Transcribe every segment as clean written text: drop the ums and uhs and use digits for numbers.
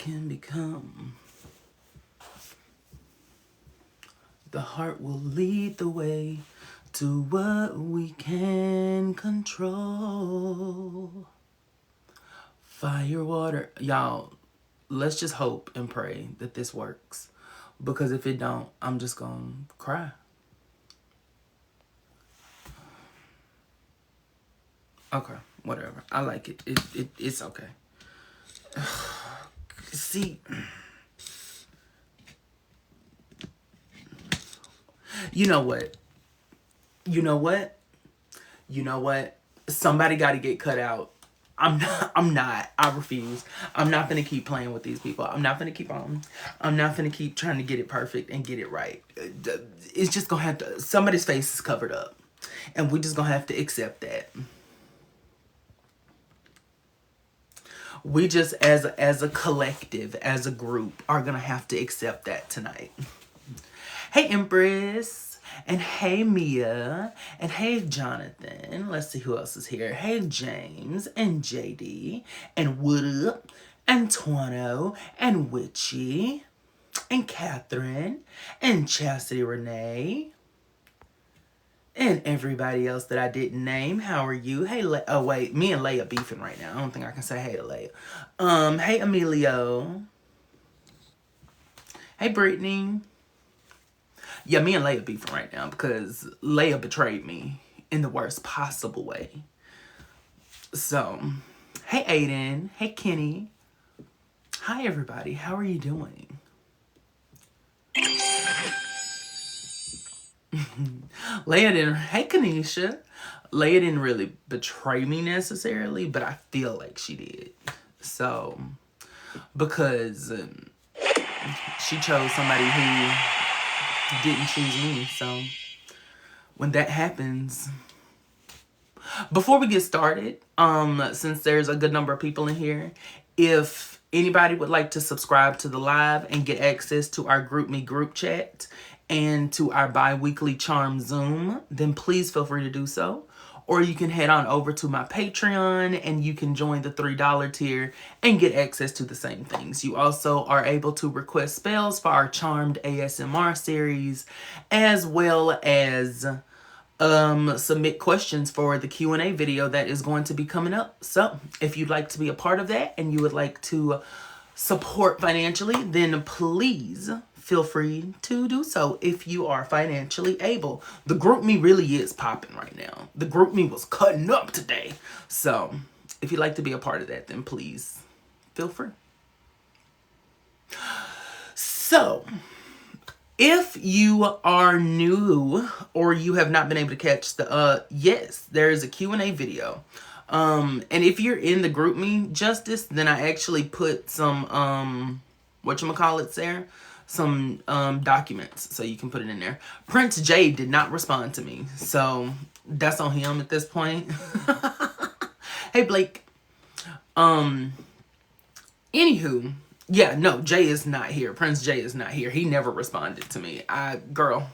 can become. The heart will lead the way to what we can control. Fire, water. Y'all, let's just hope and pray that this works. Because if it don't, I'm just gonna cry. Okay, whatever. I like it. It's okay. See, you know what? You know what? You know what? Somebody got to get cut out. I'm not. I refuse. I'm not going to keep playing with these people. I'm not going to keep on. I'm not going to keep trying to get it perfect and get it right. It's just going to have to, somebody's face is covered up. And we're just going to have to accept that. We just, as a collective, as a group, are going to have to accept that tonight. Hey, Empress. And hey, Mia. And hey, Jonathan. Let's see who else is here. Hey, James. And JD. And Wood. And Twano. And Witchy. And Catherine. And Chastity Renee. And everybody else that I didn't name. How are you? Hey, oh wait, me and Leia beefing right now. I don't think I can say hey to Leia. Hey, Emilio. Hey, Brittany. Yeah, me and Leia beefing right now because Leia betrayed me in the worst possible way. So, hey, Aiden. Hey, Kenny. Hi, everybody. How are you doing? Leia didn't. Hey, Kanisha. Leia didn't really betray me necessarily, but I feel like she did. So, because she chose somebody who didn't choose me. So, when that happens, before we get started, since there's a good number of people in here, if anybody would like to subscribe to the live and get access to our GroupMe group chat and to our bi-weekly Charm Zoom, then please feel free to do so. Or you can head on over to my Patreon and you can join the $3 tier and get access to the same things. You also are able to request spells for our Charmed ASMR series, as well as submit questions for the Q&A video that is going to be coming up. So if you'd like to be a part of that and you would like to support financially, then please feel free to do so if you are financially able. The GroupMe really is popping right now. The GroupMe was cutting up today. So if you'd like to be a part of that, then please feel free. So if you are new or you have not been able to catch the, yes, there is a Q&A video. And if you're in the GroupMe Justice, then I actually put some, whatchamacallits there, some, documents, so you can put it in there. Prince Jay did not respond to me, so that's on him at this point. Hey, Blake. Anywho, yeah, no, Jay is not here. Prince Jay is not here. He never responded to me. Girl,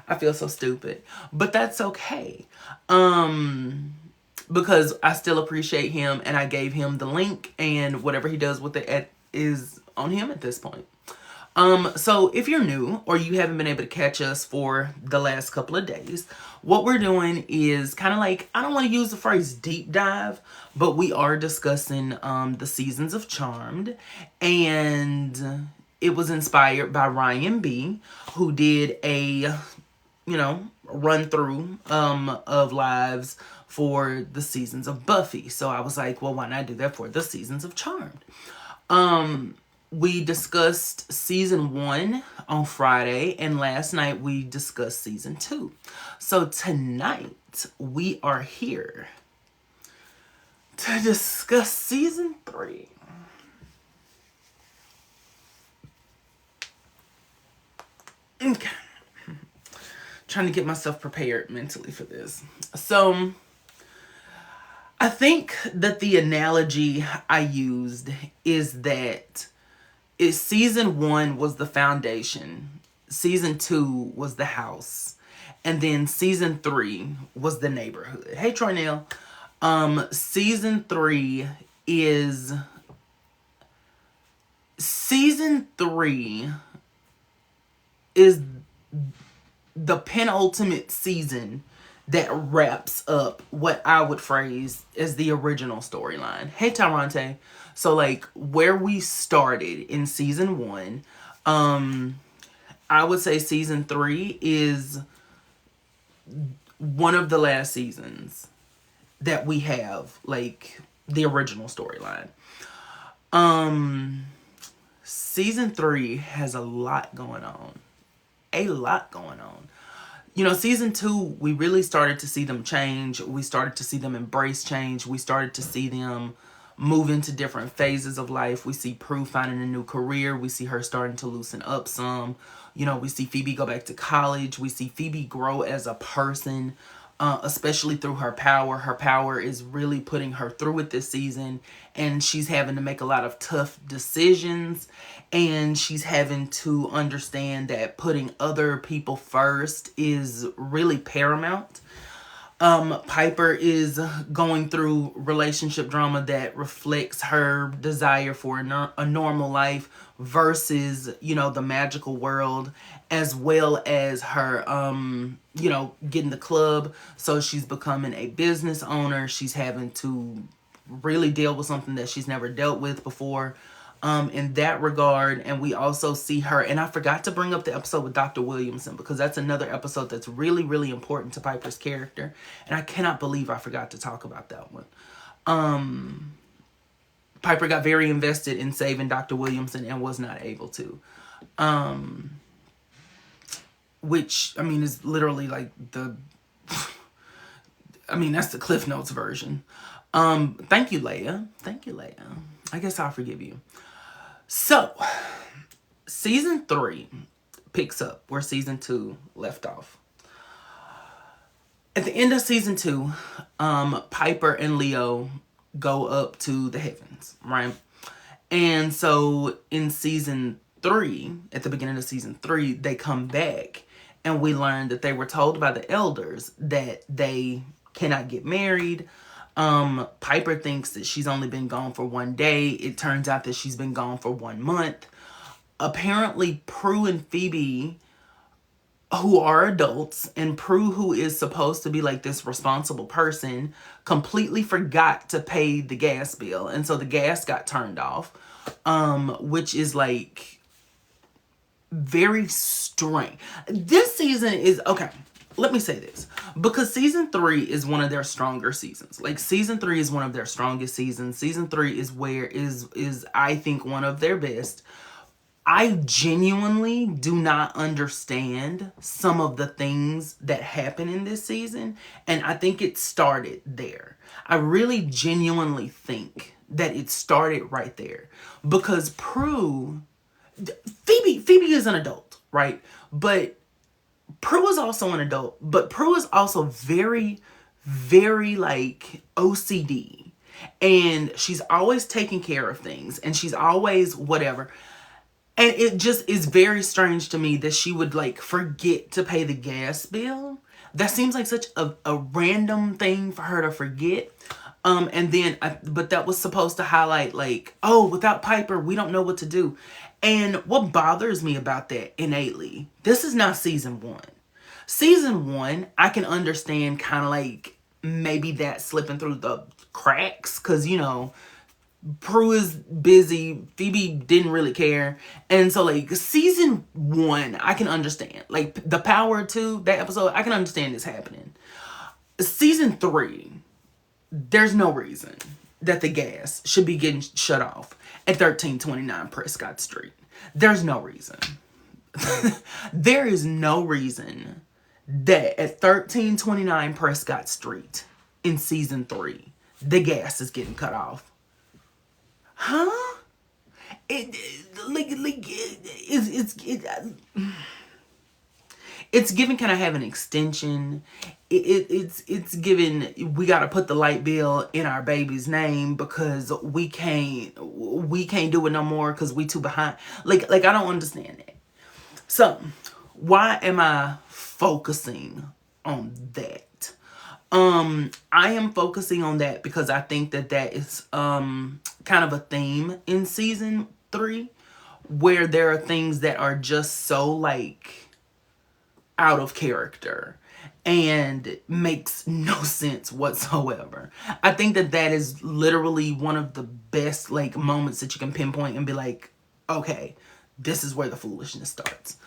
I feel so stupid. But that's okay. Because I still appreciate him and I gave him the link and whatever he does with it is on him at this point. So if you're new or you haven't been able to catch us for the last couple of days, what we're doing is kind of like, I don't want to use the phrase deep dive, but we are discussing the seasons of Charmed, and it was inspired by Ryan B, who did a, run through of lives for the seasons of Buffy. So I was like, well, why not do that for the seasons of Charmed? We discussed season 1 on Friday, and last night we discussed season 2. So tonight we are here to discuss season 3. Okay. Trying to get myself prepared mentally for this. So I think that the analogy I used is that season 1 was the foundation, season 2 was the house, and then season 3 was the neighborhood. Hey, Troynell. Season 3 is Season 3 is the penultimate season that wraps up what I would phrase as the original storyline. Hey, Tyrante. So, like, where we started in season 1, I would say season 3 is one of the last seasons that we have, like, the original storyline. Season 3 has a lot going on. A lot going on. You know, season 2, we really started to see them change. We started to see them embrace change. We started to see them move into different phases of life. We see Prue finding a new career. We see her starting to loosen up some. You know, we see Phoebe go back to college. We see Phoebe grow as a person, especially through her power. Her power is really putting her through it this season, and she's having to make a lot of tough decisions, and she's having to understand that putting other people first is really paramount. Piper is going through relationship drama that reflects her desire for a normal life versus, you know, the magical world, as well as her, you know, getting the club. So she's becoming a business owner. She's having to really deal with something that she's never dealt with before. In that regard. And we also see her, and I forgot to bring up the episode with Dr. Williamson, because that's another episode that's really, really important to Piper's character, and I cannot believe I forgot to talk about that one. Piper got very invested in saving Dr. Williamson and was not able to, which, I mean, is literally like I mean, that's the Cliff Notes version. Thank you, Leia. Thank you, Leia. I guess I'll forgive you. So, season 3 picks up where season 2 left off. At the end of season 2, Piper and Leo go up to the heavens, right? And so in season 3, at the beginning of season 3, they come back, and we learn that they were told by the elders that they cannot get married. Piper thinks that she's only been gone for 1 day. It turns out that she's been gone for 1 month. Apparently, Prue and Phoebe, who are adults, and Prue, who is supposed to be like this responsible person, completely forgot to pay the gas bill. And so the gas got turned off, which is like very strange. This season is, okay, let me say this, because season 3 is one of their stronger seasons. Like, season 3 is one of their strongest seasons. Season 3 is where is I think one of their best. I genuinely do not understand some of the things that happen in this season, and I think it started there. I really genuinely think that it started right there, because Phoebe is an adult, right? But Prue is also an adult, but Prue is also very, very, like, OCD. And she's always taking care of things, and she's always whatever. And it just is very strange to me that she would, like, forget to pay the gas bill. That seems like such a random thing for her to forget. And then, but that was supposed to highlight, like, oh, without Piper, we don't know what to do. And what bothers me about that innately, this is not season 1. Season 1, I can understand kind of like maybe that slipping through the cracks, because, you know, Prue is busy, Phoebe didn't really care. And so, like, season 1, I can understand. Like, the Power 2, that episode, I can understand this happening. Season 3, there's no reason that the gas should be getting shut off at 1329 Prescott Street. There's no reason. There is no reason that at 1329 Prescott Street in season 3, the gas is getting cut off. Huh? It's given, can I have an extension? It's given, we got to put the light bill in our baby's name because we can't do it no more because we too behind. Like I don't understand that. So why am I focusing on that? I am focusing on that because I think that is kind of a theme in season 3, where there are things that are just so like out of character and makes no sense whatsoever. I think that that is literally one of the best like moments that you can pinpoint and be like, okay, this is where the foolishness starts.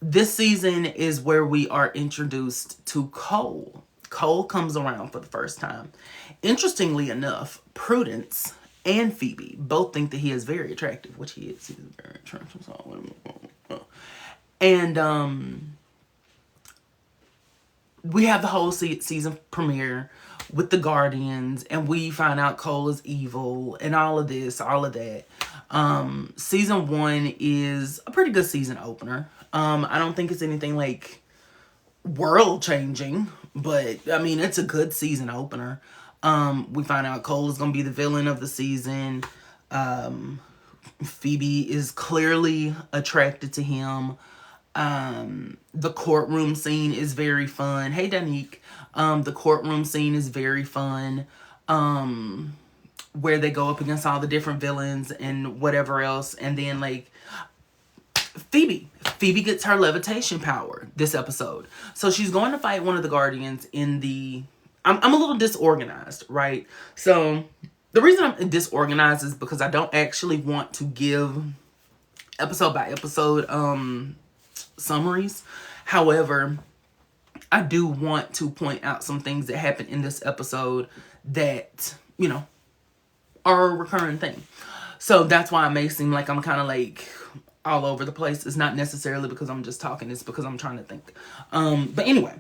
This season is where we are introduced to Cole. Cole comes around for the first time. Interestingly enough, Prudence and Phoebe both think that he is very attractive, which he is. He's very attractive. And we have the whole season premiere with the Guardians, and we find out Cole is evil and all of this, all of that. Season 1 is a pretty good season opener. I don't think it's anything like world changing, but I mean, it's a good season opener. We find out Cole is going to be the villain of the season. Phoebe is clearly attracted to him. The courtroom scene is very fun. Hey, Danique. The courtroom scene is very fun. Where they go up against all the different villains and whatever else. And then, like, Phoebe gets her levitation power this episode. So she's going to fight one of the Guardians in the... I'm a little disorganized, right? So the reason I'm disorganized is because I don't actually want to give episode by episode summaries. However, I do want to point out some things that happen in this episode that, you know, are a recurring thing. So that's why it may seem like I'm kind of like all over the place. It's not necessarily because I'm just talking. It's because I'm trying to think. But anyway,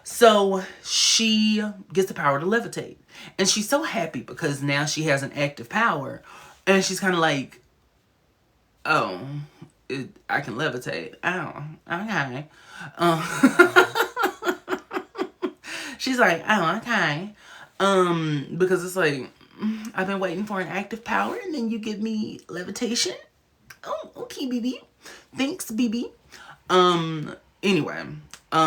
so she gets the power to levitate. And she's so happy because now she has an active power. And she's kind of like, oh, I can levitate. Oh, okay. She's like, oh, okay. Because it's like, I've been waiting for an active power and then you give me levitation. Oh, okay, BB. Thanks, BB. Anyway,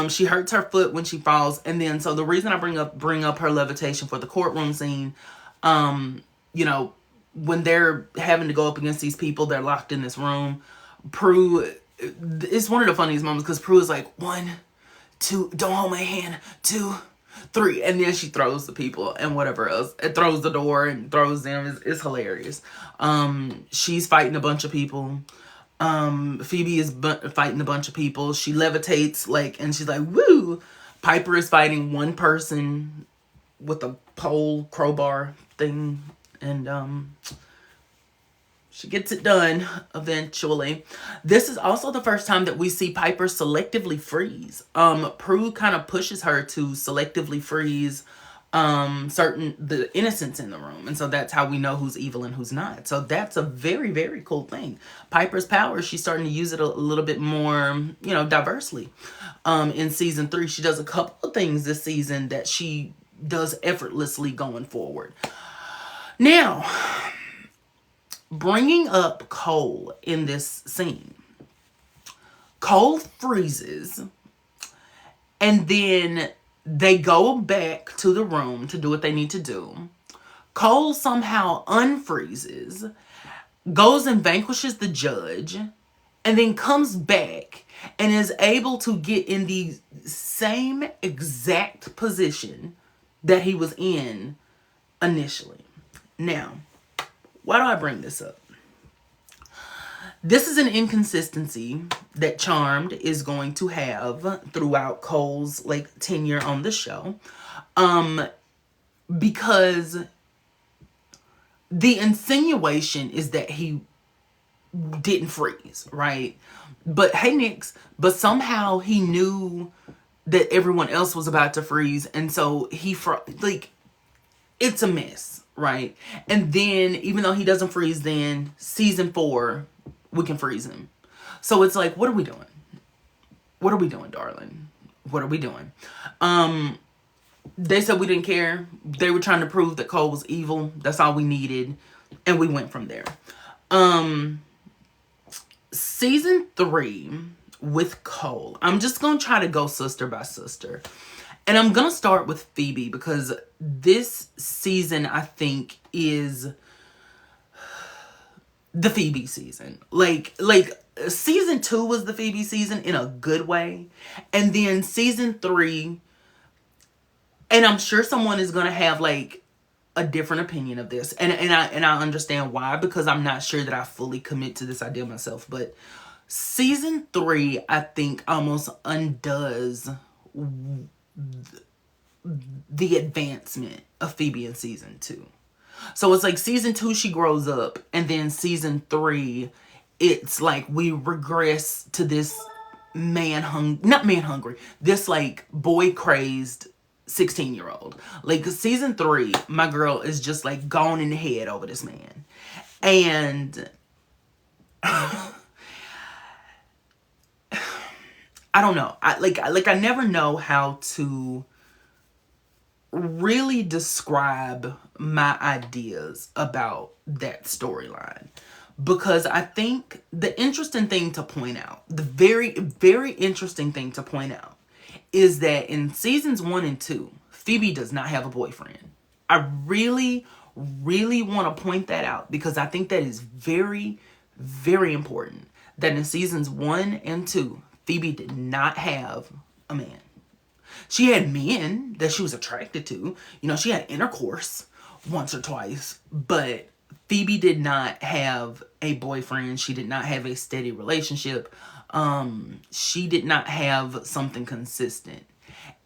she hurts her foot when she falls. And then, so the reason I bring up her levitation for the courtroom scene, you know, when they're having to go up against these people, they're locked in this room. Prue, it's one of the funniest moments because Prue is like, 1, 2, don't hold my hand, 2, 3, and then she throws the people and whatever else. It throws the door and throws them. It's hilarious. She's fighting a bunch of people. Phoebe is fighting a bunch of people. She levitates, like, and she's like, woo! Piper is fighting one person with a pole crowbar thing, and she gets it done eventually. This is also the first time that we see Piper selectively freeze. Prue kind of pushes her to selectively freeze the innocents in the room. And so that's how we know who's evil and who's not. So that's a very, very cool thing. Piper's power, she's starting to use it a little bit more, you know, diversely. In season 3, she does a couple of things this season that she does effortlessly going forward. Now, bringing up Cole in this scene. Cole freezes, and then they go back to the room to do what they need to do. Cole somehow unfreezes, goes and vanquishes the judge, and then comes back and is able to get in the same exact position that he was in initially. Now, why do I bring this up? This is an inconsistency that Charmed is going to have throughout Cole's like tenure on the show. Because the insinuation is that he didn't freeze, right? But hey, Nix, but somehow he knew that everyone else was about to freeze, and so he like, it's a mess, right? And then even though he doesn't freeze, then season 4 we can freeze him. So it's like, what are we doing? What are we doing, darling? What are we doing? They said we didn't care. They were trying to prove that Cole was evil. That's all we needed. And we went from there. Season 3 with Cole. I'm just going to try to go sister by sister. And I'm going to start with Phoebe because this season, I think, is the Phoebe season. Like season 2 was the Phoebe season in a good way. And then season 3, and I'm sure someone is gonna have like a different opinion of this. And I understand why, because I'm not sure that I fully commit to this idea myself. But season 3, I think, almost undoes the advancement of Phoebe in season 2. So it's like season 2, she grows up, and then season 3, it's like we regress to this not man hungry, this like boy crazed 16-year-old. Like season 3, my girl is just like gone in the head over this man. And I don't know. I never know how to really describe my ideas about that storyline, because I think the interesting thing to point out, the very, very interesting thing to point out, is that in seasons 1 and 2, Phoebe does not have a boyfriend. I really, really want to point that out, because I think that is very, very important. That in seasons 1 and 2, Phoebe did not have a man. She had men that she was attracted to. You know, she had intercourse once or twice. But Phoebe did not have a boyfriend. She did not have a steady relationship. She did not have something consistent.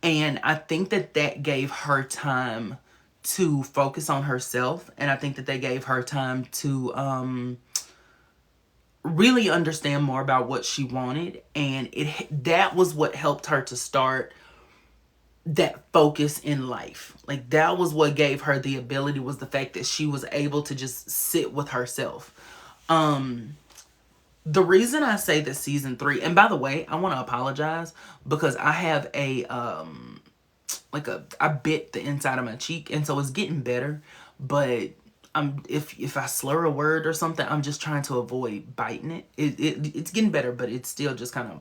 And I think that that gave her time to focus on herself. And I think that they gave her time to really understand more about what she wanted. And that was what helped her to start that focus in life. Like that was what gave her the ability, was the fact that she was able to just sit with herself. The reason I say that season 3, and by the way, I want to apologize because I have I bit the inside of my cheek, and so it's getting better, but if I slur a word or something, I'm just trying to avoid biting it. It's getting better, but it's still just kind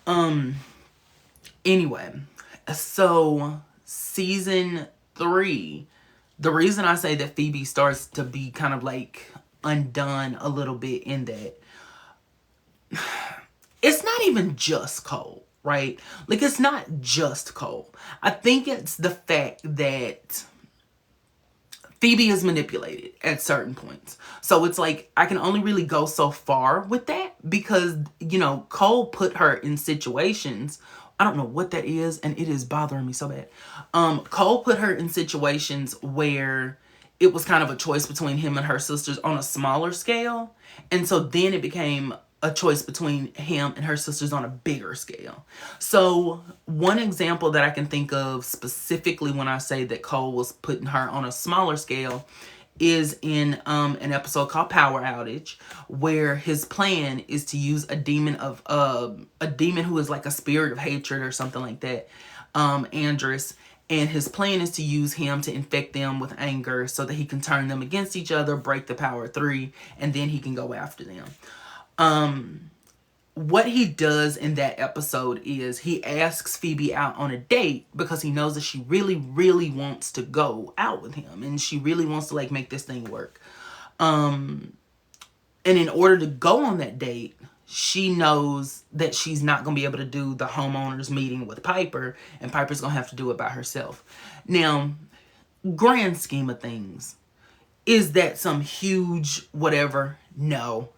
of anyway. So season 3, the reason I say that Phoebe starts to be kind of like undone a little bit in that it's not even just Cole, right? Like it's not just Cole. I think it's the fact that Phoebe is manipulated at certain points. So it's like I can only really go so far with that, because, you know, Cole put her in situations. I don't know what that is, and it is bothering me so bad. Cole put her in situations where it was kind of a choice between him and her sisters on a smaller scale. And so then it became a choice between him and her sisters on a bigger scale. So one example that I can think of specifically when I say that Cole was putting her on a smaller scale is in an episode called Power Outage, where his plan is to use a demon who is like a spirit of hatred or something like that, Andrus. And his plan is to use him to infect them with anger so that he can turn them against each other, break the Power 3, and then he can go after them. What he does in that episode is he asks Phoebe out on a date because he knows that she really, really wants to go out with him, and she really wants to like make this thing work. And in order to go on that date, she knows that she's not going to be able to do the homeowners meeting with Piper, and Piper's going to have to do it by herself. Now, grand scheme of things, is that some huge whatever? No.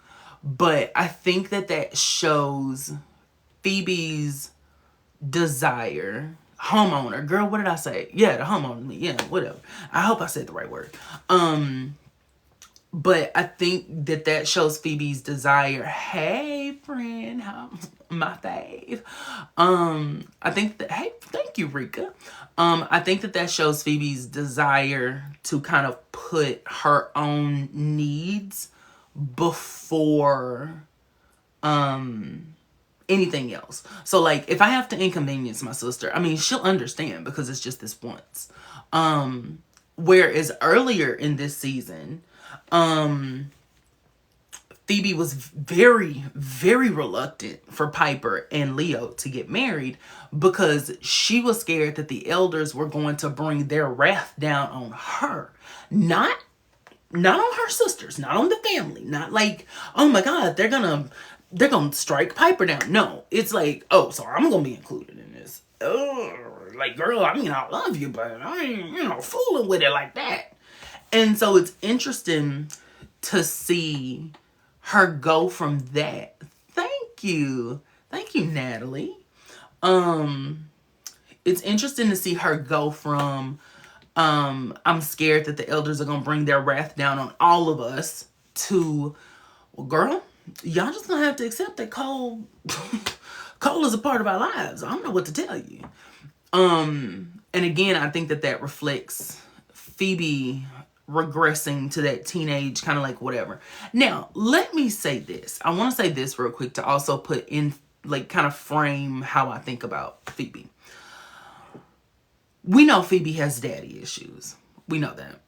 But I think that that shows Phoebe's desire. Homeowner. Girl, what did I say? Yeah, the homeowner. Yeah, whatever. I hope I said the right word. But I think that that shows Phoebe's desire. Hey, friend. My fave. I think that... Hey, thank you, Rika. I think that that shows Phoebe's desire to kind of put her own needs before anything else. So like if I have to inconvenience my sister, I mean, she'll understand because it's just this once. Whereas earlier in this season, Phoebe was very, very reluctant for Piper and Leo to get married because she was scared that the elders were going to bring their wrath down on her. Not Not on her sisters, not on the family, not like, oh my God, they're gonna strike Piper down. No, it's like, oh, so I'm gonna be included in this. Oh, like, girl, I mean, I love you, but I ain't, fooling with it like that. And so it's interesting to see her go from that. Thank you, Natalie. It's interesting to see her go from I'm scared that the elders are gonna bring their wrath down on all of us to, well, girl, y'all just gonna have to accept that Cole Cole is a part of our lives. I don't know what to tell you. And again, I think that reflects Phoebe regressing to that teenage kind of like whatever. Now, let me say this. I want to say this real quick to also put in, like, kind of frame how I think about Phoebe. We know Phoebe has daddy issues. We know that.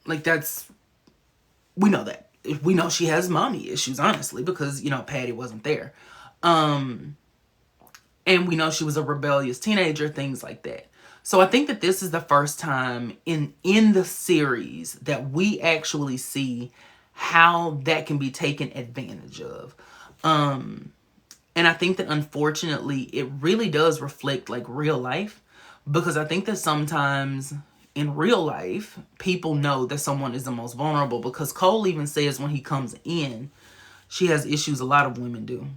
We know that. We know she has mommy issues, honestly, because, Patty wasn't there. And we know she was a rebellious teenager, things like that. So I think that this is the first time in the series that we actually see how that can be taken advantage of. And I think that unfortunately it really does reflect like real life, because I think that sometimes in real life people know that someone is the most vulnerable, because Cole even says when he comes in, she has issues a lot of women do.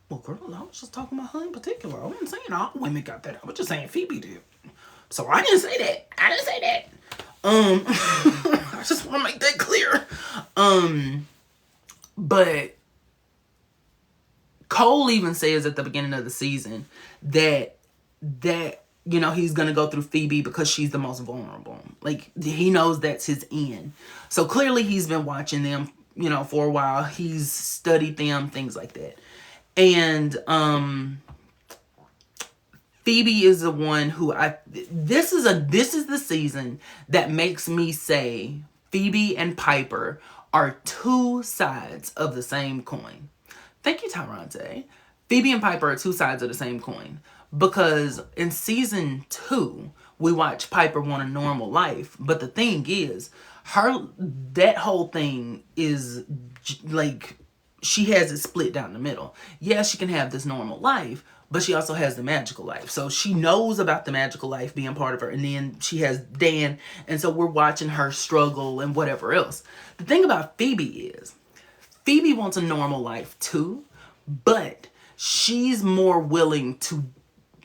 Well, girl, I was just talking about her in particular. I wasn't saying all women got that. I was just saying Phoebe did. So I didn't say that. I just want to make that clear. But Cole even says at the beginning of the season that he's going to go through Phoebe because she's the most vulnerable. Like, he knows that's his end. So clearly he's been watching them, for a while. He's studied them, things like that. And Phoebe is the one who this is the season that makes me say Phoebe and Piper are two sides of the same coin. Thank you, Tyrante. Phoebe and Piper are two sides of the same coin, because in season 2 we watch Piper want a normal life, but the thing is, that whole thing is like, she has it split down the middle. Yeah, she can have this normal life, but she also has the magical life. So she knows about the magical life being part of her. And then she has Dan. And so we're watching her struggle and whatever else. The thing about Phoebe is, Phoebe wants a normal life too, but she's more willing to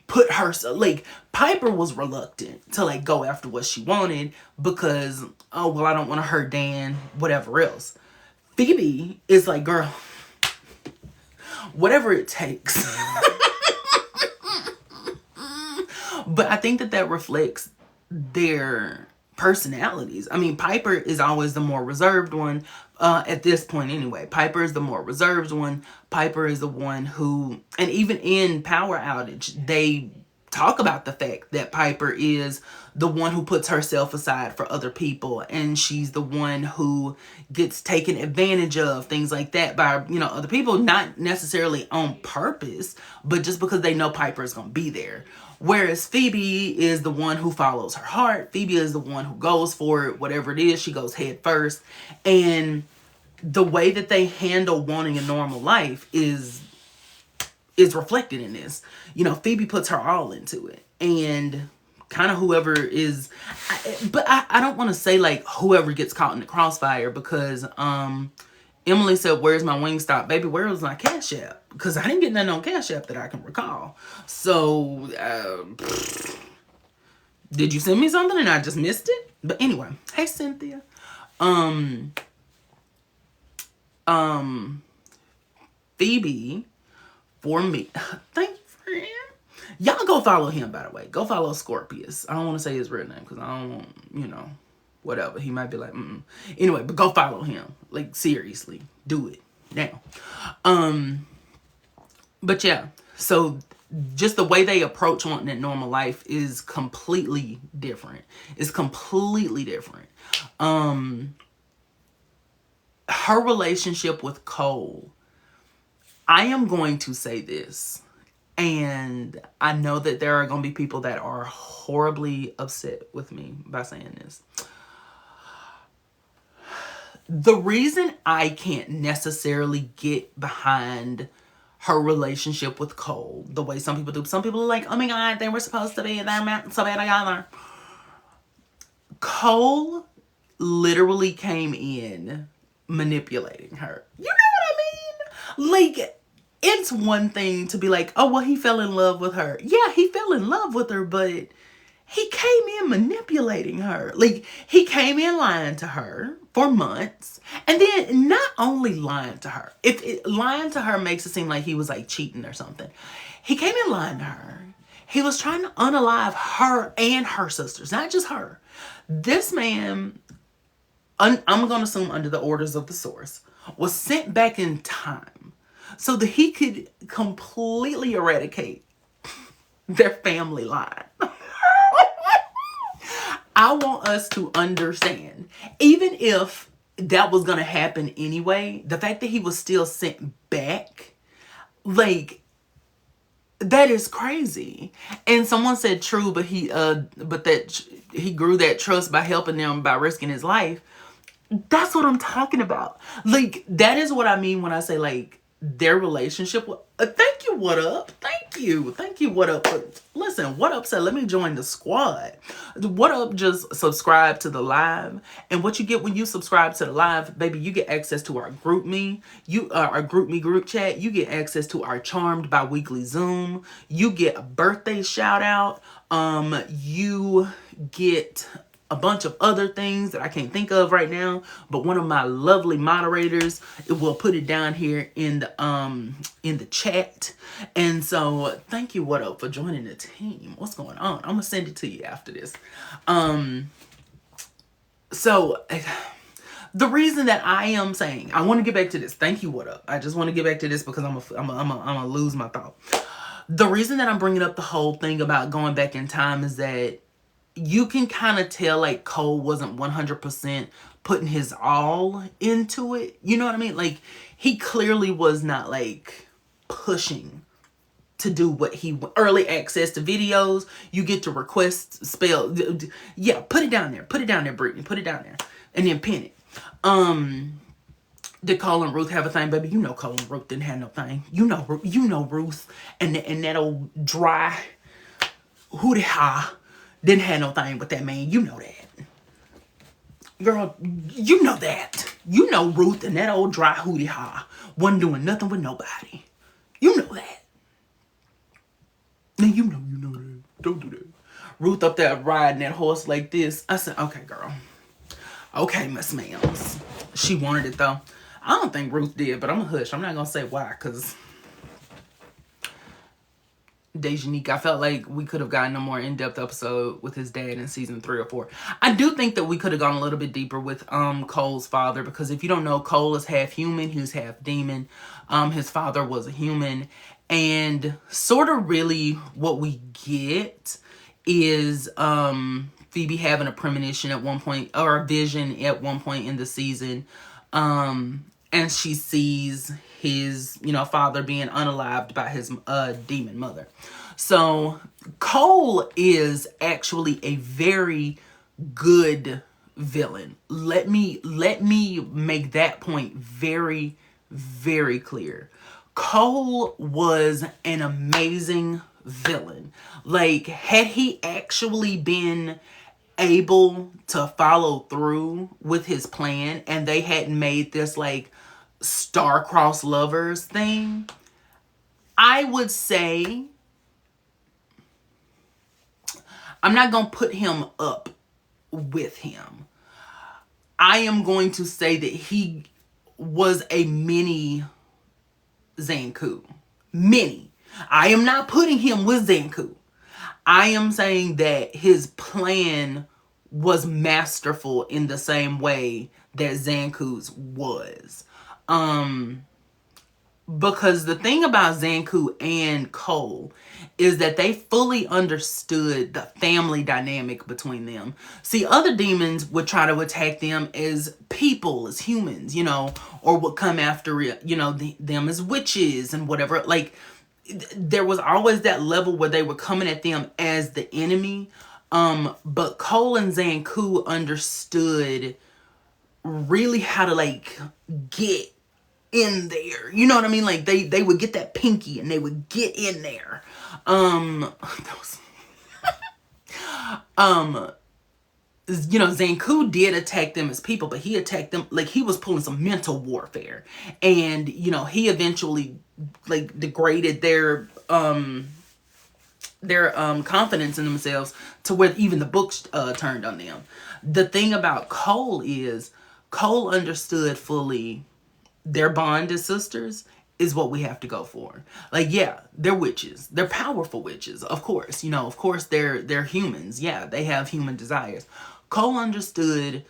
put herself, like, Piper was reluctant to like go after what she wanted because, oh, well, I don't want to hurt Dan, whatever else. Phoebe is like, girl, whatever it takes. But I think that reflects their personalities. I mean, Piper is always the more reserved one, at this point anyway. Piper is the more reserved one. Piper is the one who, and even in Power Outage, they talk about the fact that Piper is the one who puts herself aside for other people, and she's the one who gets taken advantage of, things like that, by other people, not necessarily on purpose, but just because they know Piper is going to be there. Whereas Phoebe is the one who follows her heart. Phoebe is the one who goes for it, whatever it is, she goes head first. And the way that they handle wanting a normal life is reflected in this. Phoebe puts her all into it, and kind of whoever is, but I don't want to say like whoever gets caught in the crossfire, because Emily said, where's my Wingstop? Baby, where was my Cash App? Because I didn't get nothing on Cash App that I can recall. So did you send me something and I just missed it? But anyway, hey Cynthia. Phoebe, for me, thank you, friend. Y'all go follow him, by the way. Go follow Scorpius. I don't want to say his real name because I don't want, whatever. He might be like, Anyway, but go follow him. Like, seriously. Do it. Now. But yeah. So, just the way they approach wanting that normal life is completely different. It's completely different. Her relationship with Cole, I am going to say this, and I know that there are going to be people that are horribly upset with me by saying this. The reason I can't necessarily get behind her relationship with Cole the way some people do. Some people are like, oh my God, they were supposed to be, they're meant so bad together. Cole literally came in manipulating her. You know what I mean? Like, it's one thing to be like, oh, well, he fell in love with her. Yeah, he fell in love with her, but he came in manipulating her. Like, he came in lying to her for months. And then not only lying to her. Lying to her makes it seem like he was like cheating or something. He came in lying to her. He was trying to unalive her and her sisters, not just her. This man, I'm going to assume under the orders of the source, was sent back in time so that he could completely eradicate their family line. I want us to understand, even if that was going to happen anyway, the fact that he was still sent back, like, that is crazy. And someone said true, but that he grew that trust by helping them by risking his life. That's what I'm talking about. Like, that is what I mean when I say, like, their relationship. Thank you, what up? Thank you, what up? Listen, what up said, let me join the squad. What up just subscribe to the live. And what you get when you subscribe to the live, baby, you get access to our GroupMe. Our GroupMe group chat. You get access to our Charmed bi-weekly Zoom. You get a birthday shout out. You get a bunch of other things that I can't think of right now, but one of my lovely moderators, it will put it down here in the chat. And so thank you, what up, for joining the team. What's going on? I'm gonna send it to you after this. So the reason that I am saying, I want to get back to this. Thank you, what up. I just want to get back to this because I'm gonna lose my thought. The reason that I'm bringing up the whole thing about going back in time is that you can kind of tell like Cole wasn't 100% putting his all into it. You know what I mean? Like, he clearly was not like pushing to do what he early access to videos. You get to request spell. Yeah, put it down there. Put it down there, Brittany. Put it down there. And then pin it. Did Cole and Ruth have a thing, baby? You know Cole and Ruth didn't have no thing. You know Ruth and that old dry hootie ha didn't have no thing with that man. You know that. Girl, you know that. You know Ruth and that old dry hootie ha wasn't doing nothing with nobody. You know that. Now you know that. Don't do that. Ruth up there riding that horse like this. I said, okay, girl. Okay, Miss Ma'ams. She wanted it though. I don't think Ruth did, but I'm a hush. I'm not gonna say why, because Dejanique, I felt like we could have gotten a more in-depth episode with his dad in season 3 or 4. I do think that we could have gone a little bit deeper with Cole's father, because if you don't know, Cole is half human, he's half demon. His father was a human, and sort of really what we get is Phoebe having a premonition at one point, or a vision at one point in the season, and she sees his, father being unalived by his demon mother. So Cole is actually a very good villain. Let me make that point very, very clear. Cole was an amazing villain. Like, had he actually been able to follow through with his plan and they hadn't made this like star-crossed lovers thing, I would say I'm not gonna put him up with him. I am going to say that he was a mini Zanku. Mini. I am not putting him with Zanku. I am saying that his plan was masterful in the same way that Zanku's was. Because the thing about Zanku and Cole is that they fully understood the family dynamic between them. See, other demons would try to attack them as people, as humans, or would come after, them as witches and whatever. Like, there was always that level where they were coming at them as the enemy. But Cole and Zanku understood really how to like get in there. You know what I mean? Like they would get that pinky and they would get in there. That was, Zanku did attack them as people, but he attacked them like he was pulling some mental warfare. And, he eventually like degraded their confidence in themselves to where even the books turned on them. The thing about Cole is Cole understood fully their bond as sisters is what we have to go for. Like, yeah, they're witches. They're powerful witches, of course. Of course they're humans. Yeah, they have human desires. Cole understood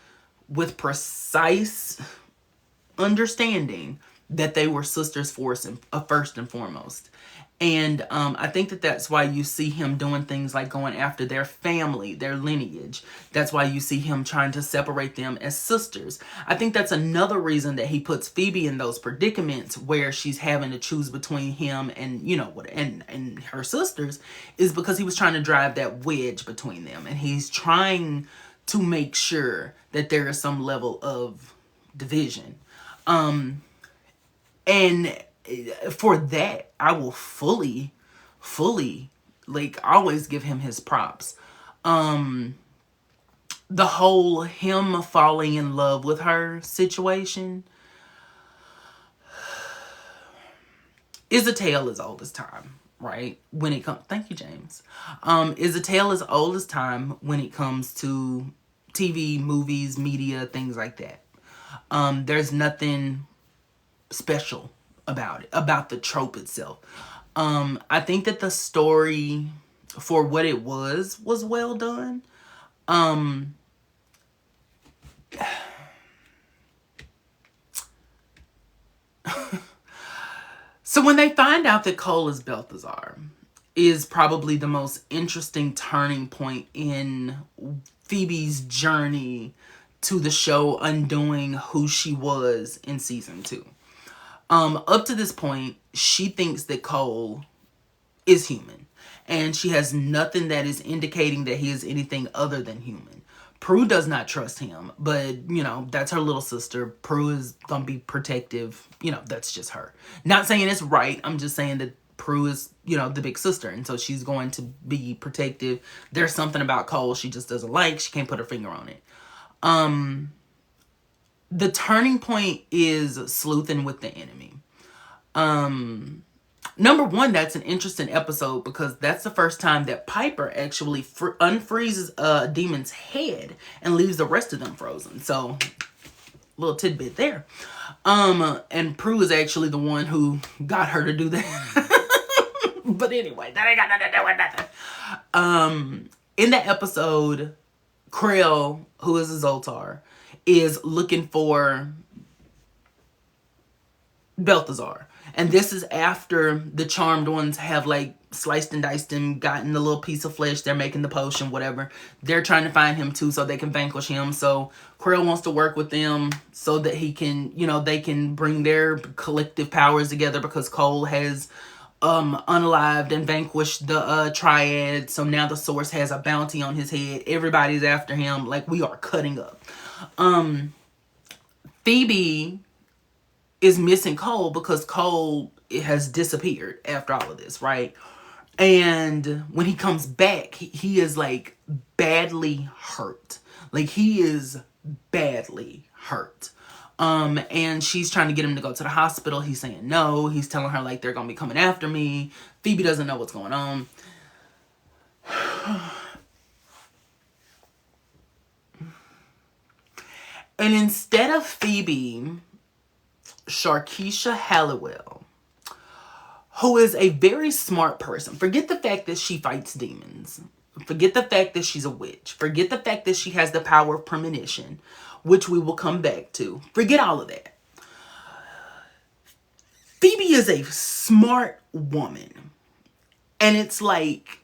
with precise understanding that they were sisters first and foremost. And I think that that's why you see him doing things like going after their family, their lineage. That's why you see him trying to separate them as sisters. I think that's another reason that he puts Phoebe in those predicaments where she's having to choose between him and, and her sisters, is because he was trying to drive that wedge between them. And he's trying to make sure that there is some level of division. And for that, I will fully, like, always give him his props. The whole him falling in love with her situation is a tale as old as time, right? When it comes, thank you, James. Is a tale as old as time when it comes to TV, movies, media, things like that. There's nothing special about it, about the trope itself. I think that the story, for what it was well done. So when they find out that Cole is Balthazar, is probably the most interesting turning point in Phoebe's journey to the show undoing who she was in season 2. Up to this point, she thinks that Cole is human. And she has nothing that is indicating that he is anything other than human. Prue does not trust him. But, that's her little sister. Prue is going to be protective. That's just her. Not saying it's right. I'm just saying that Prue is, the big sister. And so she's going to be protective. There's something about Cole she just doesn't like. She can't put her finger on it. The turning point is sleuthing with the enemy. Number one, that's an interesting episode because that's the first time that Piper actually unfreezes a demon's head and leaves the rest of them frozen. So, little tidbit there. And Prue is actually the one who got her to do that. But anyway, that ain't got nothing to do with nothing. In that episode, Krell, who is a Zoltar, is looking for Balthazar. And this is after the Charmed Ones have like sliced and diced him, gotten the little piece of flesh, they're making the potion, whatever. They're trying to find him too so they can vanquish him. So Krell wants to work with them so that he can, they can bring their collective powers together because Cole has unalived and vanquished the Triad. So now the Source has a bounty on his head. Everybody's after him. Like, we are cutting up. Phoebe is missing Cole because Cole has disappeared after all of this, right? And when he comes back, he is like badly hurt. Like, he is badly hurt. And she's trying to get him to go to the hospital. He's saying no. He's telling her like they're gonna be coming after me. Phoebe doesn't know what's going on. And instead of Phoebe, Sharkeisha Halliwell, who is a very smart person. Forget the fact that she fights demons. Forget the fact that she's a witch. Forget the fact that she has the power of premonition, which we will come back to. Forget all of that. Phoebe is a smart woman. And it's like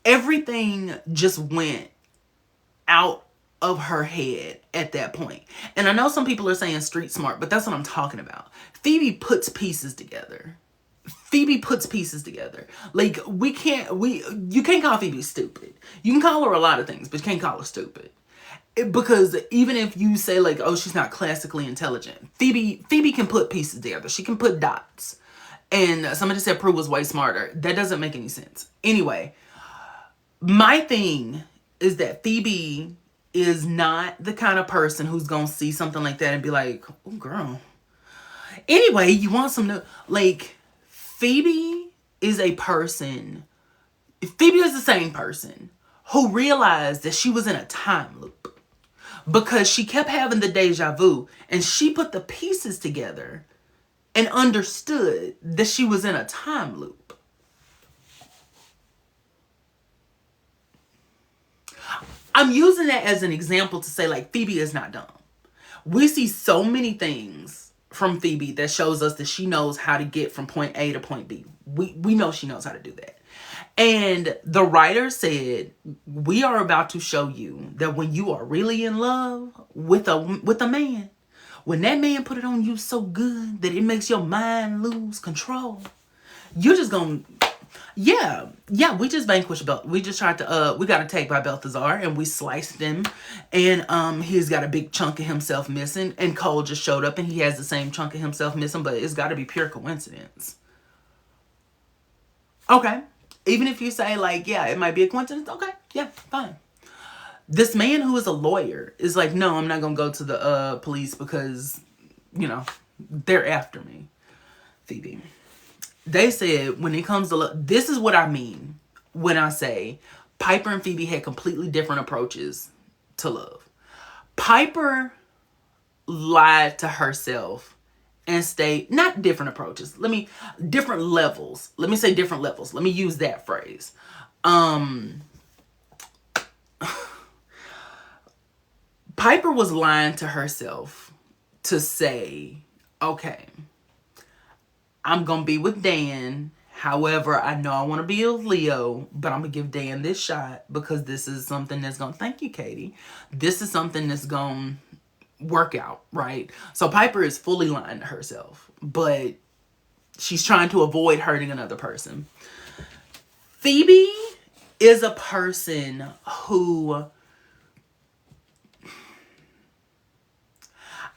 everything just went out of her head at that point. And I know some people are saying street smart, but that's what I'm talking about. Phoebe puts pieces together. Like, you can't call Phoebe stupid. You can call her a lot of things, but you can't call her stupid. because even if you say like, oh, she's not classically intelligent, Phoebe can put pieces together. She can put dots. And somebody said Prue was way smarter. That doesn't make any sense. Anyway, my thing is that Phoebe is not the kind of person who's gonna see something like that and be like, oh girl. Anyway, you want some new, like, Phoebe is a person. Phoebe is the same person who realized that she was in a time loop because she kept having the deja vu, and she put the pieces together and understood that she was in a time loop. I'm using that as an example to say, like, Phoebe is not dumb. We see so many things from Phoebe that shows us that she knows how to get from point A to point B. We know she knows how to do that. And the writer said, we are about to show you that when you are really in love with a man, when that man put it on you so good that it makes your mind lose control, you're just gonna, yeah, we just vanquished we just tried to, we got attacked by Balthazar and we sliced him, and he's got a big chunk of himself missing, and Cole just showed up and he has the same chunk of himself missing, but it's got to be pure coincidence. Okay. Even if you say, like, yeah, it might be a coincidence. Okay, yeah, fine. This man who is a lawyer is like, no, I'm not going to go to the police because, you know, they're after me. Phoebe. They said when it comes to this is what I mean when I say Piper and Phoebe had completely different approaches to love. Piper lied to herself and stay, not different approaches. Different levels. Let me say different levels. Let me use that phrase. Piper was lying to herself to say, okay, I'm going to be with Dan. However, I know I want to be with Leo, but I'm going to give Dan this shot because this is something that's going to, thank you, Katie. This is something that's going to work out, right? So Piper is fully lying to herself, but she's trying to avoid hurting another person. Phoebe is a person who,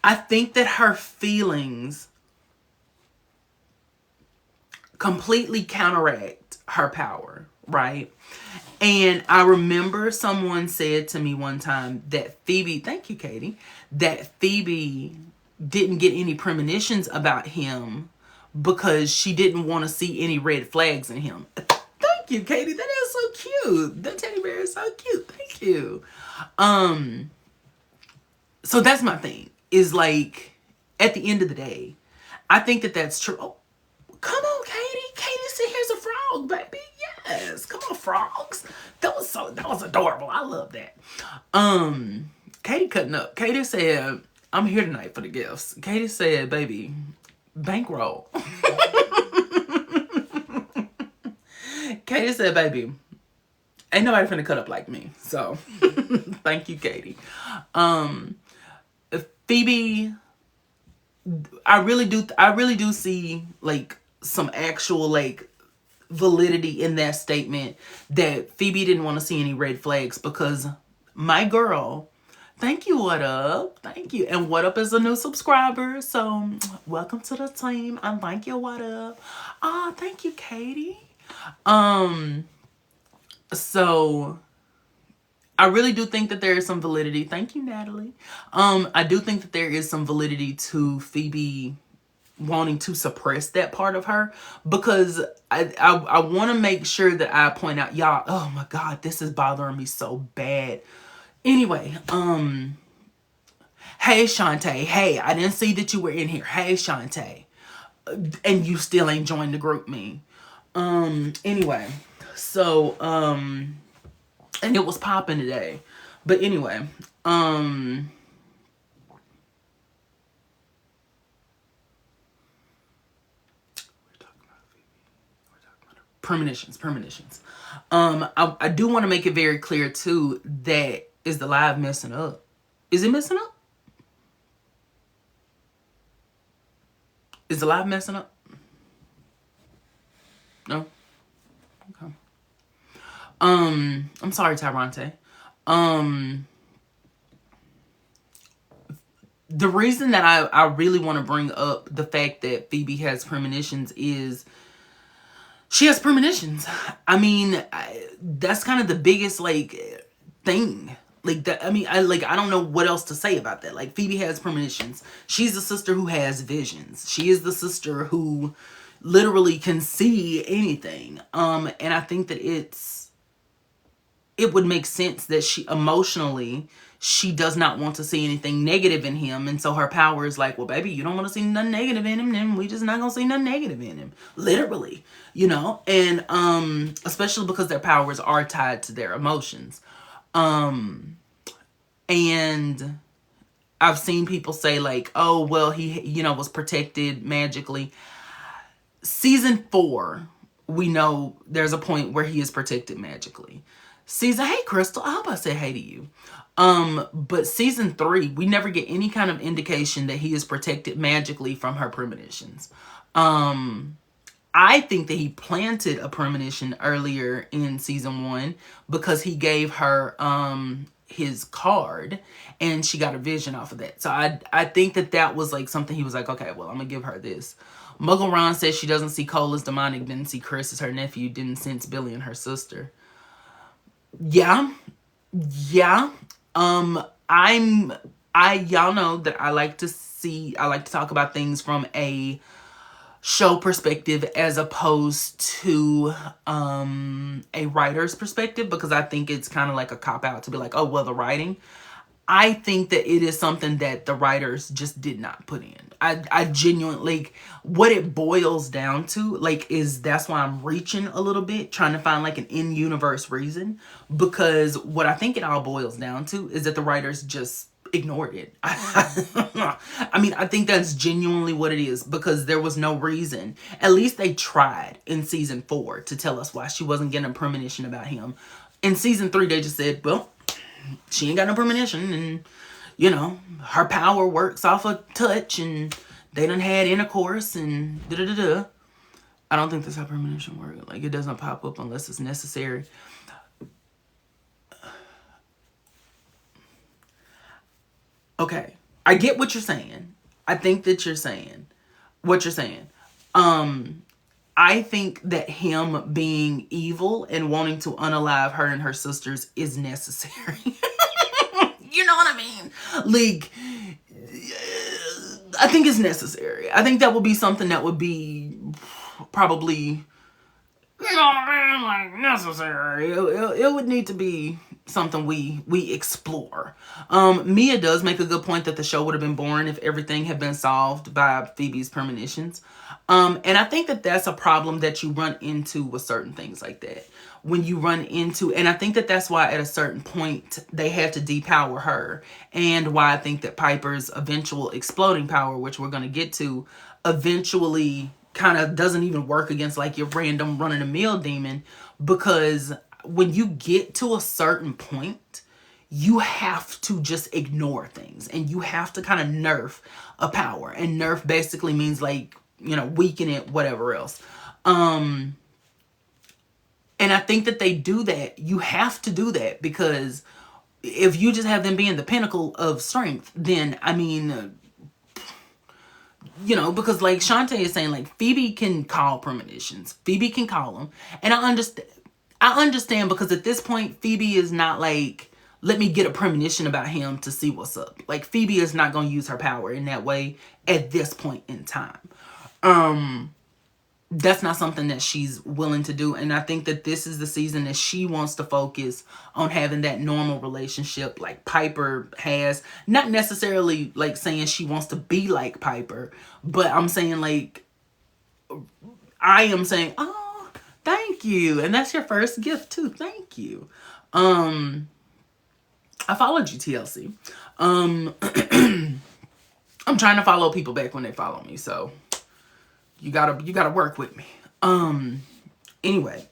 I think that her feelings completely counteract her power, right? And I remember someone said to me one time that Phoebe, thank you, Katie, that Phoebe didn't get any premonitions about him because she didn't want to see any red flags in him. Thank you, Katie. That is so cute. That teddy bear is so cute. Thank you. So that's my thing. Is like, at the end of the day, I think that that's true. Oh, come on, Katie. Katie said, here's a frog, baby. Yes. Come on, frogs. That was adorable. I love that. Katie cutting up. Katie said, I'm here tonight for the gifts. Katie said, baby, bankroll. Katie said, baby, ain't nobody finna cut up like me. So, thank you, Katie. Phoebe, I really do see, like, some actual, like, validity in that statement that Phoebe didn't want to see any red flags because my girl, thank you, What Up, thank you, and What Up is a new subscriber, so welcome to the team. I like you, What Up. Oh, thank you, Katie. So I really do think that there is some validity. Thank you, Natalie. I do think that there is some validity to Phoebe wanting to suppress that part of her because I want to make sure that I point out, y'all, oh my God, this is bothering me so bad. Anyway, hey, Shantae. Hey, I didn't see that you were in here. Hey, Shantae. And you still ain't joined the group me. Anyway, so, and it was popping today. But anyway, premonitions. I do want to make it very clear too that is the live messing up? Is it messing up? Is the live messing up? No? Okay. I'm sorry, Tyrante. the reason that I really want to bring up the fact that Phoebe has premonitions is she has premonitions. I mean, that's kind of the biggest like thing. Like that. I mean, I don't know what else to say about that. Like Phoebe has premonitions. She's the sister who has visions. She is the sister who literally can see anything. And I think that it would make sense that she emotionally she does not want to see anything negative in him, and so her power is like, well baby, you don't want to see nothing negative in him, then we just not gonna see nothing negative in him, literally, you know. And especially because their powers are tied to their emotions. And I've seen people say like, oh well, he, you know, was protected magically. Season 4, we know there's a point where he is protected magically. Hey Crystal, I hope I said hey to you. But season 3, we never get any kind of indication that he is protected magically from her premonitions. I think that he planted a premonition earlier in season 1 because he gave her his card and she got a vision off of that. So I think that was like something he was like, okay, well, I'm gonna give her this. Muggle Ron says she doesn't see Cole as demonic, didn't see Chris as her nephew, didn't sense Billy and her sister. Yeah. Y'all know that I like to talk about things from a show perspective as opposed to a writer's perspective, because I think it's kind of like a cop-out to be like, oh well, the writing. I think that it is something that the writers just did not put in. I genuinely, like, what it boils down to, like, is that's why I'm reaching a little bit, trying to find, like, an in-universe reason. Because what I think it all boils down to is that the writers just ignored it. I mean, I think that's genuinely what it is, because there was no reason. At least they tried in season 4 to tell us why she wasn't getting a premonition about him. In season 3, they just said, well, she ain't got no premonition, and you know, her power works off of touch, and they done had intercourse, and da-da-da-da. I don't think that's how premonition works. Like, it doesn't pop up unless it's necessary. Okay, I get what you're saying. I think that you're saying what you're saying. I think that him being evil and wanting to unalive her and her sisters is necessary. You know what I mean? Like, I think it's necessary. I think that would be something that would be probably, you know what I mean, like, necessary. It would need to be something we explore. Mia does make a good point that the show would have been boring if everything had been solved by Phoebe's premonitions. And I think that that's a problem that you run into with certain things like that. When you run into, and I think that that's why at a certain point they had to depower her, and why I think that Piper's eventual exploding power, which we're going to get to, eventually kind of doesn't even work against like your random run-of-the-mill demon, because when you get to a certain point, you have to just ignore things, and you have to kind of nerf a power, and nerf basically means like, you know, weaken it, whatever else. And I think that they do that. You have to do that, because if you just have them being the pinnacle of strength, then, I mean, you know, because like Shantae is saying, like, Phoebe can call premonitions. Phoebe can call them. And I understand because at this point, Phoebe is not like, let me get a premonition about him to see what's up. Like, Phoebe is not going to use her power in that way at this point in time. That's not something that she's willing to do. And I think that this is the season that she wants to focus on having that normal relationship like Piper has. Not necessarily like saying she wants to be like Piper, but I'm saying like, I am saying, oh, thank you. And that's your first gift too. Thank you. I followed you, TLC. I'm trying to follow people back when they follow me, so you gotta work with me. Anyway.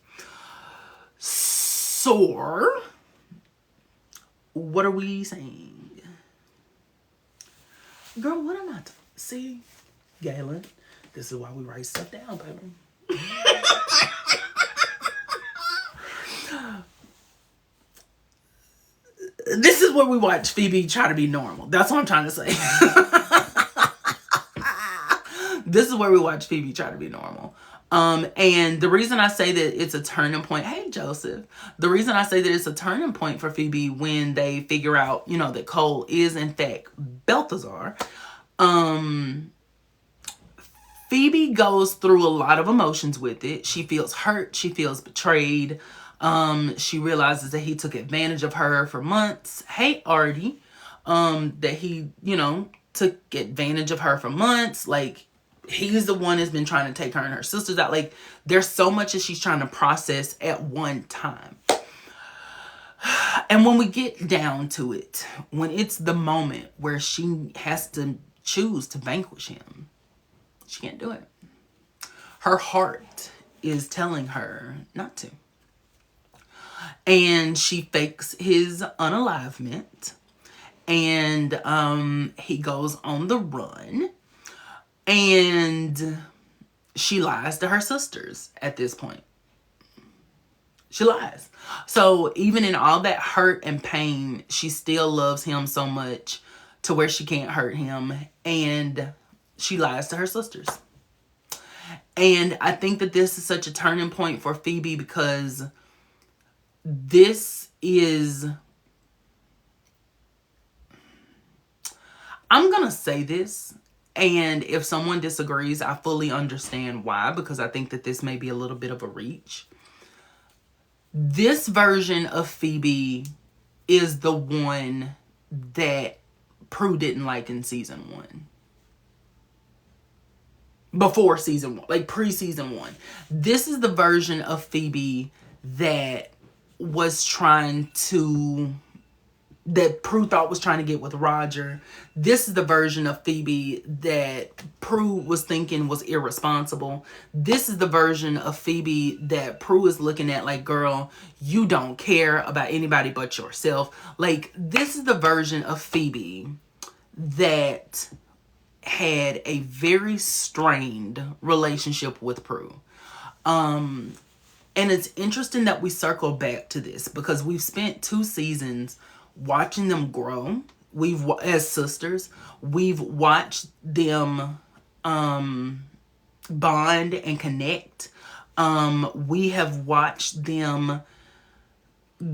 So, what are we saying? Girl, what am I see? Galen, this is why we write stuff down, baby. This is where we watch Phoebe try to be normal. That's what I'm trying to say. This is where we watch Phoebe try to be normal. And the reason I say that it's a turning point, hey Joseph, the reason I say that it's a turning point for Phoebe when they figure out, you know, that Cole is in fact Balthazar, Phoebe goes through a lot of emotions with it. She feels hurt, she feels betrayed. She realizes that he took advantage of her for months. Hey Artie, that he, you know, took advantage of her for months. Like, he's the one that's been trying to take her and her sisters out. Like, there's so much that she's trying to process at one time. And when we get down to it, when it's the moment where she has to choose to vanquish him, she can't do it. Her heart is telling her not to. And she fakes his unalivement. And he goes on the run. And she lies to her sisters at this point. She lies. So even in all that hurt and pain, she still loves him so much to where she can't hurt him. And she lies to her sisters. And I think that this is such a turning point for Phoebe because this is... I'm going to say this, and if someone disagrees, I fully understand why, because I think that this may be a little bit of a reach. This version of Phoebe is the one that Prue didn't like in season 1. Before season 1, like pre-season 1. This is the version of Phoebe that was trying to... that Prue thought was trying to get with Roger. This is the version of Phoebe that Prue was thinking was irresponsible. This is the version of Phoebe that Prue is looking at like, girl, you don't care about anybody but yourself. Like, this is the version of Phoebe that had a very strained relationship with Prue. And it's interesting that we circle back to this because we've spent 2 seasons watching them grow. As sisters, we've watched them bond and connect. We have watched them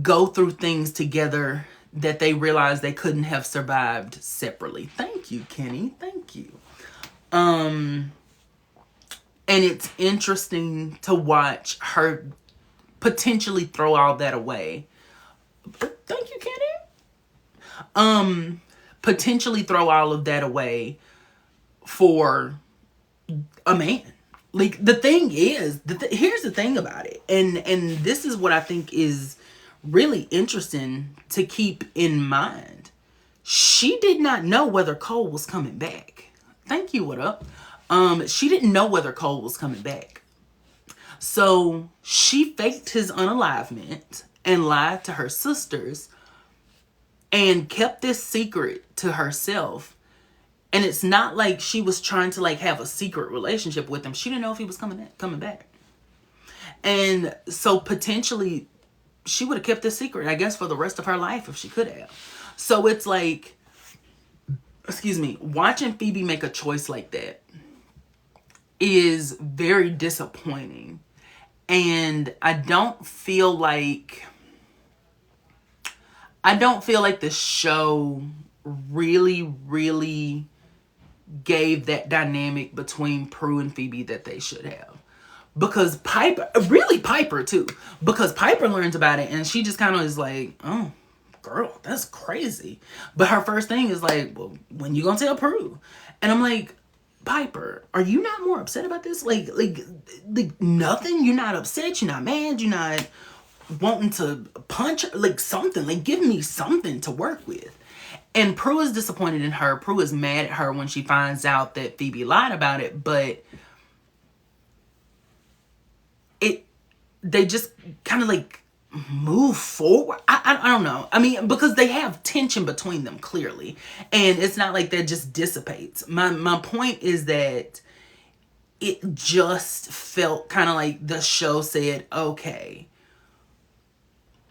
go through things together that they realized they couldn't have survived separately. Thank you, Kenny. Thank you. And it's interesting to watch her potentially throw all that away. Thank you, Kenny. Potentially throw all of that away for a man. Like, the thing is, here's the thing about it. And this is what I think is really interesting to keep in mind. She did not know whether Cole was coming back. Thank you, what up? She didn't know whether Cole was coming back. So she faked his unalivement and lied to her sisters and kept this secret to herself. And it's not like she was trying to like have a secret relationship with him. She didn't know if he was coming back. And so potentially she would have kept this secret, I guess, for the rest of her life if she could have. So it's like, excuse me, watching Phoebe make a choice like that is very disappointing. And I don't feel like the show really gave that dynamic between Prue and Phoebe that they should have. Because Piper too. Because Piper learns about it and she just kind of is like, oh, girl, that's crazy. But her first thing is like, well, when you gonna tell Prue? And I'm like, Piper, are you not more upset about this? Like nothing? You're not upset? You're not mad? You're not wanting to punch her? Like something? Like, give me something to work with. And Prue is disappointed in her. Prue is mad at her when she finds out that Phoebe lied about it. But they just kind of like move forward. I don't know. I mean, because they have tension between them clearly. And it's not like that just dissipates. My point is that it just felt kind of like the show said, okay,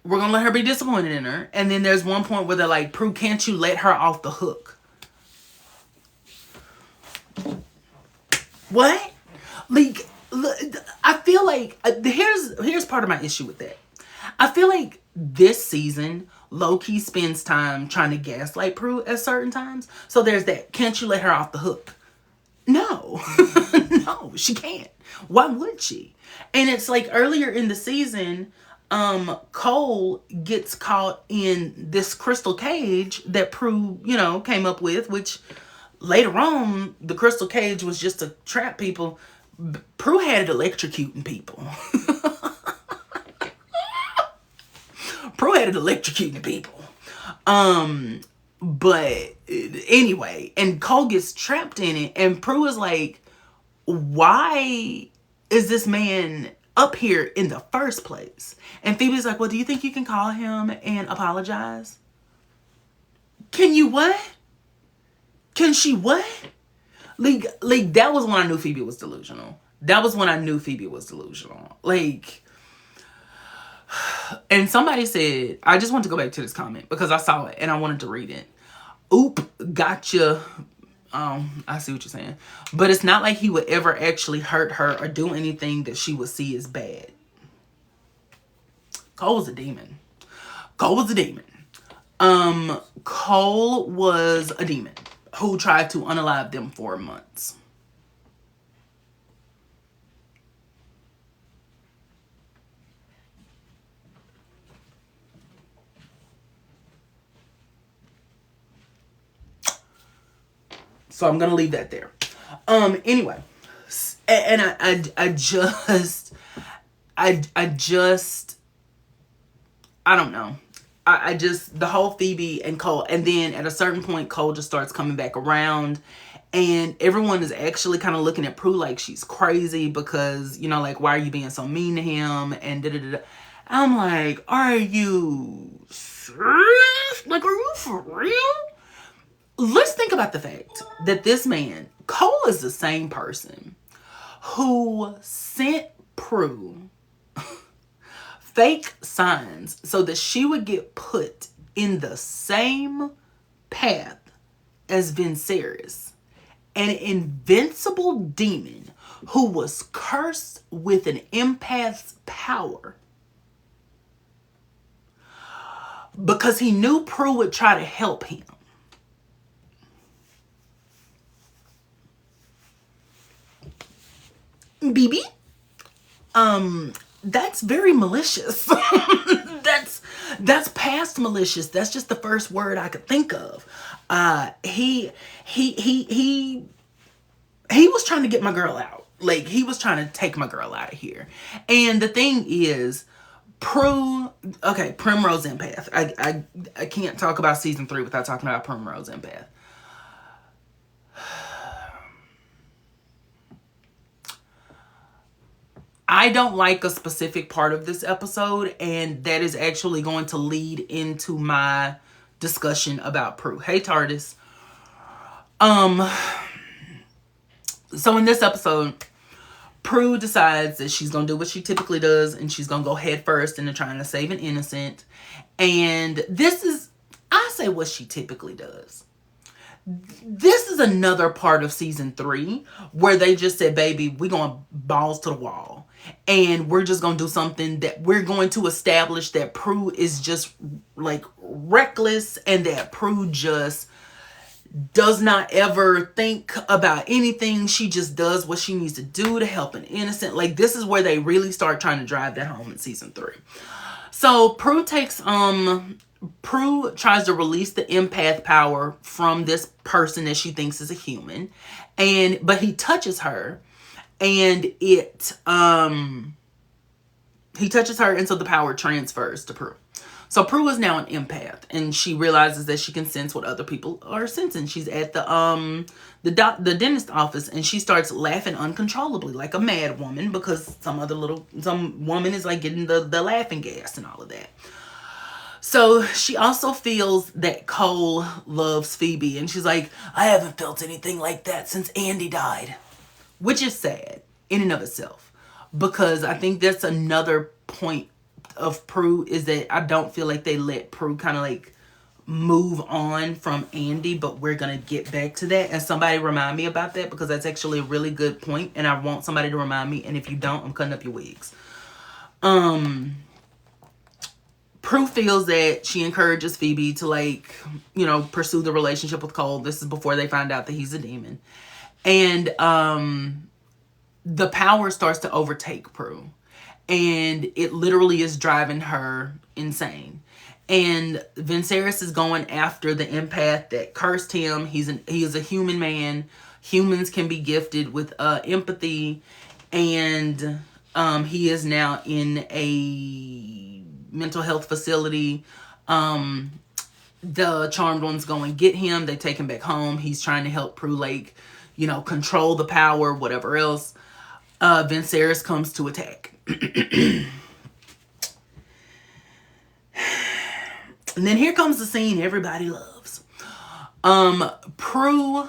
we're gonna let her be disappointed in her. And then there's one point where they're like, Prue, can't you let her off the hook? What? Like, I feel like here's part of my issue with that. I feel like this season low-key spends time trying to gaslight Prue at certain times. So there's that. Can't you let her off the hook? No. No, she can't. Why would she? And it's like earlier in the season, Cole gets caught in this crystal cage that Prue, came up with, which later on, the crystal cage was just to trap people. Prue had it electrocuting people. Prue had it electrocuting people. But anyway, and Cole gets trapped in it, and Prue is like, why is this man up here in the first place? And Phoebe's like, well, do you think you can call him and apologize? Can you what? Can she what? Like that was when I knew Phoebe was delusional. That was when I knew Phoebe was delusional. Like, and somebody said, I just want to go back to this comment because I saw it and I wanted to read it. Oop, gotcha. I see what you're saying. But it's not like he would ever actually hurt her or do anything that she would see as bad. Cole was a demon. Cole was a demon. Cole was a demon who tried to unalive them for months. So I'm gonna leave that there. Anyway, and I don't know. I just, the whole Phoebe and Cole, and then at a certain point, Cole just starts coming back around, and everyone is actually kind of looking at Prue like she's crazy because, like, why are you being so mean to him? And da-da-da-da. I'm like, are you serious? Like, are you for real? Let's think about the fact that this man, Cole, is the same person who sent Prue fake signs so that she would get put in the same path as Viserys, an invincible demon who was cursed with an empath's power because he knew Prue would try to help him. BB, that's very malicious. that's past malicious. That's just the first word I could think of. He was trying to get my girl out. Like, he was trying to take my girl out of here. And the thing is, Primrose Empath. I can't talk about season 3 without talking about Primrose Empath. I don't like a specific part of this episode, and that is actually going to lead into my discussion about Prue. Hey, TARDIS. So in this episode, Prue decides that she's going to do what she typically does, and she's going to go head first into trying to save an innocent. And this is, I say, what she typically does. This is another part of season 3 where they just said, baby, we're going balls to the wall. And we're just going to do something that we're going to establish that Prue is just like reckless, and that Prue just does not ever think about anything. She just does what she needs to do to help an innocent. Like, this is where they really start trying to drive that home in season 3. So Prue tries to release the empath power from this person that she thinks is a human, but he touches her, and he touches her, and so the power transfers to Prue. So Prue is now an empath, and she realizes that she can sense what other people are sensing. She's at the dentist office, and she starts laughing uncontrollably like a mad woman because some woman is like getting the laughing gas and all of that. So she also feels that Cole loves Phoebe, and she's like, I haven't felt anything like that since Andy died. Which is sad in and of itself, because I think that's another point of Prue is that I don't feel like they let Prue kind of like move on from Andy, but we're gonna get back to that. And somebody remind me about that, because that's actually a really good point, and I want somebody to remind me. And if you don't, I'm cutting up your wigs. Prue feels that she encourages Phoebe to, like, you know, pursue the relationship with Cole. This is before they find out that he's a demon. And the power starts to overtake Prue. And it literally is driving her insane. And Viserys is going after the empath that cursed him. He is a human man. Humans can be gifted with empathy. And he is now in a mental health facility. The Charmed Ones go and get him. They take him back home. He's trying to help Prue, like, you know, control the power, whatever else. Viserys comes to attack. And then here comes the scene everybody loves. Prue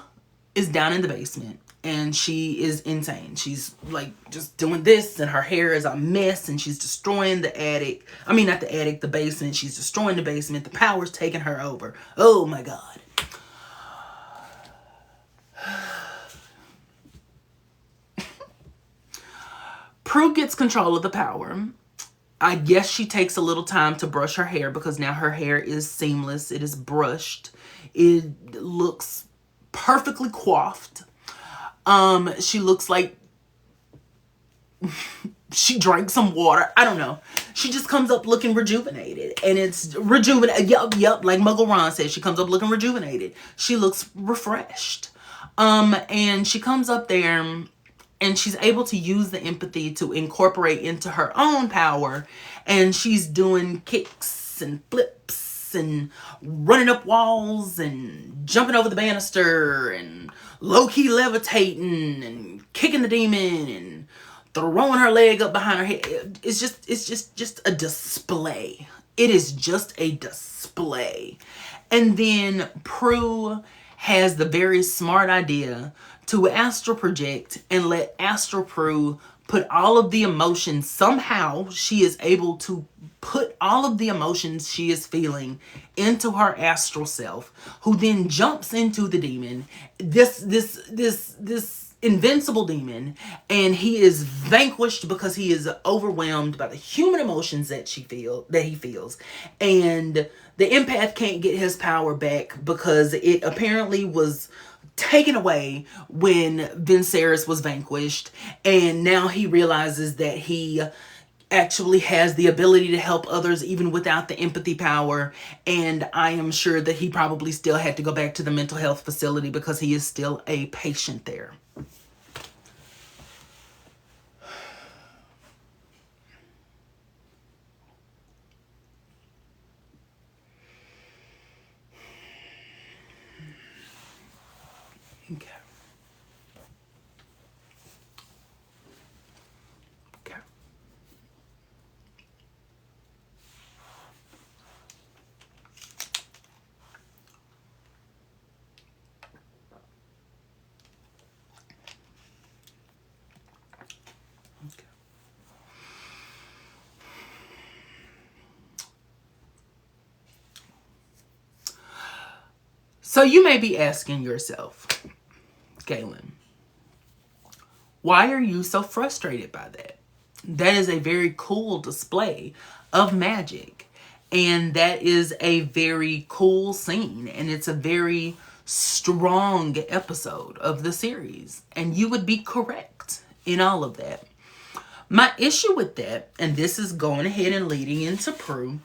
is down in the basement. And she is insane. She's like just doing this, and her hair is a mess, and she's destroying the attic. I mean, not the attic, the basement. She's destroying the basement. The power's taking her over. Oh my God. Prue gets control of the power. I guess she takes a little time to brush her hair, because now her hair is seamless. It is brushed. It looks perfectly coiffed. She looks like she drank some water. I don't know. She just comes up looking rejuvenated. And it's rejuvenated. Yep. Like Muggle Ron said, she comes up looking rejuvenated. She looks refreshed. And she comes up there and she's able to use the empathy to incorporate into her own power. And she's doing kicks and flips and running up walls and jumping over the banister and low-key levitating and kicking the demon and throwing her leg up behind her head. It's just a display. It is just a display. And then Prue has the very smart idea to astral project and let Astral Prue put all of the emotions. Somehow she is able to put all of the emotions she is feeling into her astral self, who then jumps into the demon, this invincible demon, and he is vanquished because he is overwhelmed by the human emotions that he feels. And the empath can't get his power back because it apparently was taken away when Viserys was vanquished, and now he realizes that he actually has the ability to help others even without the empathy power. And I am sure that he probably still had to go back to the mental health facility because he is still a patient there. Okay. Okay. So you may be asking yourself, Galen, why are you so frustrated by that? That is a very cool display of magic. And that is a very cool scene. And it's a very strong episode of the series. And you would be correct in all of that. My issue with that, and this is going ahead and leading into Prue,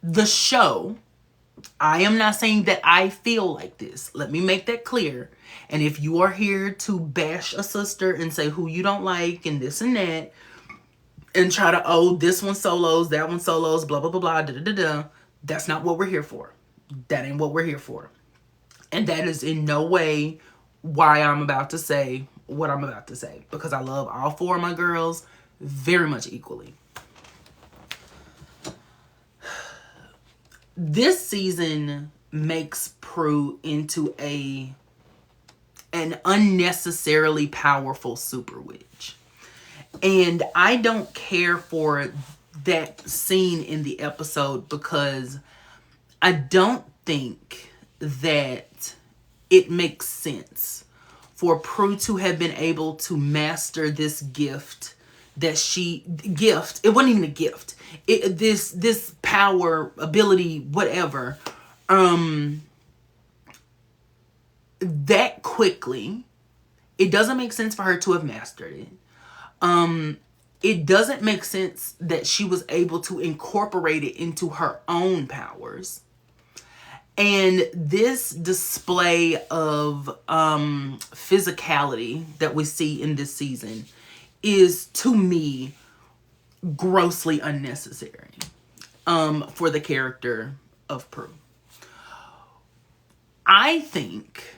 the show, I am not saying that I feel like this. Let me make that clear. And if you are here to bash a sister and say who you don't like and this and that, and try to, oh, this one solos, that one solos, blah, blah, blah, blah, da, da, da, da, that's not what we're here for. That ain't what we're here for. And that is in no way why I'm about to say what I'm about to say. Because I love all four of my girls very much equally. This season makes Prue into an unnecessarily powerful super witch. And I don't care for that scene in the episode because I don't think that it makes sense for Prue to have been able to master this gift it wasn't even a gift. This power, ability, whatever, that quickly. It doesn't make sense for her to have mastered it. It doesn't make sense that she was able to incorporate it into her own powers. And this display of physicality that we see in this season is, to me, grossly unnecessary for the character of Prue. I think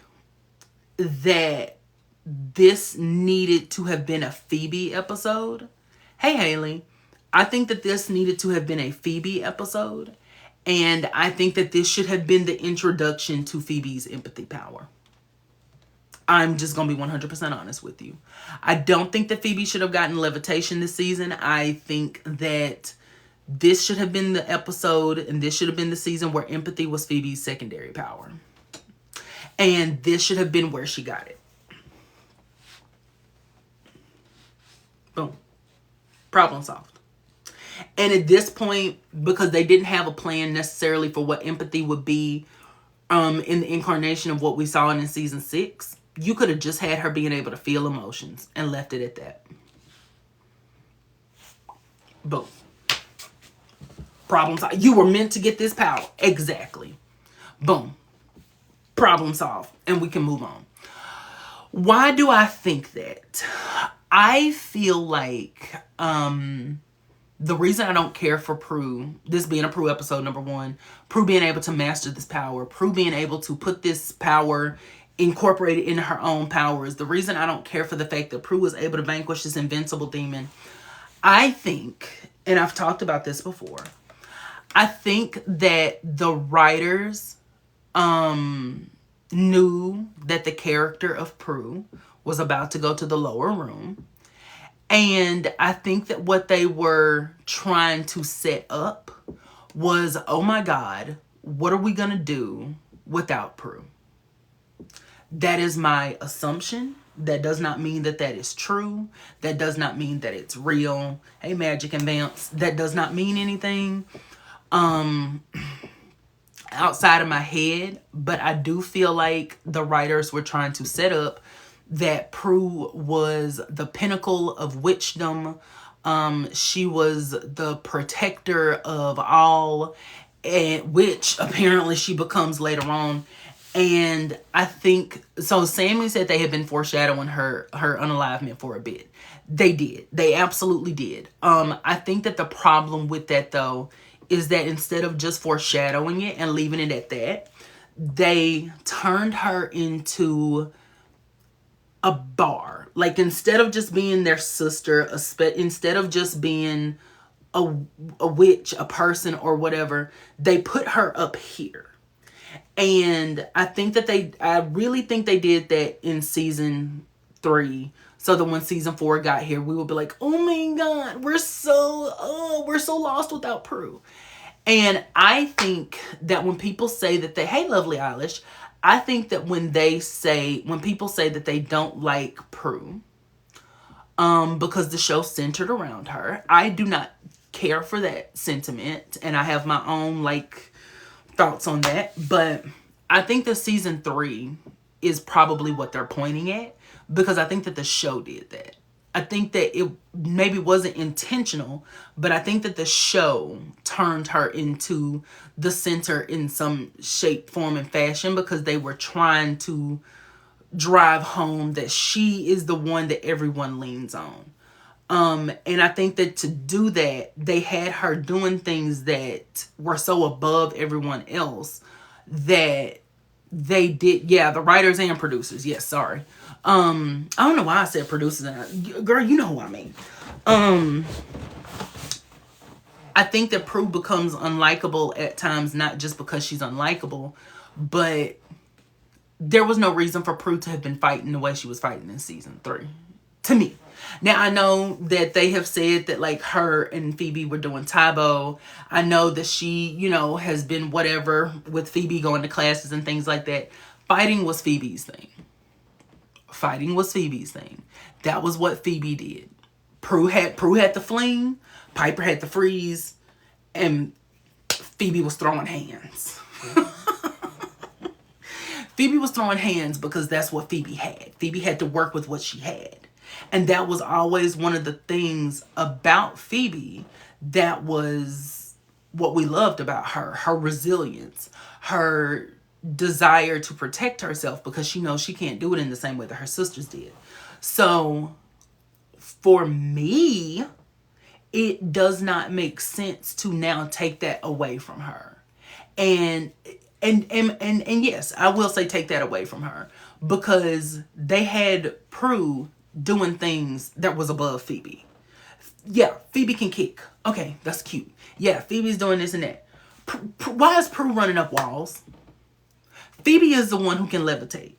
that this needed to have been a Phoebe episode. Hey, Haley. I think that this needed to have been a Phoebe episode. And I think that this should have been the introduction to Phoebe's empathy power. I'm just going to be 100% honest with you. I don't think that Phoebe should have gotten levitation this season. I think that this should have been the episode and this should have been the season where empathy was Phoebe's secondary power. And this should have been where she got it. Boom. Problem solved. And at this point, because they didn't have a plan necessarily for what empathy would be in the incarnation of what we saw in season 6, you could have just had her being able to feel emotions and left it at that. Boom. Problem solved. You were meant to get this power. Exactly. Boom. Problem solved. And we can move on. Why do I think that? I feel like the reason I don't care for Prue, this being a Prue episode number 1, Prue being able to master this power, Prue being able to put this power, incorporate it into her own powers, the reason I don't care for the fact that Prue was able to vanquish this invincible demon, I think, and I've talked about this before, I think that the writers knew that the character of Prue was about to go to the lower room. And I think that what they were trying to set up was, oh my God, what are we going to do without Prue? That is my assumption. That does not mean that that is true. That does not mean that it's real. Hey, Magic and Vamps, that does not mean anything outside of my head. But I do feel like the writers were trying to set up that Prue was the pinnacle of witchdom. She was the protector of all, and which apparently she becomes later on. And I think, so Sammy said they had been foreshadowing her unalivement for a bit. They did. They absolutely did. I think that the problem with that, though, is that instead of just foreshadowing it and leaving it at that, they turned her into a bar. Like, instead of just being their sister, instead of just being a witch, a person, or whatever, they put her up here. And I think that I really think they did that in season 3. So that when season 4 got here, we would be like, oh my God, we're so lost without Prue. And I think that when people say that hey, Lovely Eilish, I think that when people say that they don't like Prue, because the show centered around her, I do not care for that sentiment. And I have my own, thoughts on that. But I think that season 3 is probably what they're pointing at, because I think that the show did that. I think that it maybe wasn't intentional, but I think that the show turned her into the center in some shape, form, and fashion, because they were trying to drive home that she is the one that everyone leans on. And I think that to do that, they had her doing things that were so above everyone else that they did. Yeah, the writers and producers. Yes, sorry. I don't know why I said producers. Girl, you know who I mean. I think that Prue becomes unlikable at times, not just because she's unlikable, but there was no reason for Prue to have been fighting the way she was fighting in season 3. To me. Now, I know that they have said that, like, her and Phoebe were doing Tybo. I know that she, you know, has been whatever with Phoebe going to classes and things like that. Fighting was Phoebe's thing. Fighting was Phoebe's thing. That was what Phoebe did. Prue had the fling, Piper had the freeze, and Phoebe was throwing hands. Phoebe was throwing hands because that's what Phoebe had. Phoebe had to work with what she had. And that was always one of the things about Phoebe that was what we loved about her. Her resilience, her desire to protect herself because she knows she can't do it in the same way that her sisters did. So for me, it does not make sense to now take that away from her. And yes, I will say take that away from her because they had Prue doing things that was above Phoebe. Yeah, Phoebe can kick. Okay, that's cute. Yeah, Phoebe's doing this and that. Why is Prue running up walls? Phoebe is the one who can levitate.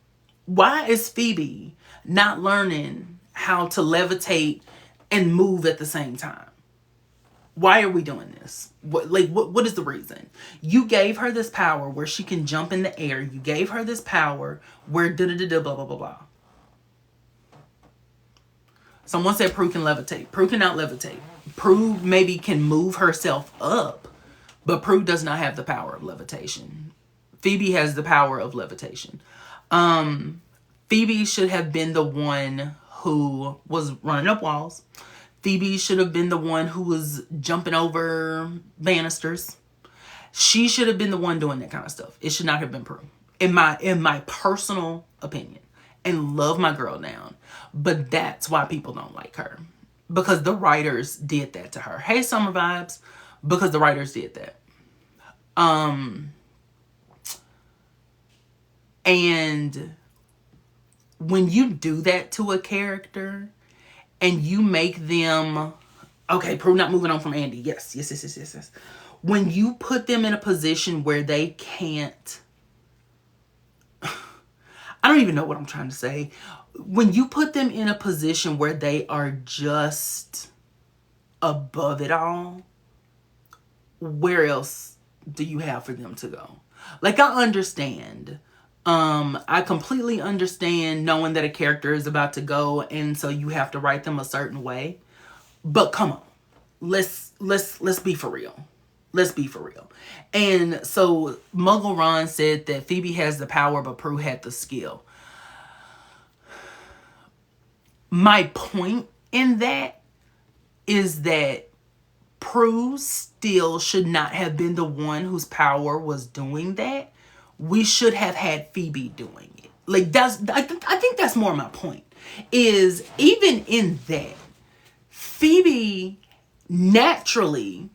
Why is Phoebe not learning how to levitate and move at the same time? Why are we doing this? What is the reason? You gave her this power where she can jump in the air. You gave her this power where blah, blah, blah, blah. Someone said Prue can levitate. Prue cannot levitate. Prue maybe can move herself up, but Prue does not have the power of levitation. Phoebe has the power of levitation. Phoebe should have been the one who was running up walls. Phoebe should have been the one who was jumping over banisters. She should have been the one doing that kind of stuff. It should not have been Prue. In my personal opinion. And love my girl down. But that's why people don't like her. Because the writers did that to her. Hey, Summer Vibes. Because the writers did that. And when you do that to a character and you make them, okay, Prue not moving on from Andy. Yes. When you put them in a position where they can't, I don't even know what I'm trying to say. When you put them in a position where they are just above it all, where else do you have for them to go? Like, I understand. I completely understand knowing that a character is about to go and so you have to write them a certain way. But come on. Let's be for real. Let's be for real. And so Muggle Ron said that Phoebe has the power, but Prue had the skill. My point in that is that Prue still should not have been the one whose power was doing that. We should have had Phoebe doing it. Like, I think that's more my point. Is even in that, Phoebe naturally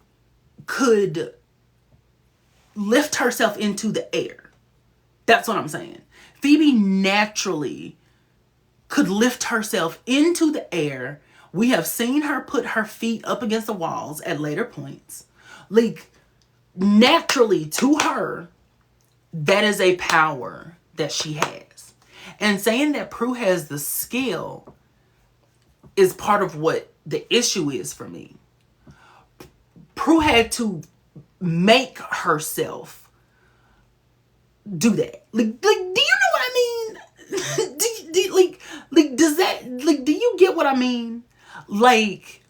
could lift herself into the air. That's what I'm saying. Phoebe naturally could lift herself into the air. We have seen her put her feet up against the walls at later points. Like, naturally to her, that is a power that she has. And saying that Prue has the skill is part of what the issue is for me. Prue had to make herself do that. Like, do you know what I mean? Does that, like, do you get what I mean? Like,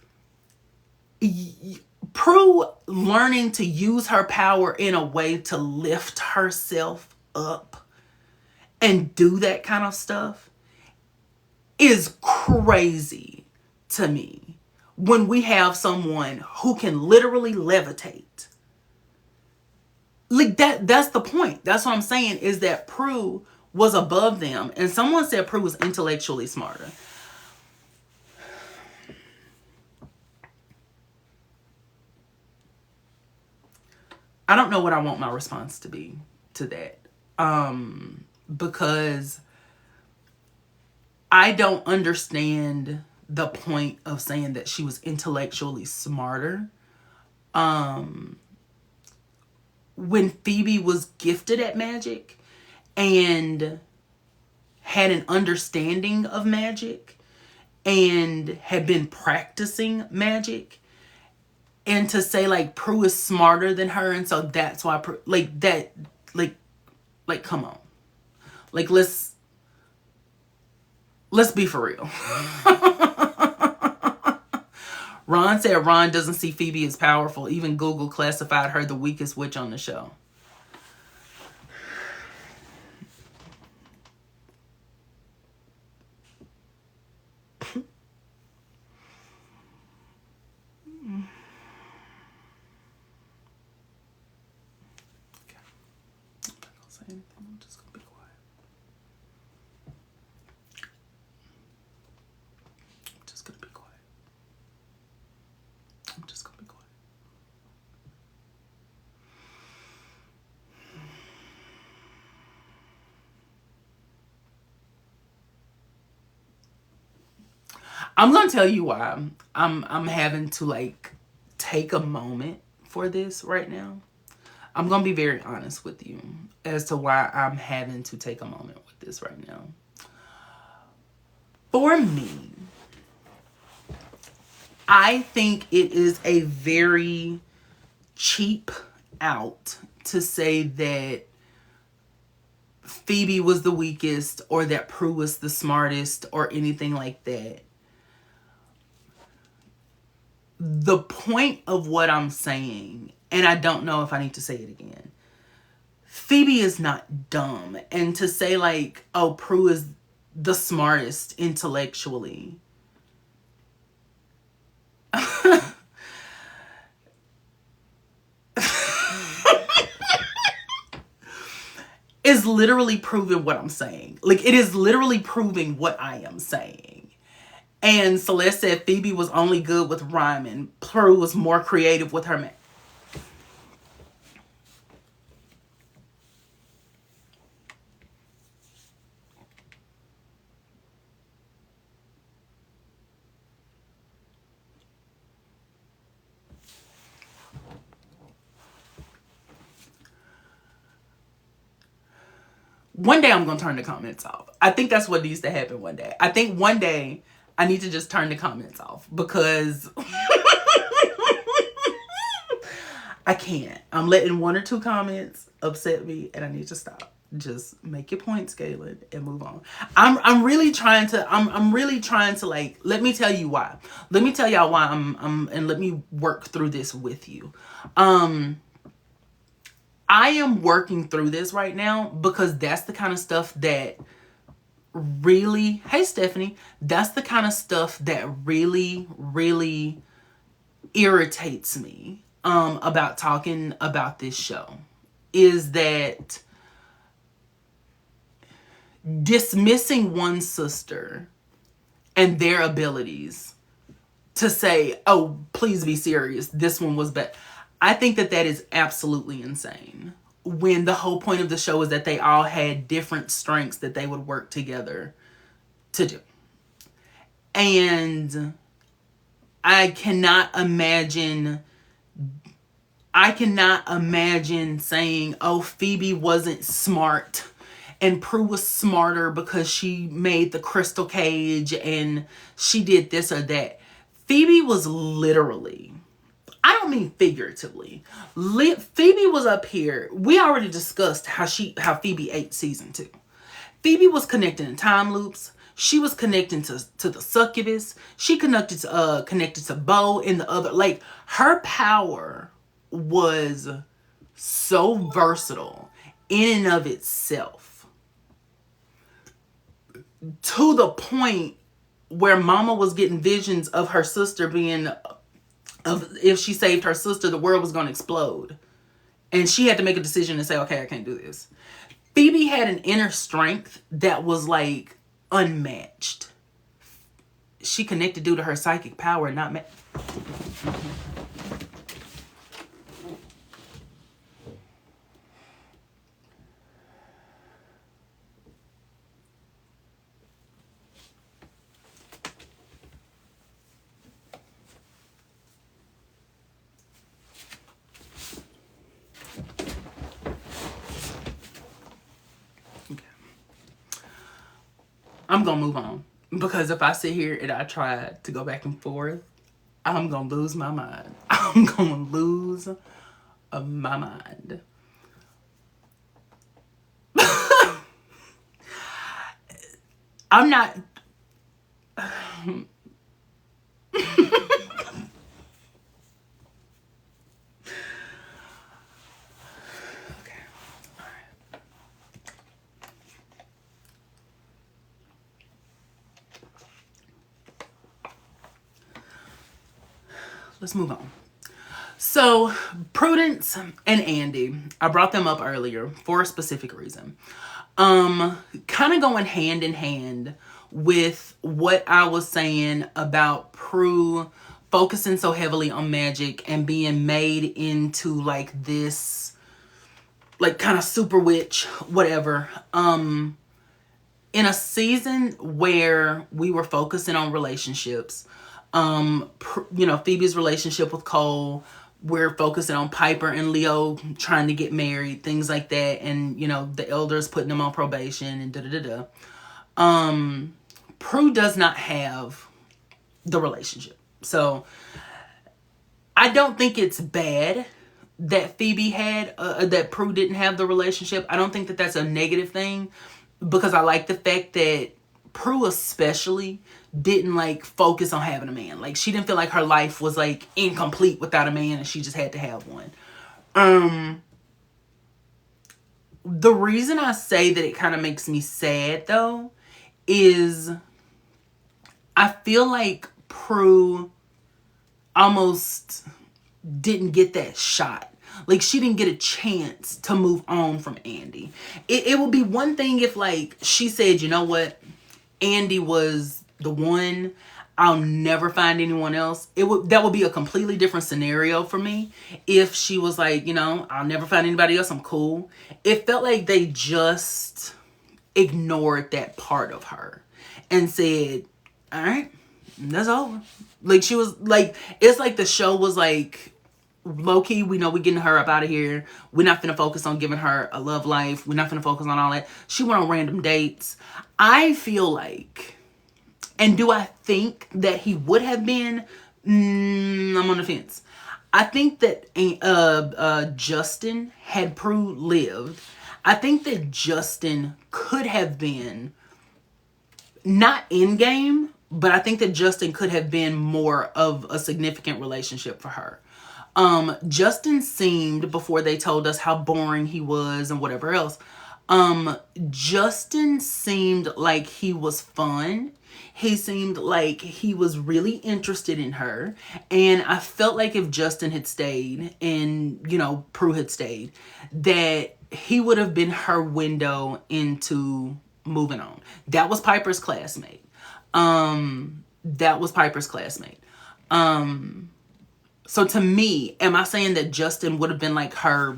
Prue learning to use her power in a way to lift herself up and do that kind of stuff is crazy to me. When we have someone who can literally levitate. Like, that's the point. That's what I'm saying, is that Prue was above them. And someone said Prue was intellectually smarter. I don't know what I want my response to be to that. Because I don't understand the point of saying that she was intellectually smarter. When Phoebe was gifted at magic and had an understanding of magic and had been practicing magic, and to say like Prue is smarter than her, and so that's why like that, like come on, like let's be for real. Ron said Ron doesn't see Phoebe as powerful. Even Google classified her the weakest witch on the show. I'm gonna tell you why I'm having to like take a moment for this right now. I'm gonna be very honest with you as to why I'm having to take a moment with this right now. For me, I think it is a very cheap out to say that Phoebe was the weakest or that Prue was the smartest or anything like that. The point of what I'm saying, and I don't know if I need to say it again, Phoebe is not dumb. And to say like, oh, Prue is the smartest intellectually. is literally proving what I'm saying. Like, it is literally proving what I am saying. And Celeste said Phoebe was only good with rhyming. Prue was more creative with her man. One day I'm going to turn the comments off. I think that's what needs to happen one day. I think one day I need to just turn the comments off because I can't. I'm letting one or two comments upset me and I need to stop. Just make your points, Galen, and move on. I'm really trying to like, let me tell you why. Let me tell y'all why and let me work through this with you. I am working through this right now because that's the kind of stuff that really, hey Stephanie, that's the kind of stuff that really, really irritates me about talking about this show, is that dismissing one sister and their abilities to say, oh, please be serious, this one was better. I think that is absolutely insane. When the whole point of the show is that they all had different strengths that they would work together to do. And I cannot imagine saying, oh, Phoebe wasn't smart and Prue was smarter because she made the crystal cage and she did this or that. Phoebe was literally, I don't mean figuratively. Phoebe was up here. We already discussed how Phoebe ate season 2. Phoebe was connecting in time loops. She was connecting to the succubus. She connected to Bo and the other. Like, her power was so versatile in and of itself, to the point where Mama was getting visions of her sister being, if she saved her sister, the world was going to explode. And she had to make a decision and say, okay, I can't do this. Phoebe had an inner strength that was like unmatched. She connected due to her psychic power, not I'm going to move on. Because if I sit here and I try to go back and forth, I'm going to lose my mind. I'm going to lose my mind. I'm not... Let's move on. So, Prudence and Andy, I brought them up earlier for a specific reason. Kind of going hand in hand with what I was saying about Prue focusing so heavily on magic and being made into like this, like kind of super witch, whatever. In a season where we were focusing on relationships, Phoebe's relationship with Cole, we're focusing on Piper and Leo trying to get married, things like that, and the elders putting them on probation and Prue does not have the relationship, so I don't think it's bad that Phoebe had that Prue didn't have the relationship. I don't think that that's a negative thing, because I like the fact that Prue especially didn't like focus on having a man. Like, she didn't feel like her life was like incomplete without a man and she just had to have one. The reason I say that it kind of makes me sad though is I feel like Prue almost didn't get that shot. Like, she didn't get a chance to move on from Andy. It would be one thing if like she said, you know what, Andy was the one, I'll never find anyone else. That would be a completely different scenario for me. If she was like, I'll never find anybody else, I'm cool. It felt like they just ignored that part of her and said, all right, that's over. Like, she was like, it's like the show was like, low-key, we know we're getting her up out of here. We're not finna focus on giving her a love life. We're not finna focus on all that. She went on random dates. I feel like, and do I think that he would have been? I'm on the fence. I think that Justin, had Prue lived, I think that Justin could have been, not in game, but I think that Justin could have been more of a significant relationship for her. Justin seemed, before they told us how boring he was and whatever else, Justin seemed like he was fun. He seemed like he was really interested in her. And I felt like if Justin had stayed and, Prue had stayed, that he would have been her window into moving on. That was Piper's classmate. So to me, am I saying that Justin would have been like her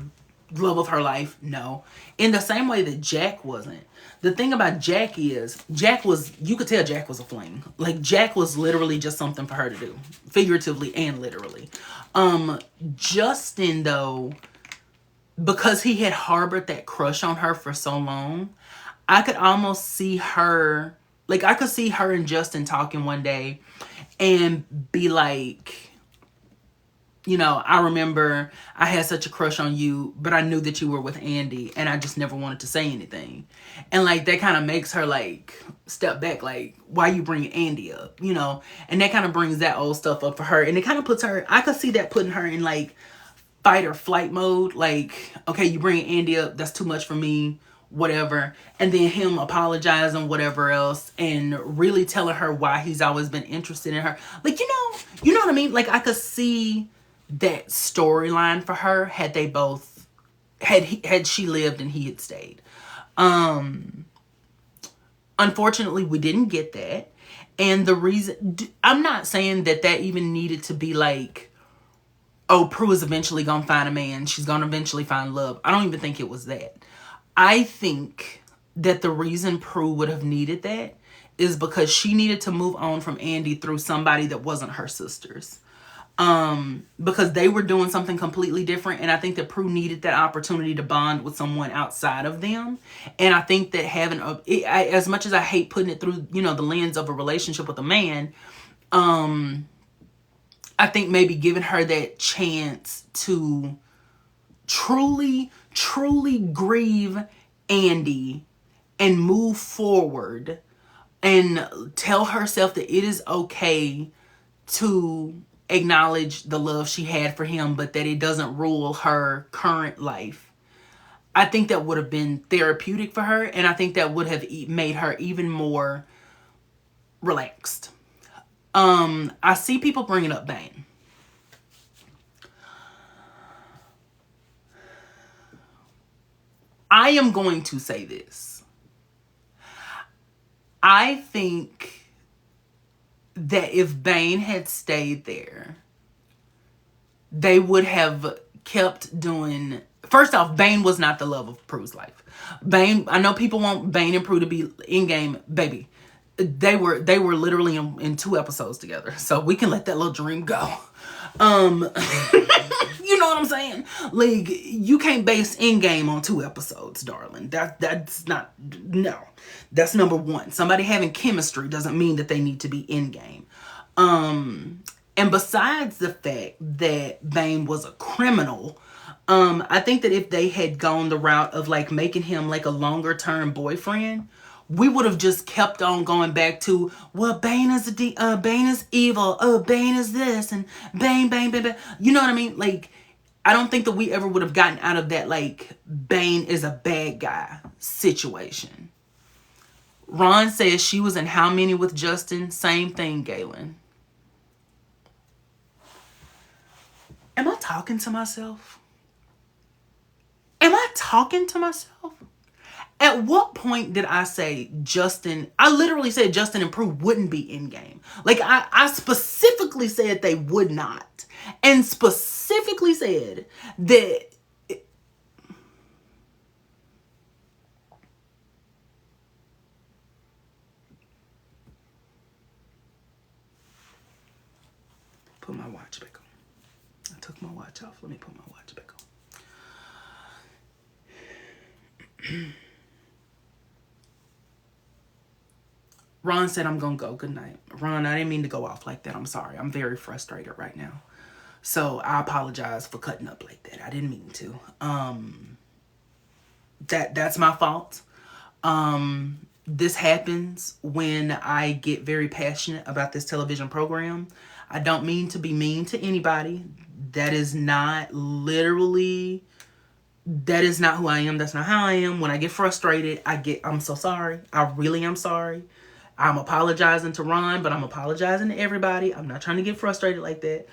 love of her life? No. In the same way that Jack wasn't. The thing about Jack is, you could tell Jack was a fling. Like, Jack was literally just something for her to do. Figuratively and literally. Justin, though, because he had harbored that crush on her for so long, I could almost see her, like, I could see her and Justin talking one day and be like, I remember I had such a crush on you, but I knew that you were with Andy and I just never wanted to say anything. And like, that kind of makes her like step back, like, why you bringing Andy up, and that kind of brings that old stuff up for her. And it kind of puts her, I could see that putting her in like fight or flight mode. Like, okay, you bring Andy up, that's too much for me, whatever. And then him apologizing, whatever else, and really telling her why he's always been interested in her. Like, you know what I mean? Like, I could see that storyline for her had they both had she lived and he had stayed. Unfortunately, we didn't get that. And the reason, I'm not saying that even needed to be like, oh, Prue is eventually gonna find a man, she's gonna eventually find love. I don't even think it was that. I think that the reason Prue would have needed that is because she needed to move on from Andy through somebody that wasn't her sisters. Because they were doing something completely different. And I think that Prue needed that opportunity to bond with someone outside of them. And I think that having as much as I hate putting it through, the lens of a relationship with a man, I think maybe giving her that chance to truly, truly grieve Andy and move forward and tell herself that it is okay to acknowledge the love she had for him, but that it doesn't rule her current life. I think that would have been therapeutic for her, and I think that would have made her even more relaxed. I see people bringing up Bane. I am going to say this. I think that if Bane had stayed there, they would have kept doing... First off, Bane was not the love of Prue's life. Bane, I know people want Bane and Prue to be in game, baby. They were literally in 2 episodes together, so we can let that little dream go. You know what I'm saying? Like, you can't base Endgame on 2 episodes, darling. That's not... No. That's number one. Somebody having chemistry doesn't mean that they need to be in game. And besides the fact that Bane was a criminal, I think that if they had gone the route of like making him like a longer term boyfriend, we would have just kept on going back to, well, Bane is Bane is evil. Oh, Bane is this, and Bane. You know what I mean? Like, I don't think that we ever would have gotten out of that, like, Bane is a bad guy situation. Ron says she was in How Many with Justin? Same thing, Galen. Am I talking to myself? Am I talking to myself? At what point did I say Justin... I literally said Justin and Prue wouldn't be in game. Like, I specifically said they would not. And specifically said that... Put my watch back on. I took my watch off. Let me put my watch back on. Ron said, I'm going to go. Good night. Ron, I didn't mean to go off like that. I'm sorry. I'm very frustrated right now. So I apologize for cutting up like that. I didn't mean to. That's my fault. This happens when I get very passionate about this television program. I don't mean to be mean to anybody. That is not literally... That is not who I am. That's not how I am. When I get frustrated, I'm so sorry. I really am sorry. I'm apologizing to Ron, but I'm apologizing to everybody. I'm not trying to get frustrated like that.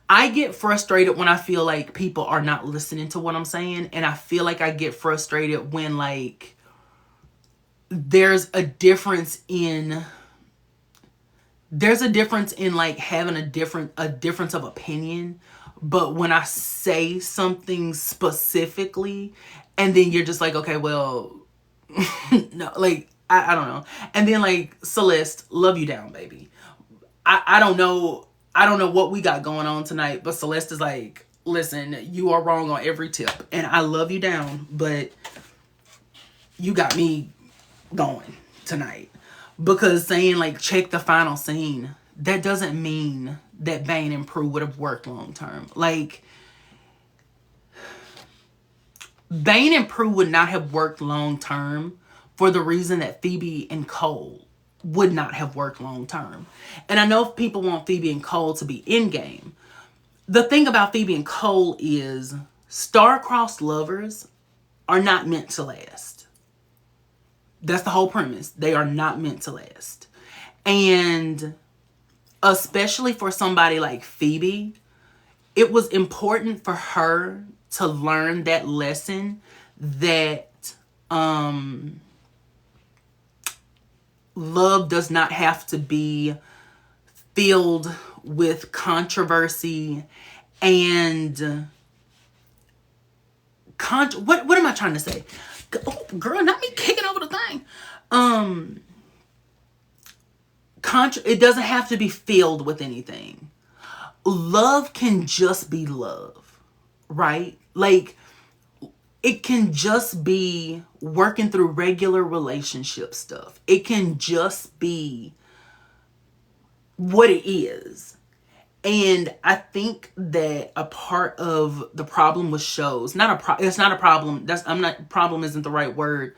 I get frustrated when I feel like people are not listening to what I'm saying. And I feel like I get frustrated when, like, there's a difference in like having a difference of opinion. But when I say something specifically and then you're just like, okay, well, no, like, I don't know. And then, like, Celeste, love you down, baby. I don't know what we got going on tonight, but Celeste is like, listen, you are wrong on every tip. And I love you down, but you got me going tonight. Because saying, like, check the final scene, that doesn't mean that Bane and Prue would have worked long term. Like, Bane and Prue would not have worked long term for the reason that Phoebe and Cole would not have worked long term. And I know if people want Phoebe and Cole to be in game. The thing about Phoebe and Cole is star-crossed lovers are not meant to last. That's the whole premise. They are not meant to last. And especially for somebody like Phoebe, it was important for her to learn that lesson that love does not have to be filled with controversy and what am I trying to say? Oh, girl, not me kicking over the thing. It doesn't have to be filled with anything. love can just be love, right? Like, it can just be working through regular relationship stuff. It can just be what it is. And I think that a part of the problem with shows, it's not a problem. Problem isn't the right word.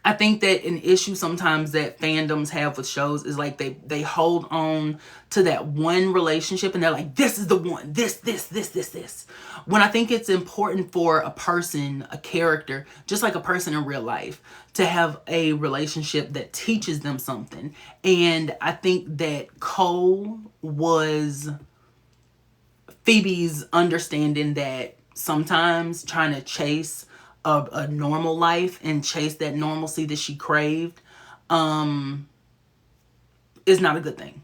I think that an issue sometimes that fandoms have with shows is like they hold on to that one relationship and they're like, this is the one, this. When I think it's important for a person, a character, just like a person in real life, to have a relationship that teaches them something. And I think that Cole was Phoebe's understanding that sometimes trying to chase a normal life and chase that normalcy that she craved is not a good thing.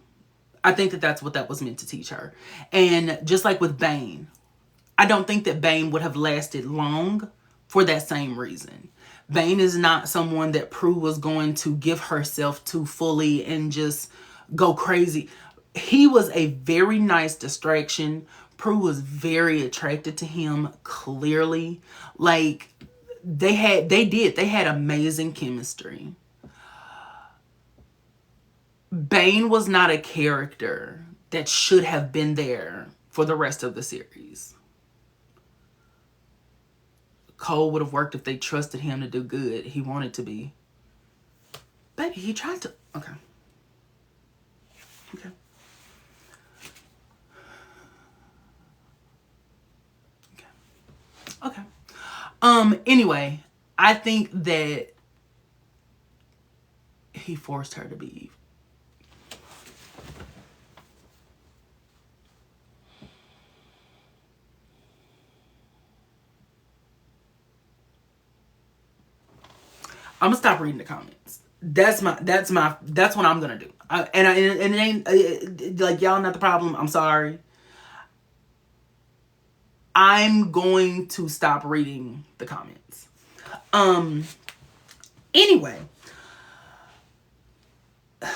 I think that that's what that was meant to teach her. And just like with Bane, I don't think that Bane would have lasted long for that same reason. Bane is not someone that Prue was going to give herself to fully and just go crazy. He was a very nice distraction. Prue was very attracted to him, clearly. Like, they had amazing chemistry. Bane was not a character that should have been there for the rest of the series. Cole would have worked if they trusted him to do good. He wanted to be. Baby, he tried to. Okay. Anyway, I think that he forced her to be evil. I'm gonna stop reading the comments. That's what I'm gonna do. And it ain't like y'all not the problem. I'm sorry. I'm going to stop reading the comments. Anyway. I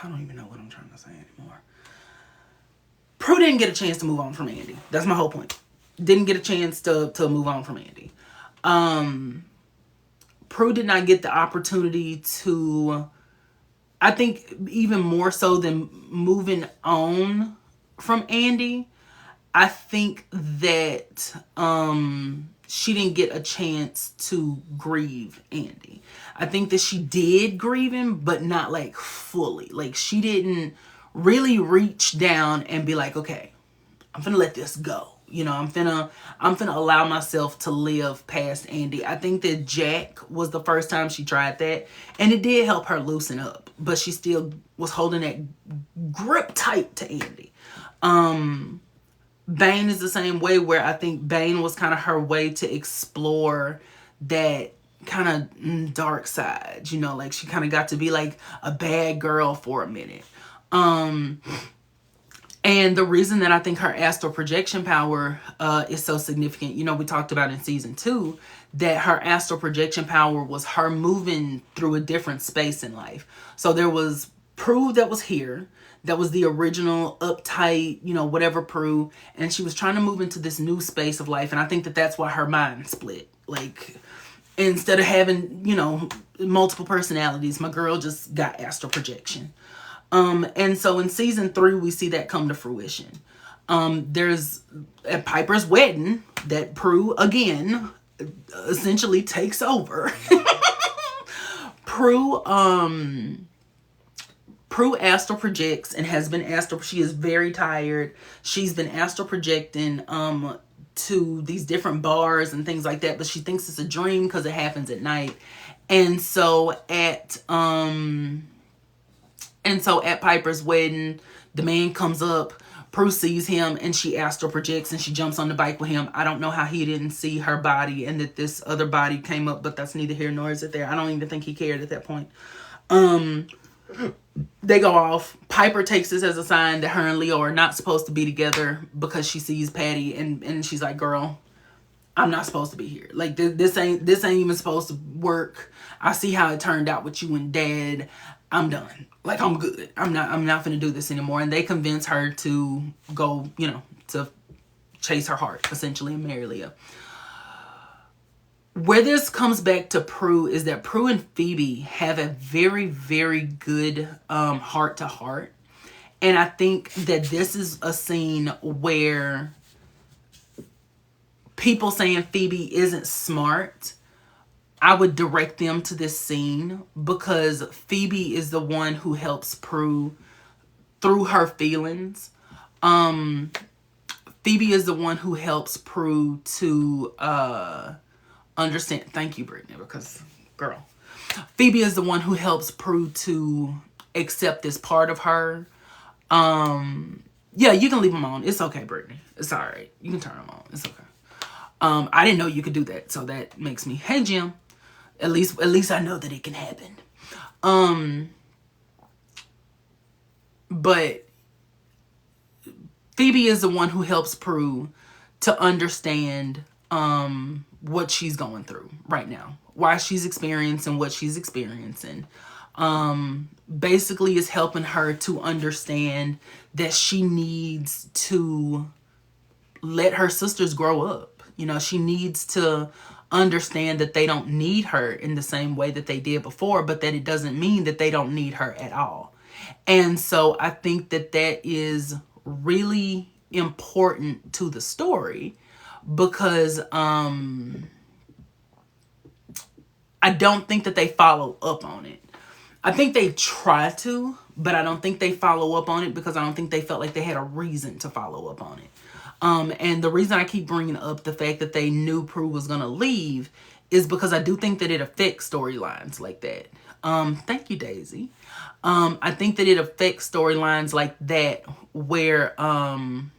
don't even know what I'm trying to say anymore. Prue didn't get a chance to move on from Andy. That's my whole point. Didn't get a chance to move on from Andy. Prue did not get the opportunity to, I think even more so than moving on from Andy, I think that she didn't get a chance to grieve Andy. I think that she did grieve him, but not like fully. Like, she didn't really reach down and be like, okay, I'm finna let this go. You know, I'm finna allow myself to live past Andy. I think that Jack was the first time she tried that, and it did help her loosen up, but she still was holding that grip tight to Andy. Bane is the same way, where I think Bane was kind of her way to explore that kind of dark side. You know, like, she kind of got to be like a bad girl for a minute. And the reason that I think her astral projection power is so significant, you know, we talked about in season 2 that her astral projection power was her moving through a different space in life. So there was Prue that was here, that was the original uptight, you know, whatever Prue, and she was trying to move into this new space of life. And I think that that's why her mind split. Like, instead of having, you know, multiple personalities, my girl just got astral projection. And so in season 3, we see that come to fruition. There's at Piper's wedding that Prue again essentially takes over. Prue astral projects and has been she is very tired. She's been astral projecting to these different bars and things like that, but she thinks it's a dream because it happens at night. And so at Piper's wedding, the man comes up, Prue sees him, and she astral projects and she jumps on the bike with him. I don't know how he didn't see her body and that this other body came up, but that's neither here nor is it there. I don't even think he cared at that point. They go off. Piper takes this as a sign that her and Leo are not supposed to be together because she sees Patty, and she's like, girl, I'm not supposed to be here. Like, this ain't even supposed to work. I see how it turned out with you and Dad. I'm done. Like, I'm good. I'm not gonna do this anymore. And they convince her to go, you know, to chase her heart, essentially, and marry Leah. Where this comes back to Prue is that Prue and Phoebe have a very, very good heart to heart. And I think that this is a scene where people saying Phoebe isn't smart, I would direct them to this scene, because Phoebe is the one who helps Prue through her feelings. Phoebe is the one who helps Prue to understand. Thank you, Brittany, because, girl. Phoebe is the one who helps Prue to accept this part of her. Yeah, you can leave them on. It's okay, Brittany. It's all right. You can turn them on. It's okay. I didn't know you could do that, so that makes me, hey, Jim. At least I know that it can happen. But Phoebe is the one who helps Prue to understand what she's going through right now, why she's experiencing what she's experiencing. Basically is helping her to understand that she needs to let her sisters grow up. You know, she needs to understand that they don't need her in the same way that they did before, but that it doesn't mean that they don't need her at all. And so I think that that is really important to the story, because I don't think that they follow up on it. I think they try to, but I don't think they follow up on it, because I don't think they felt like they had a reason to follow up on it. And the reason I keep bringing up the fact that they knew Prue was going to leave is because I do think that it affects storylines like that. Thank you, Daisy. I think that it affects storylines like that where I'm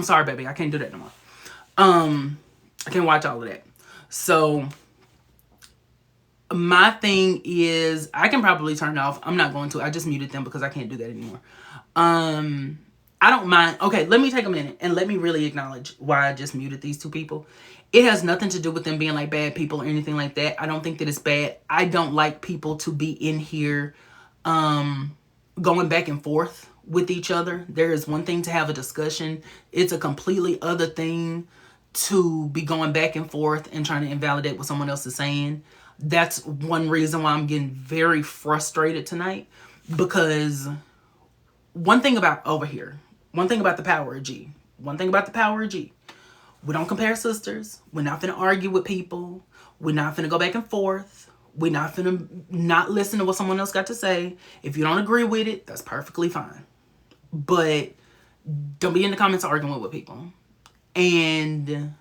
sorry, baby. I can't do that no more. I can't watch all of that. So my thing is, I can probably turn it off. I'm not going to. I just muted them because I can't do that anymore. I don't mind. Okay, let me take a minute and let me really acknowledge why I just muted these two people. It has nothing to do with them being like bad people or anything like that. I don't think that it's bad. I don't like people to be in here going back and forth with each other. There is one thing to have a discussion. It's a completely other thing to be going back and forth and trying to invalidate what someone else is saying. That's one reason why I'm getting very frustrated tonight, because one thing about the power of G. We don't compare sisters. We're not finna argue with people. We're not finna go back and forth. We're not finna not listen to what someone else got to say. If you don't agree with it, that's perfectly fine. But don't be in the comments arguing with people. And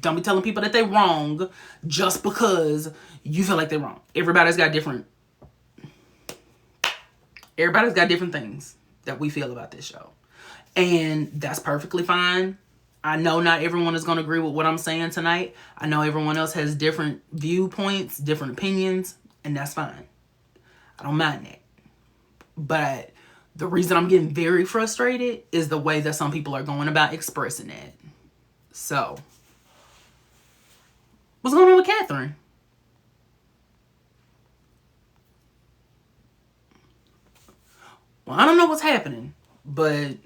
don't be telling people that they're wrong just because you feel like they're wrong. Everybody's got different things that we feel about this show. And that's perfectly fine. I know not everyone is going to agree with what I'm saying tonight. I know everyone else has different viewpoints, different opinions, and that's fine. I don't mind that. But the reason I'm getting very frustrated is the way that some people are going about expressing that. So, what's going on with Catherine? Well, I don't know what's happening, but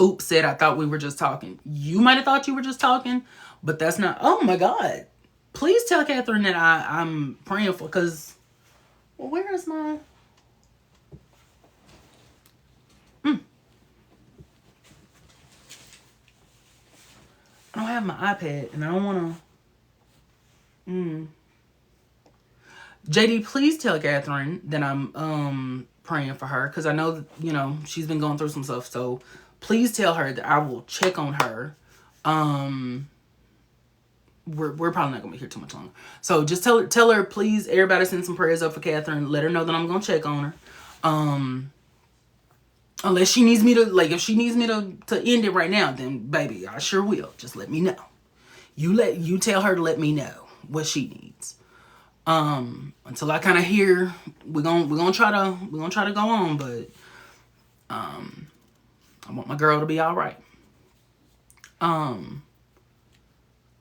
Oops said, I thought we were just talking. You might have thought you were just talking, but that's not. Oh my God. Please tell Catherine that I'm praying for, because, well, where is my... I don't have my iPad, and I don't want to... JD, please tell Catherine that I'm praying for her, because I know that, you know, she's been going through some stuff. So please tell her that I will check on her we're probably not gonna be here too much longer. So just tell her, please, everybody send some prayers up for Catherine. Let her know that I'm gonna check on her. Unless she needs me to, like, if she needs me to end it right now, then baby, I sure will. Just let me know. You tell her to let me know what she needs. Until I kind of hear, we're gonna try to go on, but I want my girl to be all right.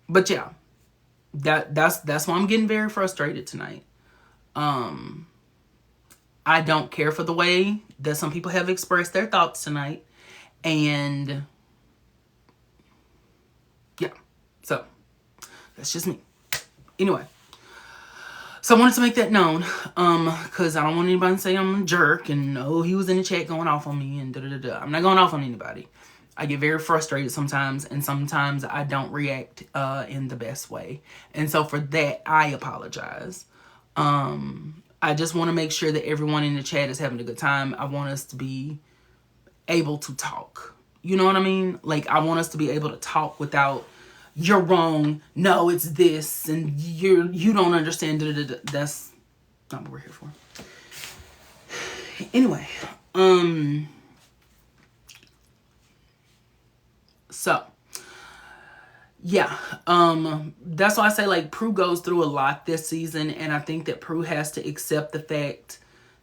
But yeah, that's why I'm getting very frustrated tonight. I don't care for the way that some people have expressed their thoughts tonight. And yeah, so that's just me. Anyway, so I wanted to make that known, because I don't want anybody to say I'm a jerk and, oh, he was in the chat going off on me and da-da-da-da. I'm not going off on anybody. I get very frustrated sometimes, and sometimes I don't react in the best way. And so for that, I apologize. I just want to make sure that everyone in the chat is having a good time. I want us to be able to talk. You know what I mean? Like, I want us to be able to talk without, you're wrong, no, it's this, and you don't understand. That's not what we're here for. Anyway, so yeah, that's why I say, like, Prue goes through a lot this season, and I think that Prue has to accept the fact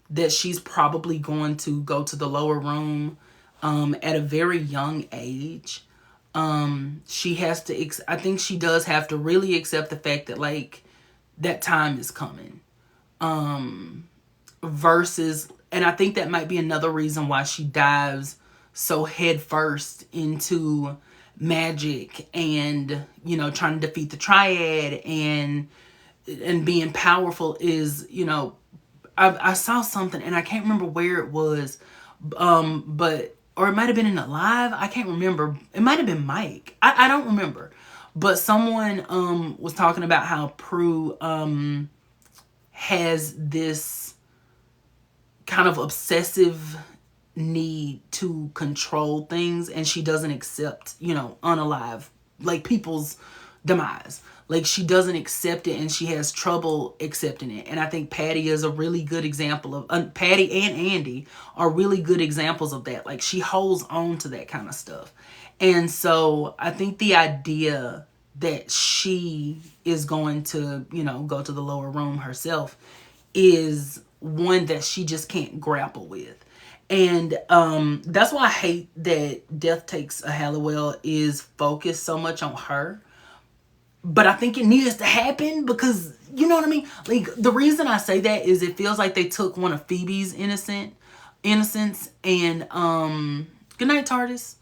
that she's probably going to go to the lower room at a very young age. She has to, I think she does have to really accept the fact that, like, that time is coming. Versus, and I think that might be another reason why she dives so headfirst into magic and, you know, trying to defeat the triad and being powerful is, you know, I saw something and I can't remember where it was, but, or it might have been in the live, I can't remember. It might have been Mike. I don't remember. But someone was talking about how Prue has this kind of obsessive need to control things, and she doesn't accept, you know, unalive, like, people's demise. Like, she doesn't accept it, and she has trouble accepting it. And I think Patty is a really good example of, Patty and Andy are really good examples of that. Like, she holds on to that kind of stuff. And so I think the idea that she is going to, you know, go to the lower room herself is one that she just can't grapple with. And that's why I hate that Death Takes a Halliwell is focused so much on her. But I think it needs to happen because, you know what I mean? Like, the reason I say that is it feels like they took one of Phoebe's innocence and good night, TARDIS.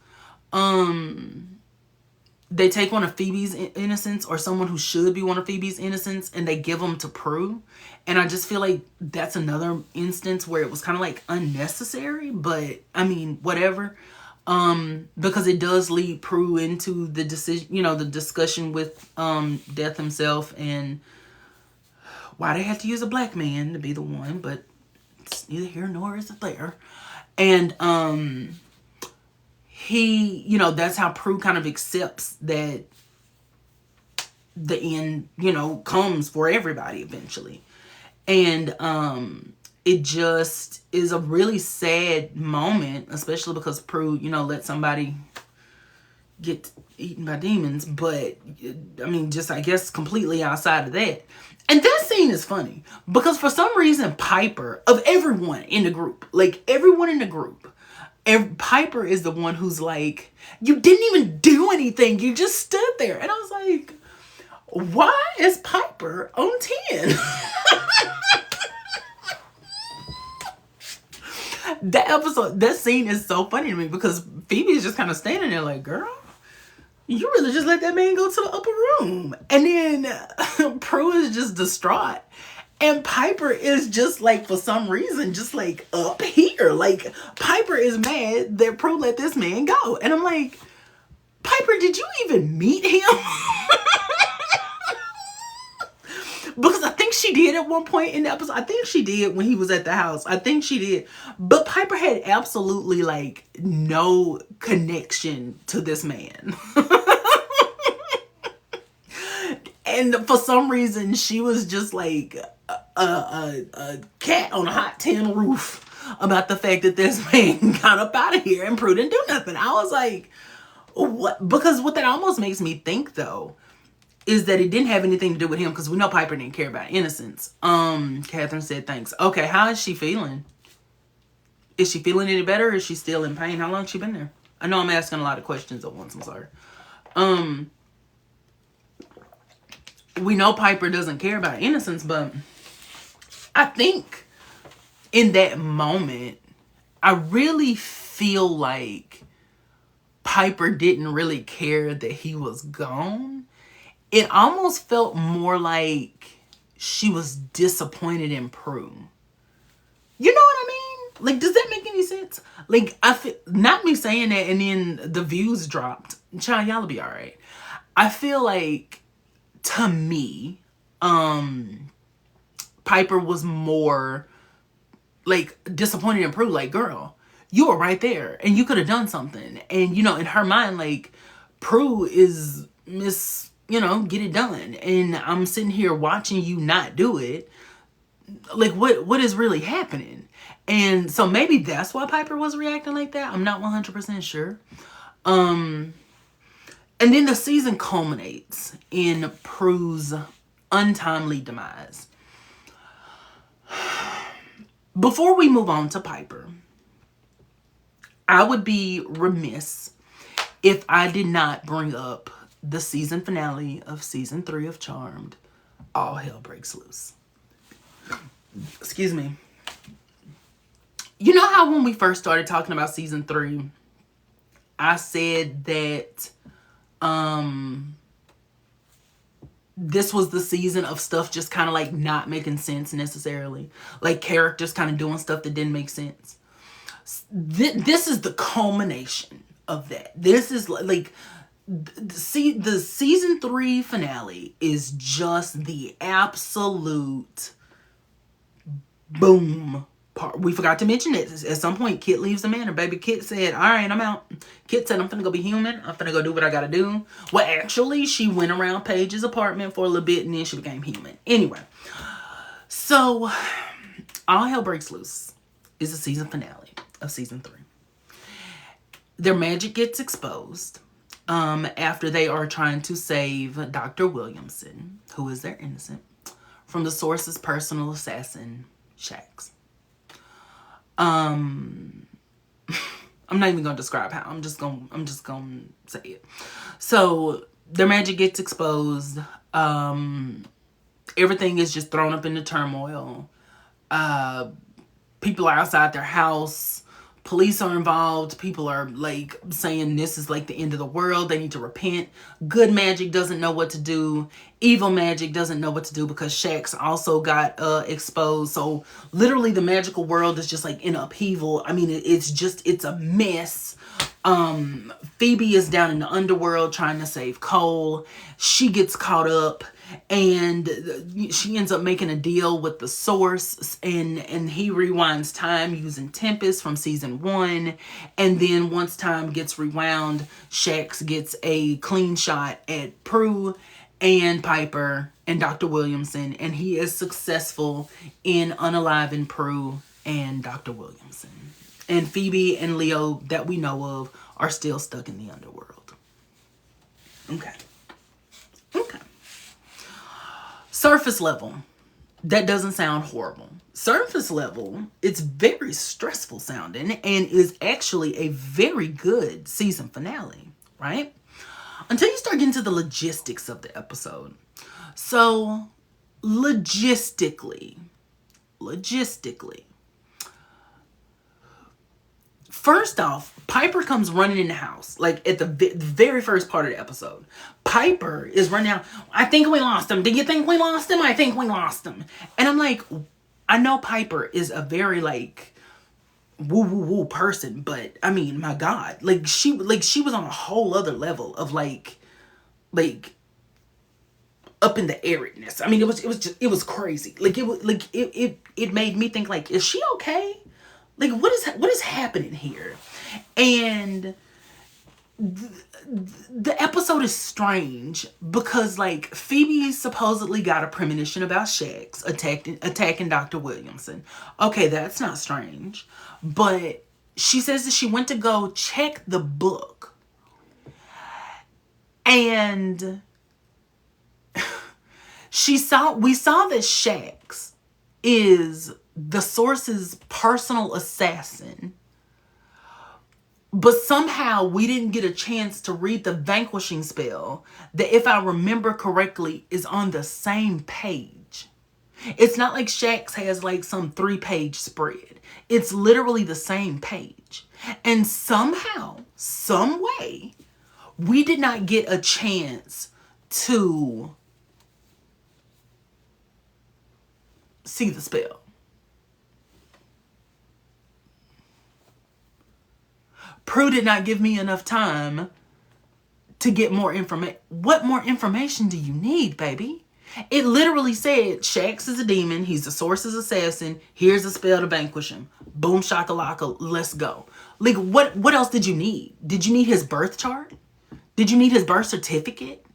They take one of Phoebe's innocence, or someone who should be one of Phoebe's innocence, and they give them to Prue. And I just feel like that's another instance where it was kind of like unnecessary, but I mean, whatever. Because it does lead Prue into the decision, you know, the discussion with Death himself, and why they have to use a black man to be the one, but it's neither here nor is it there. And he, you know, that's how Prue kind of accepts that the end, you know, comes for everybody eventually. And it just is a really sad moment, especially because Prue, you know, let somebody get eaten by demons. But, I mean, just, I guess, completely outside of that. And that scene is funny because for some reason, Piper, of everyone in the group, like, everyone in the group, Piper is the one who's like, you didn't even do anything. You just stood there. And I was like, why is Piper on 10? That scene is so funny to me because Phoebe is just kind of standing there like, girl, you really just let that man go to the upper room. And then Prue is just distraught. And Piper is just like, for some reason, just like up here. Like, Piper is mad that Prue let this man go. And I'm like, Piper, did you even meet him? Because I think she did at one point in the episode. I think she did when he was at the house. I think she did. But Piper had absolutely, like, no connection to this man. And for some reason, she was just like a cat on a hot tin roof about the fact that this man got up out of here and Prue didn't do nothing. I was like, what? Because what that almost makes me think, though, is that it didn't have anything to do with him, because we know Piper didn't care about innocence. Catherine said thanks. Okay, how is she feeling? Is she feeling any better, or is she still in pain? How long has she been there? I know I'm asking a lot of questions at once. I'm sorry. We know Piper doesn't care about innocence, but I think in that moment, I really feel like Piper didn't really care that he was gone. It almost felt more like she was disappointed in Prue. You know what I mean? Like, does that make any sense? Like, I feel, not me saying that and then the views dropped. Child, y'all will be all right. I feel like, to me, Piper was more like disappointed in Prue. Like, girl, you were right there and you could have done something. And, you know, in her mind, like, Prue is Miss, you know, get it done. And I'm sitting here watching you not do it. Like, what is really happening? And so maybe that's why Piper was reacting like that. I'm not 100% sure. And then the season culminates in Prue's untimely demise. Before we move on to Piper, I would be remiss if I did not bring up the season finale of season 3 of Charmed, All Hell Breaks Loose. Excuse me. You know how when we first started talking about season 3, I said that this was the season of stuff just kind of like not making sense necessarily. Like characters kind of doing stuff that didn't make sense. This is the culmination of that. This is like, see, the season 3 finale is just the absolute boom part. We forgot to mention it. At some point, Kit leaves the manor. Baby Kit said, all right, I'm out. Kit said, I'm finna go be human. I'm finna go do what I gotta do. Well, actually, she went around Paige's apartment for a little bit and then she became human. Anyway, so All Hell Breaks Loose is the season finale of season 3. Their magic gets exposed after they are trying to save Dr. Williamson, who is their innocent, from the Source's personal assassin, Shax. I'm not even gonna describe how. I'm just gonna say it. So their magic gets exposed. Everything is just thrown up into turmoil. People are outside their house. Police are involved. People are like saying this is like the end of the world. They need to repent. Good magic doesn't know what to do. Evil magic doesn't know what to do because Shax also got exposed. So literally the magical world is just like in upheaval. I mean, it's a mess. Phoebe is down in the underworld trying to save Cole. She gets caught up and she ends up making a deal with the Source, and he rewinds time using Tempest from season 1. And then once time gets rewound, Shax gets a clean shot at Prue and Piper and Dr. Williamson, and he is successful in unaliving Prue and Dr. Williamson. And Phoebe and Leo, that we know of, are still stuck in the underworld. Okay. Surface level. That doesn't sound horrible. Surface level, it's very stressful sounding and is actually a very good season finale, right? Until you start getting to the logistics of the episode. So, logistically, first off, Piper comes running in the house, like at the very first part of the episode. Piper is running out. I think we lost him. Do you think we lost him? I think we lost him. And I'm like, I know Piper is a very like woo person, but I mean, my God, like she was on a whole other level of like up in the airiness. I mean, it was crazy. Like it made me think like, is she okay? Like what is happening here? And the episode is strange because like Phoebe supposedly got a premonition about Shax attacking Dr. Williamson. Okay, that's not strange. But she says that she went to go check the book. And we saw that Shax is the Source's personal assassin. But somehow we didn't get a chance to read the vanquishing spell that, if I remember correctly, is on the same page. It's not like Shax has like some 3-page spread. It's literally the same page. And somehow, some way, we did not get a chance to see the spell. Prue did not give me enough time to get more information. What more information do you need, baby? It literally said, Shax is a demon. He's the Source's assassin. Here's a spell to vanquish him. Boom shakalaka, let's go. Like, what else did you need? Did you need his birth chart? Did you need his birth certificate?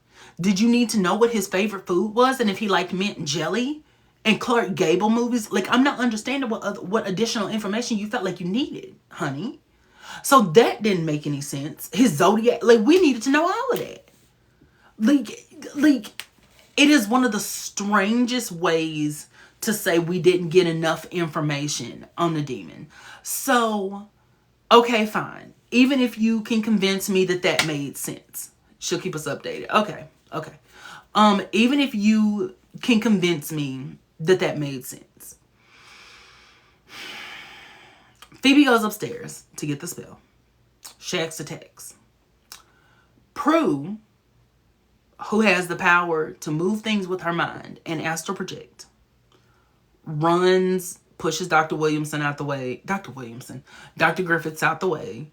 Did you need to know what his favorite food was and if he liked mint and jelly and Clark Gable movies? Like, I'm not understanding what additional information you felt like you needed, honey. So that didn't make any sense. His zodiac, like, we needed to know all of that. Like, it is one of the strangest ways to say we didn't get enough information on the demon. So, okay, fine. Even if you can convince me that made sense. She'll keep us updated. Okay. Even if you can convince me that made sense. Phoebe goes upstairs to get the spell. Shax attacks. Prue, who has the power to move things with her mind and astral project, runs, pushes Dr. Williamson out the way. Dr. Griffiths out the way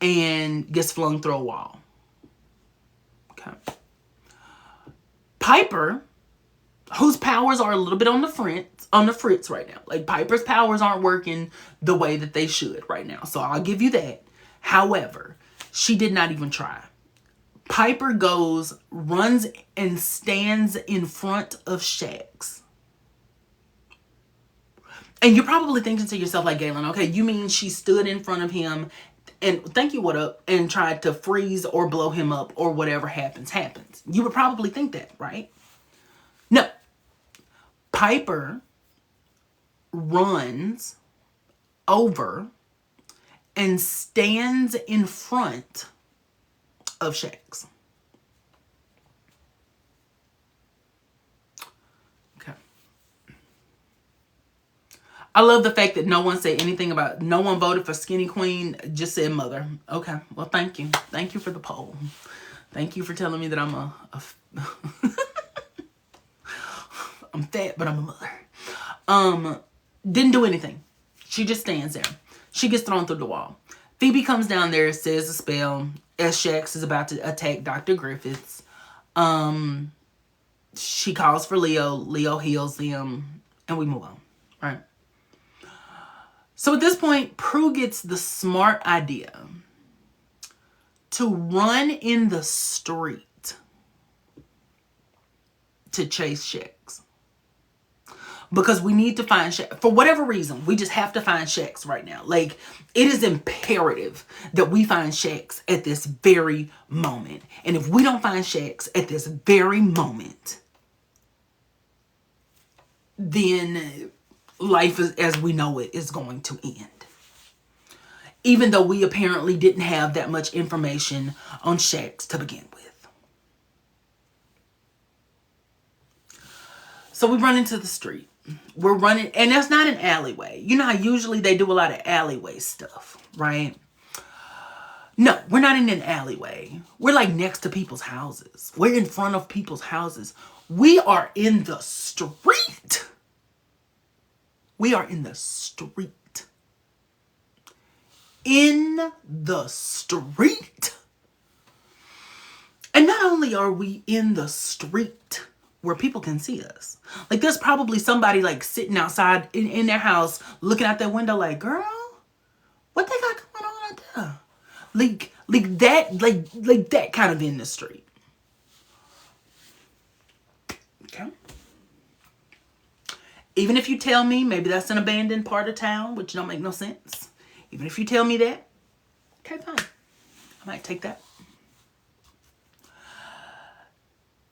and gets flung through a wall. Okay. Piper, whose powers are a little bit on the fritz right now. Like, Piper's powers aren't working the way that they should right now. So I'll give you that. However, she did not even try. Piper runs and stands in front of Shax. And you're probably thinking to yourself, like, Galen, okay, you mean she stood in front of him and, thank you, what up, and tried to freeze or blow him up, or whatever happens. You would probably think that, right? No. Piper runs over and stands in front of Shax. Okay. I love the fact that no one said anything about, no one voted for Skinny Queen, just said mother. Okay, well, thank you. Thank you for the poll. Thank you for telling me that I'm I'm fat, but I'm a mother. Didn't do anything. She just stands there. She gets thrown through the wall. Phoebe comes down there, says a spell as Shax is about to attack Dr. Griffiths. She calls for Leo. Leo heals him, and we move on, right? So at this point, Prue gets the smart idea to run in the street to chase Shax. Because we need to find Shax. For whatever reason, we just have to find Shax right now. Like, it is imperative that we find Shax at this very moment. And if we don't find Shax at this very moment, then life as we know it is going to end. Even though we apparently didn't have that much information on Shax to begin with. So we run into the street. We're running, and that's not an alleyway. You know how usually they do a lot of alleyway stuff, right? No, we're not in an alleyway. We're like next to people's houses. We're in front of people's houses. We are in the street. We are in the street. In the street. And not only are we in the street where people can see us. Like, there's probably somebody like sitting outside in their house looking out their window like, girl, what they got going on out there? Like that, like that kind of industry. Okay. Even if you tell me maybe that's an abandoned part of town, which don't make no sense. Even if you tell me that, okay, fine. I might take that.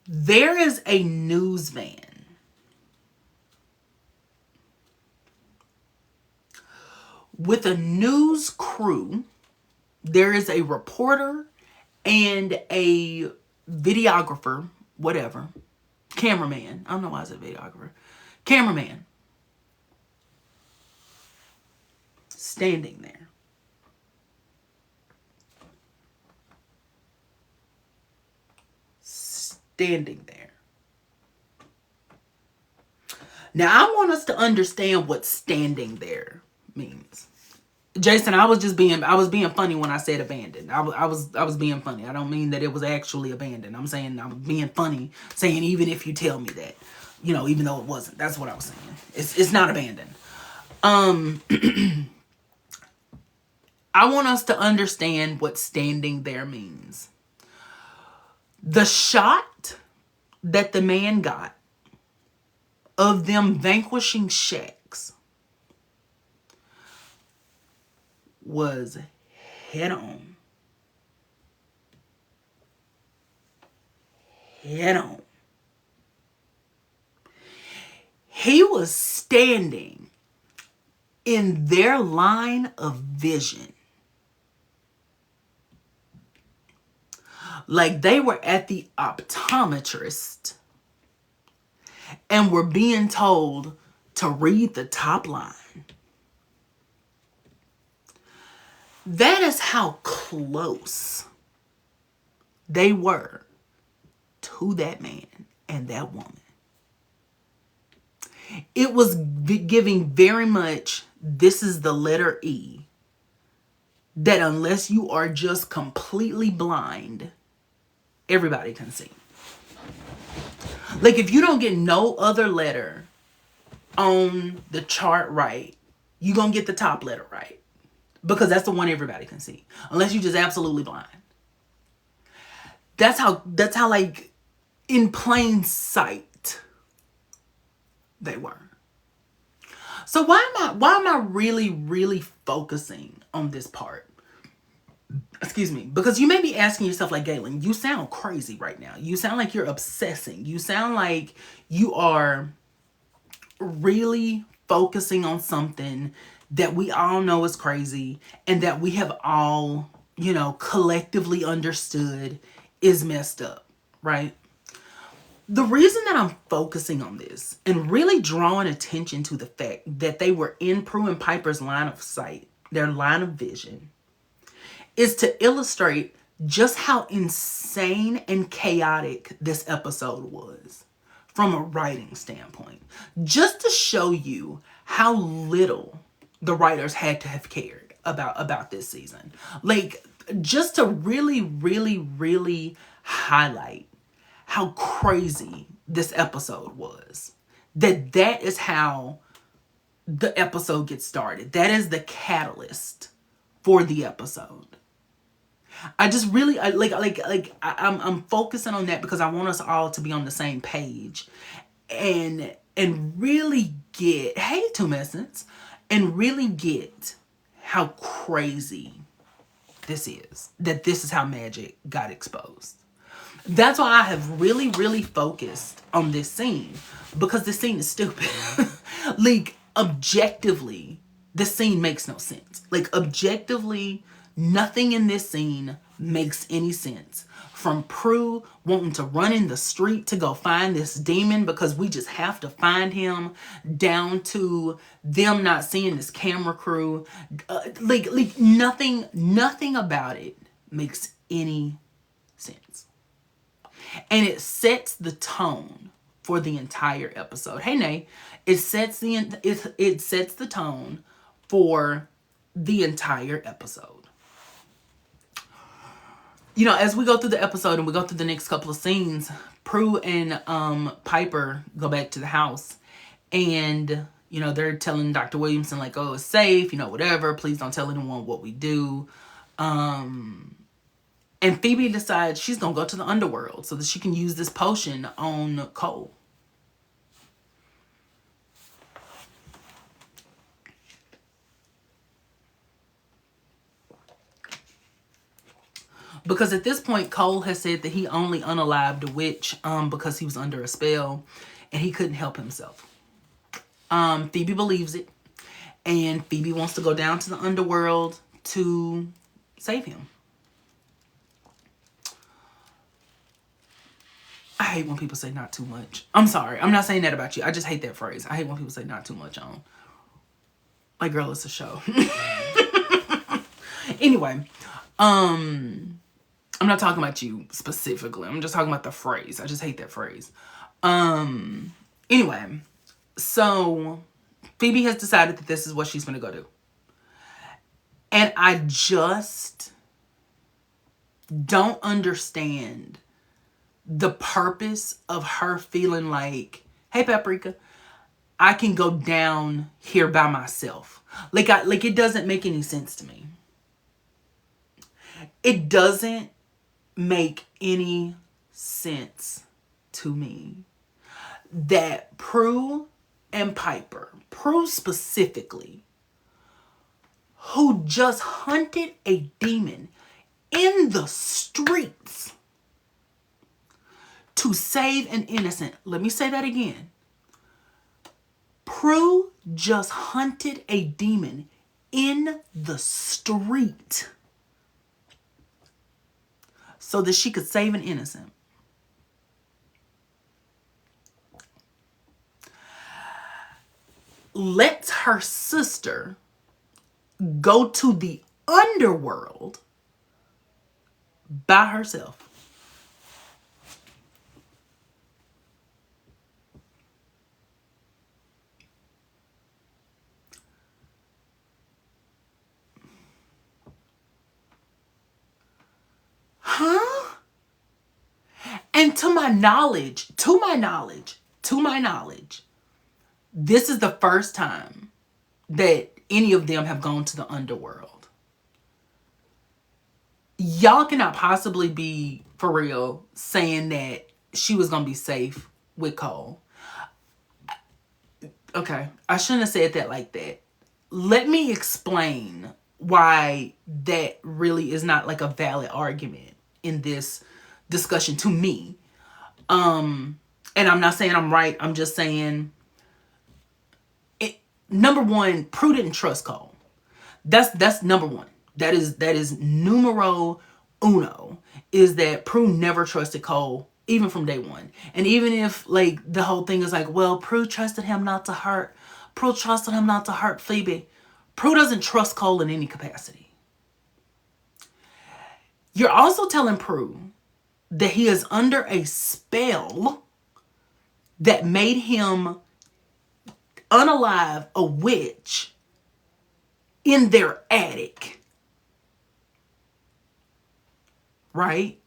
There is a news van with a news crew. There is a reporter and a videographer, whatever. Cameraman. I don't know why I said videographer. Cameraman. Standing there. Standing there. Now, I want us to understand what standing there means. Jason, I was being funny when I said abandoned. I was being funny. I don't mean that it was actually abandoned. I'm saying I was being funny, saying even if you tell me that, you know, even though it wasn't. That's what I was saying. It's not abandoned. I want us to understand what standing there means. The shot that the man got of them vanquishing Shaxs was head on. Head on. He was standing in their line of vision. Like they were at the optometrist and were being told to read the top line. That is how close they were to that man and that woman. It was giving very much, this is the letter E, that unless you are just completely blind, everybody can see. Like if you don't get no other letter on the chart right, you're going to get the top letter right. Because that's the one everybody can see. Unless you're just absolutely blind. That's how like in plain sight they were. So why am I really focusing on this part? Excuse me. Because you may be asking yourself like, Galen, you sound crazy right now. You sound like you're obsessing. You sound like you are really focusing on something that we all know is crazy and that we have all, you know, collectively understood is messed up, right? The reason that I'm focusing on this and really drawing attention to the fact that they were in Prue and Piper's line of sight, their line of vision, is to illustrate just how insane and chaotic this episode was from a writing standpoint. Just to show you how little the writers had to have cared about this season. Like, just to really highlight how crazy this episode was. That is how the episode gets started. That is the catalyst for the episode. I just really I'm focusing on that because I want us all to be on the same page and really get, hey, Two Essence, and really get how crazy this is. That this is how magic got exposed. That's why I have really focused on this scene, because this scene is stupid. Like, objectively, this scene makes no sense. Like, objectively, nothing in this scene makes any sense. From Prue wanting to run in the street to go find this demon because we just have to find him, down to them not seeing this camera crew. Like nothing about it makes any sense. And it sets the tone for the entire episode. Hey, Nay, it sets the tone for the entire episode. You know, as we go through the episode and we go through the next couple of scenes, Prue and Piper go back to the house, and you know, they're telling Dr. Williamson like, oh, it's safe, you know, whatever, please don't tell anyone what we do. And Phoebe decides she's going to go to the underworld so that she can use this potion on Cole. Because at this point, Cole has said that he only unalived a witch because he was under a spell and he couldn't help himself. Phoebe believes it. And Phoebe wants to go down to the underworld to save him. I hate when people say not too much. I'm sorry. I'm not saying that about you. I just hate that phrase. I hate when people say not too much on. Like, girl, it's a show. Anyway, I'm not talking about you specifically. I'm just talking about the phrase. I just hate that phrase. Anyway, so Phoebe has decided that this is what she's going to go do. And I just don't understand the purpose of her feeling like, hey, Paprika, I can go down here by myself. Like it doesn't make any sense to me. It doesn't make any sense to me that Prue and Piper, Prue specifically, who just hunted a demon in the streets to save an innocent. Let me say that again. Prue just hunted a demon in the street so that she could save an innocent. Lets her sister go to the underworld by herself. Huh? And to my knowledge, this is the first time that any of them have gone to the underworld. Y'all cannot possibly be, for real, saying that she was going to be safe with Cole. Okay, I shouldn't have said that like that. Let me explain why that really is not like a valid argument in this discussion to me. And I'm not saying I'm right. I'm just saying, number one, Prue didn't trust Cole. That's number one. That is numero uno, is that Prue never trusted Cole, even from day one. And even if, like, the whole thing is like, well, Prue trusted him not to hurt. Prue trusted him not to hurt Phoebe. Prue doesn't trust Cole in any capacity. You're also telling Prue that he is under a spell that made him unalive a witch in their attic. Right?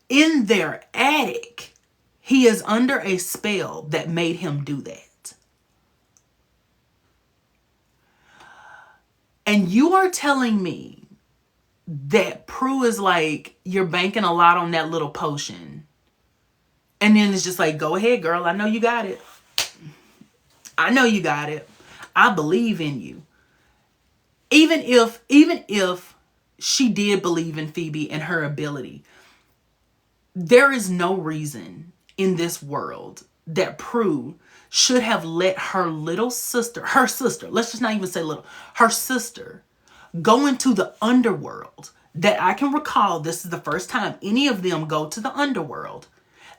In their attic, he is under a spell that made him do that. And you are telling me that Prue is like, you're banking a lot on that little potion. And then it's just like, go ahead, girl. I know you got it. I know you got it. I believe in you. Even if she did believe in Phoebe and her ability, there is no reason in this world that Prue should have let her sister, let's just not even say little, her sister, go into the underworld. That I can recall, this is the first time any of them go to the underworld.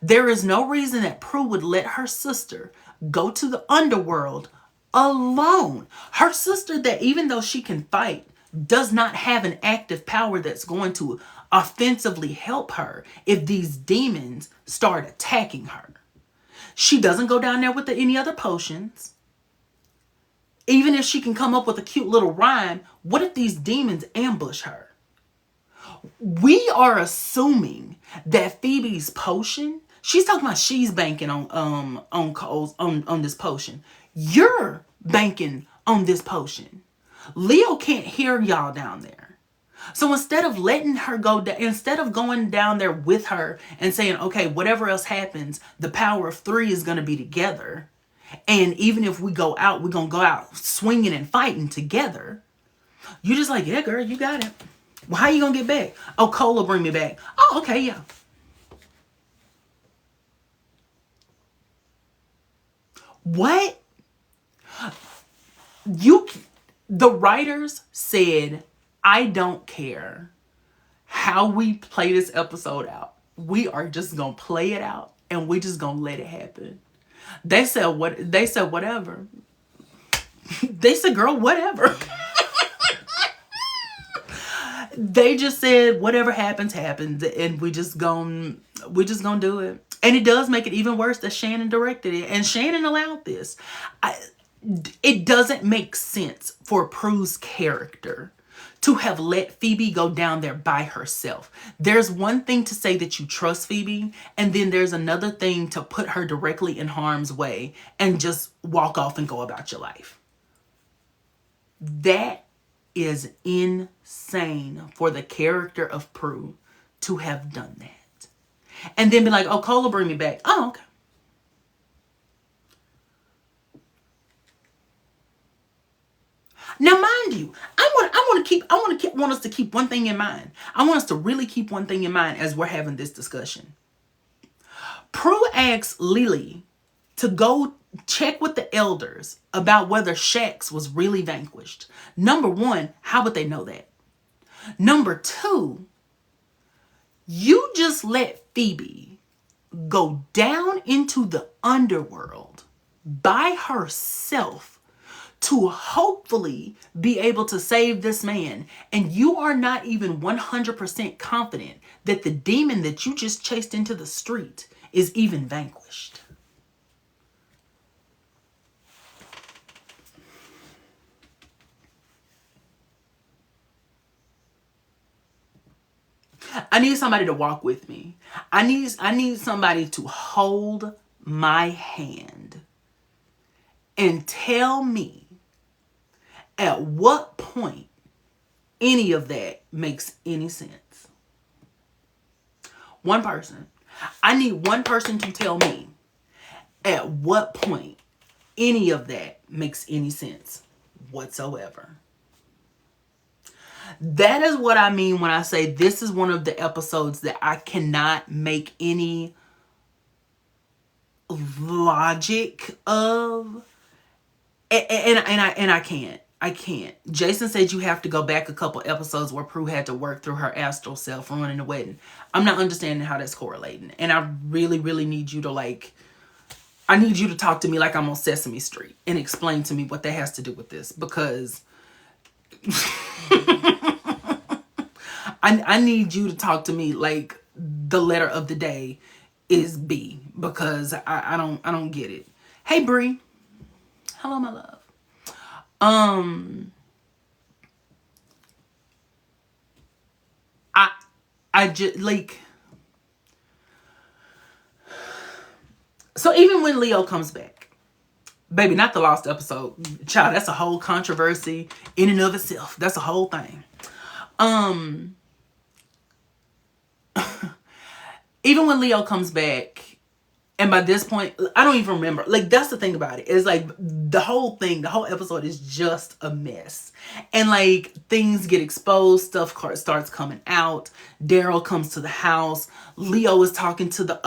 There is no reason that Prue would let her sister go to the underworld alone. Her sister, that even though she can fight, does not have an active power that's going to offensively help her if these demons start attacking her. She doesn't go down there with any other potions. Even if she can come up with a cute little rhyme, what if these demons ambush her? We are assuming that Phoebe's potion, she's talking about she's banking on Cole's on this potion. You're banking on this potion. Leo can't hear y'all down there. So instead of letting her go down, instead of going down there with her and saying, okay, whatever else happens, the power of three is going to be together. And even if we go out, we're going to go out swinging and fighting together. You just like, yeah, girl, you got it. Well, how you going to get back? Oh, Cole will bring me back. Oh, okay, yeah. What? The writers said, I don't care how we play this episode out. We are just going to play it out and we just going to let it happen. They said whatever. They said, girl, whatever. They just said whatever happens, happens, and we just gonna do it. And it does make it even worse that Shannon directed it and Shannon allowed this. It doesn't make sense for Prue's character to have let Phoebe go down there by herself. There's one thing to say that you trust Phoebe, and then there's another thing to put her directly in harm's way and just walk off and go about your life. That is insane for the character of Prue to have done that. And then be like, oh, Cole will bring me back. Oh, okay. Now, mind you, I want us to keep one thing in mind. I want us to really keep one thing in mind as we're having this discussion. Prue asks Lily to go check with the elders about whether Shax was really vanquished. Number one, how would they know that? Number two, you just let Phoebe go down into the underworld by herself to hopefully be able to save this man. And you are not even 100% confident that the demon that you just chased into the street is even vanquished. I need somebody to walk with me. I need somebody to hold my hand and tell me at what point any of that makes any sense. One person. I need one person to tell me at what point any of that makes any sense whatsoever. That is what I mean when I say this is one of the episodes that I cannot make any logic of. And I can't. I can't. Jason said you have to go back a couple episodes where Prue had to work through her astral self ruining the wedding. I'm not understanding how that's correlating. And I really, really need you to I need you to talk to me like I'm on Sesame Street and explain to me what that has to do with this. Because I need you to talk to me like the letter of the day is B. Because I don't get it. Hey, Bree. Hello, my love. I just so even when Leo comes back, baby, not the lost episode, child, that's a whole controversy in and of itself. That's a whole thing. Even when Leo comes back, and by this point, I don't even remember. That's the thing about it. It's the whole episode is just a mess. And things get exposed. Stuff starts coming out. Daryl comes to the house. Leo is talking to the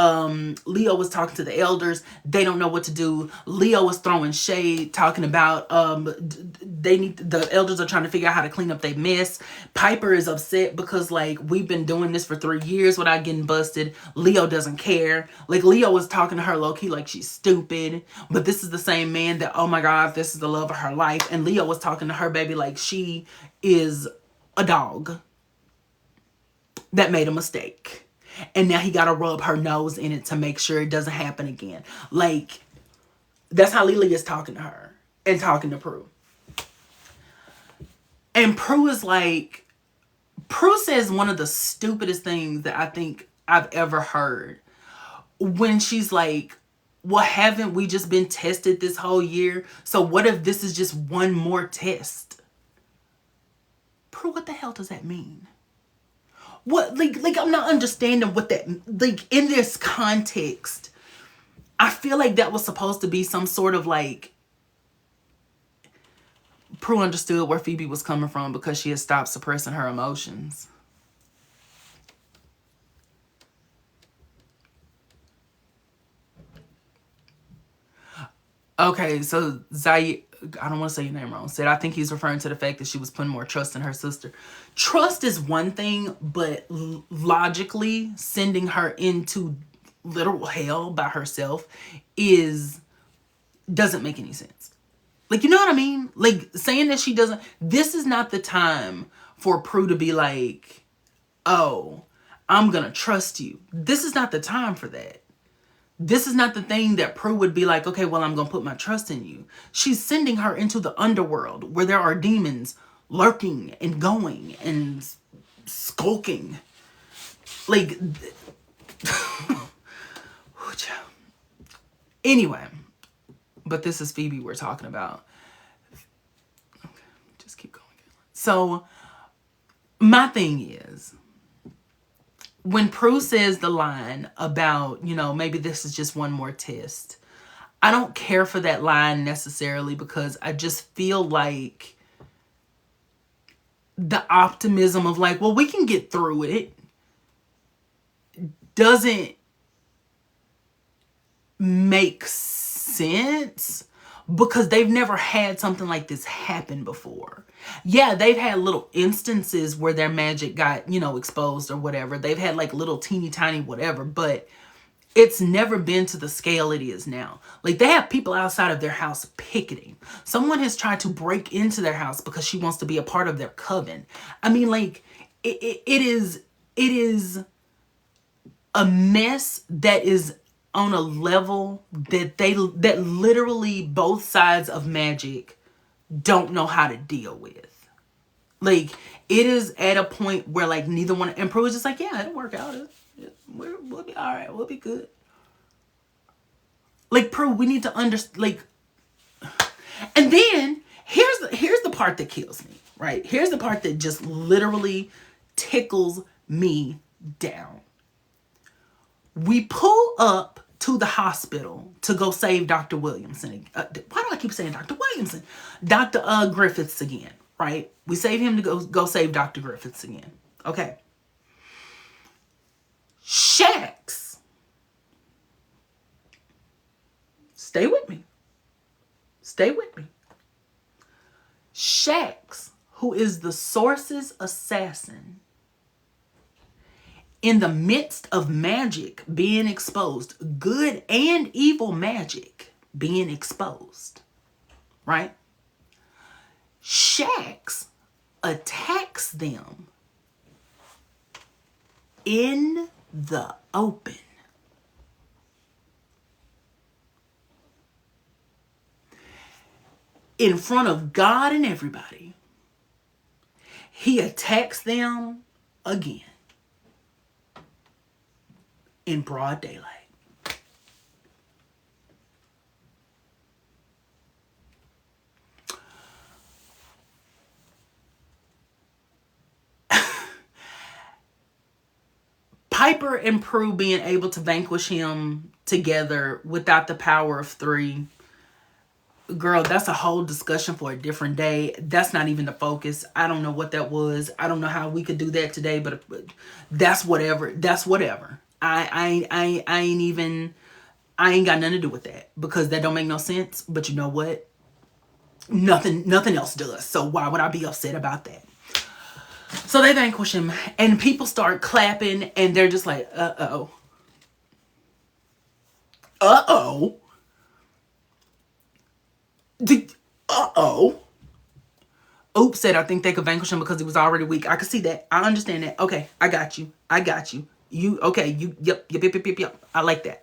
elders. They don't know what to do. Leo is throwing shade, talking about the elders are trying to figure out how to clean up their mess. Piper is upset because we've been doing this for 3 years without getting busted. Leo doesn't care. Leo is talking to her low-key like she's stupid, but this is the same man that, oh my God, this is the love of her life. And Leo was talking to her baby like she is a dog that made a mistake, and now he gotta rub her nose in it to make sure it doesn't happen again. That's how Lily is talking to her and talking to Prue. And Prue is Prue says one of the stupidest things that I think I've ever heard when she's like, well, haven't we just been tested this whole year? So what if this is just one more test? Prue, what the hell does that mean? What, like I'm not understanding what that, like, in this context, I feel like that was supposed to be some sort of like, Prue understood where Phoebe was coming from because she had stopped suppressing her emotions. Okay, so Zay, I don't want to say your name wrong, said, I think he's referring to the fact that she was putting more trust in her sister. Trust is one thing, but logically sending her into literal hell by herself doesn't make any sense. Like, you know what I mean? Like, saying that she doesn't, this is not the time for Prue to be like, oh, I'm gonna trust you. This is not the time for that. This is not the thing that Prue would be like, okay, well, I'm going to put my trust in you. She's sending her into the underworld where there are demons lurking and going and skulking. Like, anyway, but this is Phoebe we're talking about. Okay, just keep going. So, my thing is, when Prue says the line about, you know, maybe this is just one more test, I don't care for that line necessarily because I just feel like the optimism of like, well, we can get through it doesn't make sense because they've never had something like this happen before. Yeah, they've had little instances where their magic got, you know, exposed or whatever. They've had like little teeny tiny whatever, but it's never been to the scale it is now. Like, they have people outside of their house picketing. Someone has tried to break into their house because she wants to be a part of their coven. I mean, like, it is a mess that is on a level that literally both sides of magic don't know how to deal with. Like, it is at a point where like neither one, and Prue is just like, yeah, it'll work out. We'll be all right. We'll be good. Like, Prue, we need to understand. Like, and then here's the part that kills me. Right? Here's the part that just literally tickles me down. We pull up to the hospital to go save Dr. Williamson. Why do I keep saying Dr. Williamson? Dr. Griffiths again, right? We save him to go save Dr. Griffiths again. Okay. Shax. Stay with me. Stay with me. Shax, who is the Source's assassin, in the midst of magic being exposed, good and evil magic being exposed, right? Shax attacks them in the open. In front of God and everybody. He attacks them again. In broad daylight. Piper and Prue being able to vanquish him together without the power of three. Girl, that's a whole discussion for a different day. That's not even the focus. I don't know what that was. I don't know how we could do that today, but that's whatever. That's whatever. I ain't got nothing to do with that because that don't make no sense. But you know what? Nothing else does. So why would I be upset about that? So they vanquish him and people start clapping and they're just like, uh-oh. Uh-oh. Uh-oh. Oops said I think they could vanquish him because he was already weak. I could see that. I understand that. Okay, I got you. You, okay, yep. I like that.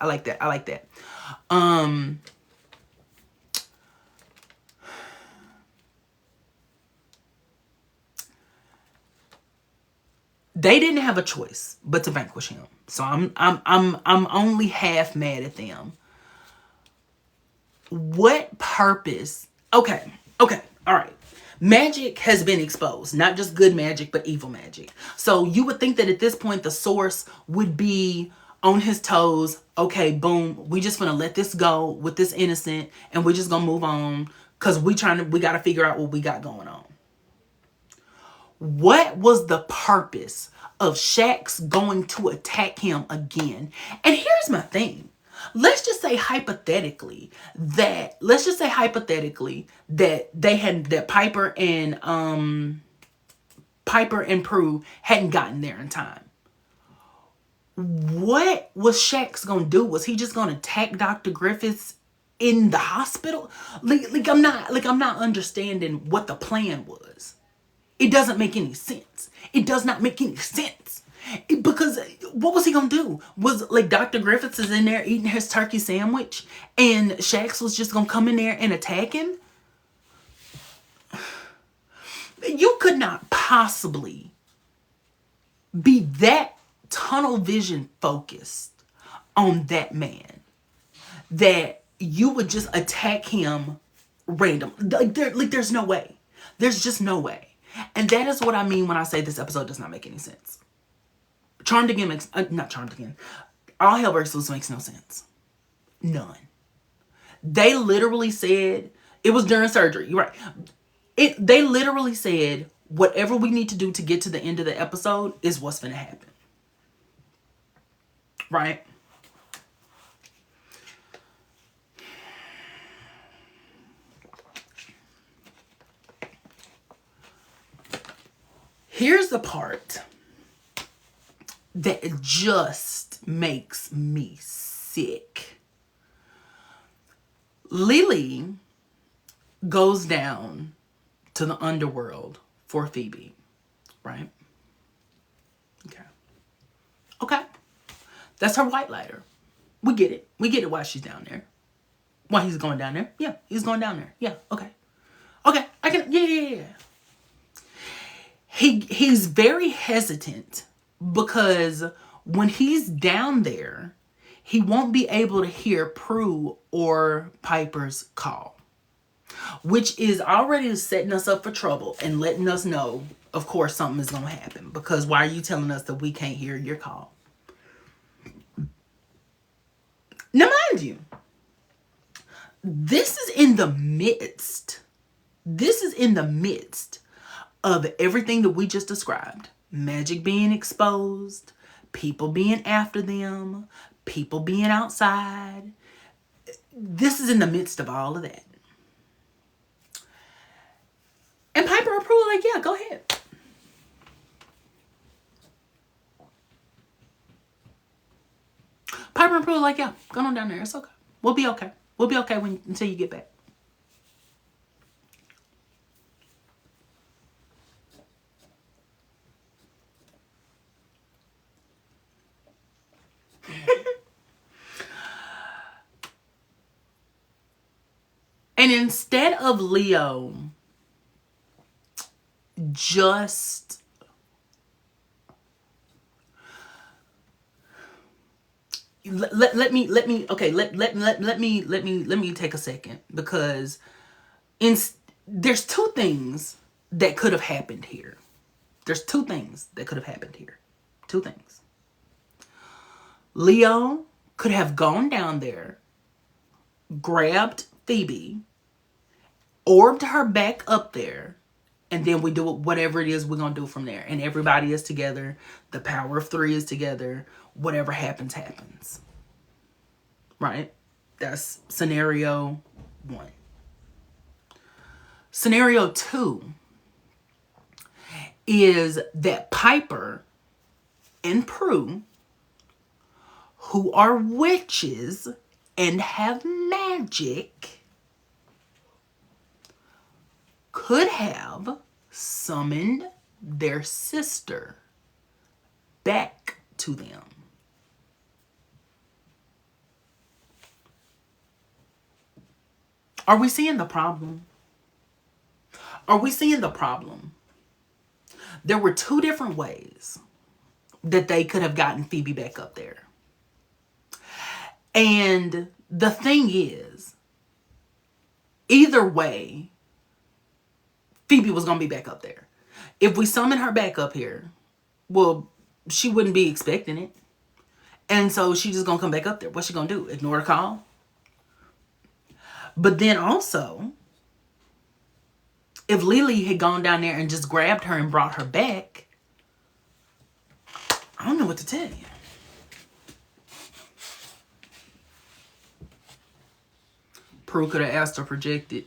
They didn't have a choice but to vanquish him. So I'm only half mad at them. What purpose? Okay, all right. Magic has been exposed, not just good magic, but evil magic. So you would think that at this point, the source would be on his toes. Okay, boom, we just gonna let this go with this innocent, and we're just gonna move on because we gotta figure out what we got going on. What was the purpose of Shax going to attack him again? And here's my thing. Let's just say hypothetically that Piper and Prue hadn't gotten there in time. What was Shax gonna do? Was he just gonna attack Dr. Griffiths in the hospital? I'm not understanding what the plan was. It doesn't make any sense. It does not make any sense. Because what was he gonna do? Was like Dr. Griffiths is in there eating his turkey sandwich and Shax was just gonna come in there and attack him? You could not possibly be that tunnel vision focused on that man that you would just attack him random. There's no way. There's just no way. And that is what I mean when I say this episode does not make any sense. Charmed Again makes... not Charmed Again. All Hell Breaks Loose makes no sense. None. They literally said... It was during surgery. You're right. They literally said, whatever we need to do to get to the end of the episode is what's going to happen. Right? Here's the part that just makes me sick. Lily goes down to the underworld for Phoebe, right? Okay. That's her white lighter. We get it. We get it why she's down there. Why he's going down there. Yeah, he's going down there. Yeah, okay. Okay, I can, yeah. He's very hesitant because when he's down there, he won't be able to hear Prue or Piper's call, which is already setting us up for trouble and letting us know, of course, something is going to happen, because why are you telling us that we can't hear your call? Now, mind you, this is in the midst of everything that we just described. Magic being exposed, people being after them, people being outside. This is in the midst of all of that. And Piper and Prue are like, yeah, go ahead. Piper and Prue are like, yeah, go on down there. It's okay. We'll be okay. We'll be okay until you get back. And instead of Leo just let me take a second, because there's two things that could have happened here. Two things. Leo could have gone down there, grabbed Phoebe, orbed her back up there, and then we do whatever it is we're going to do from there. And everybody is together. The power of 3 is together. Whatever happens, happens. Right? That's scenario 1. Scenario 2 is that Piper and Prue, who are witches and have magic, could have summoned their sister back to them. Are we seeing the problem? There were 2 different ways that they could have gotten Phoebe back up there. And the thing is, either way, Phoebe was gonna be back up there. If we summon her back up here, well, she wouldn't be expecting it. And so she just gonna come back up there. What's she gonna do? Ignore the call? But then also, if Lily had gone down there and just grabbed her and brought her back, I don't know what to tell you. Prue could have asked her projected.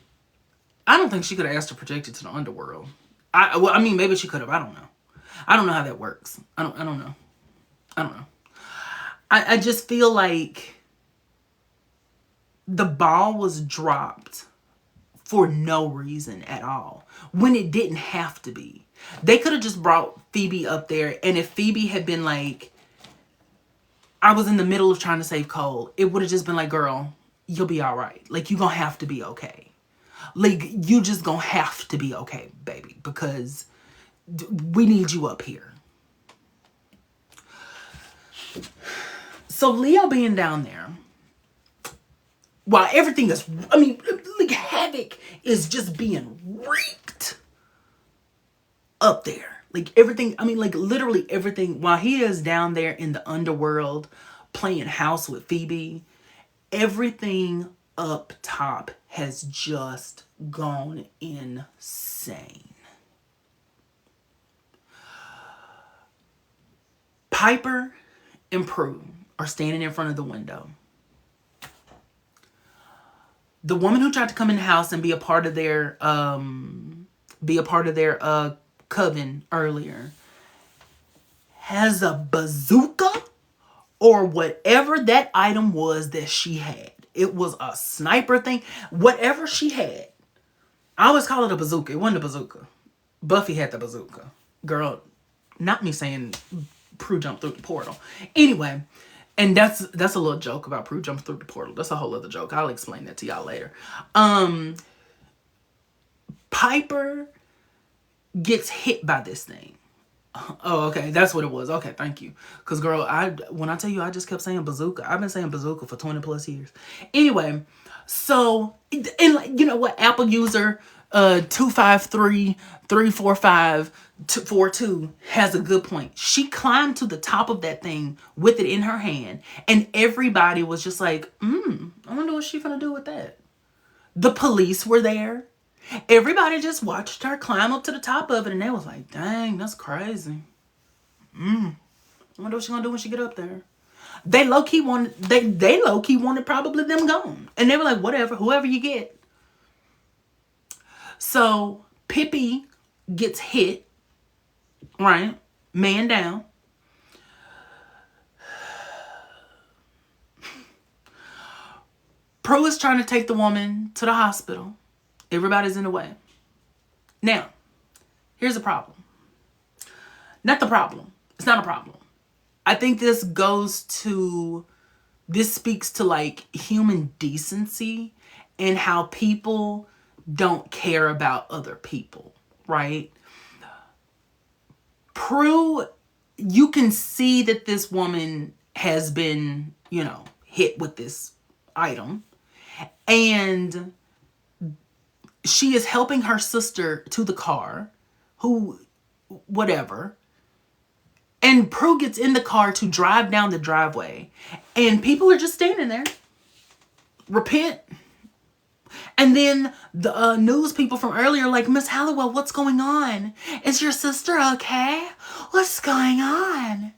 I don't think she could have asked her projected to the underworld. I mean, maybe she could have. I don't know. I don't know how that works. I don't know. I don't know. I just feel like the ball was dropped for no reason at all when it didn't have to be. They could have just brought Phoebe up there, and if Phoebe had been like, I was in the middle of trying to save Cole, it would have just been like, girl, you'll be all right. Like, you gonna have to be okay. Like, you just gonna have to be okay, baby, because we need you up here. So Leo being down there, while everything is, I mean, like, havoc is just being wreaked up there. Like, everything, I mean, like, literally everything, while he is down there in the underworld playing house with Phoebe, everything up top has just gone insane. Piper and Prue are standing in front of the window. The woman who tried to come in the house and be a part of their coven earlier has a bazooka or whatever that item was that she had. It was a sniper thing. Whatever she had. I always call it a bazooka. It wasn't a bazooka. Buffy had the bazooka. Girl, not me saying Prue jumped through the portal. Anyway, and that's a little joke about Prue jumping through the portal. That's a whole other joke. I'll explain that to y'all later. Piper gets hit by this thing. Oh, okay. That's what it was. Okay, thank you. Because, girl, when I tell you I just kept saying bazooka, I've been saying bazooka for 20 plus years. Anyway, so, and you know what? Apple user 253-345-42 has a good point. She climbed to the top of that thing with it in her hand, and everybody was just like, I wonder what she's going to do with that. The police were there. Everybody just watched her climb up to the top of it, and they was like, dang, that's crazy. I wonder what she's gonna do when she get up there. They low-key wanted probably them gone. And they were like, whatever, whoever you get. So Pippi gets hit, right? Man down. Prue is trying to take the woman to the hospital. Everybody's in the way. Now, here's the problem. Not the problem. It's not a problem. I think this speaks to like human decency and how people don't care about other people, right? Prue, you can see that this woman has been, hit with this item. And she is helping her sister to the car, whatever. And Prue gets in the car to drive down the driveway. And people are just standing there. Repent. And then the news people from earlier are like, Miss Halliwell, what's going on? Is your sister okay? What's going on?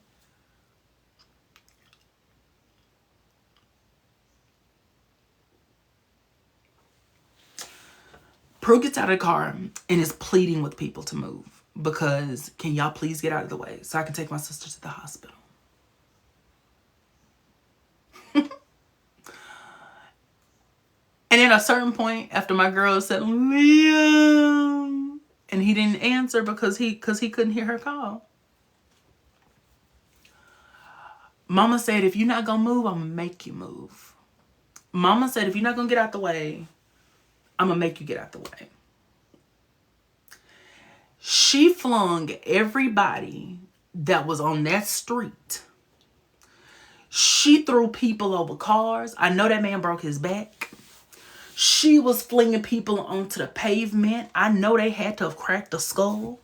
Prue gets out of the car and is pleading with people to move. Because, can y'all please get out of the way so I can take my sister to the hospital? And at a certain point, after my girl said, Liam, and he didn't answer because he couldn't hear her call. Mama said, if you're not going to move, I'm going to make you move. Mama said, if you're not going to get out the way, I'm going to make you get out the way. She flung everybody that was on that street. She threw people over cars. I know that man broke his back. She was flinging people onto the pavement. I know they had to have cracked a skull.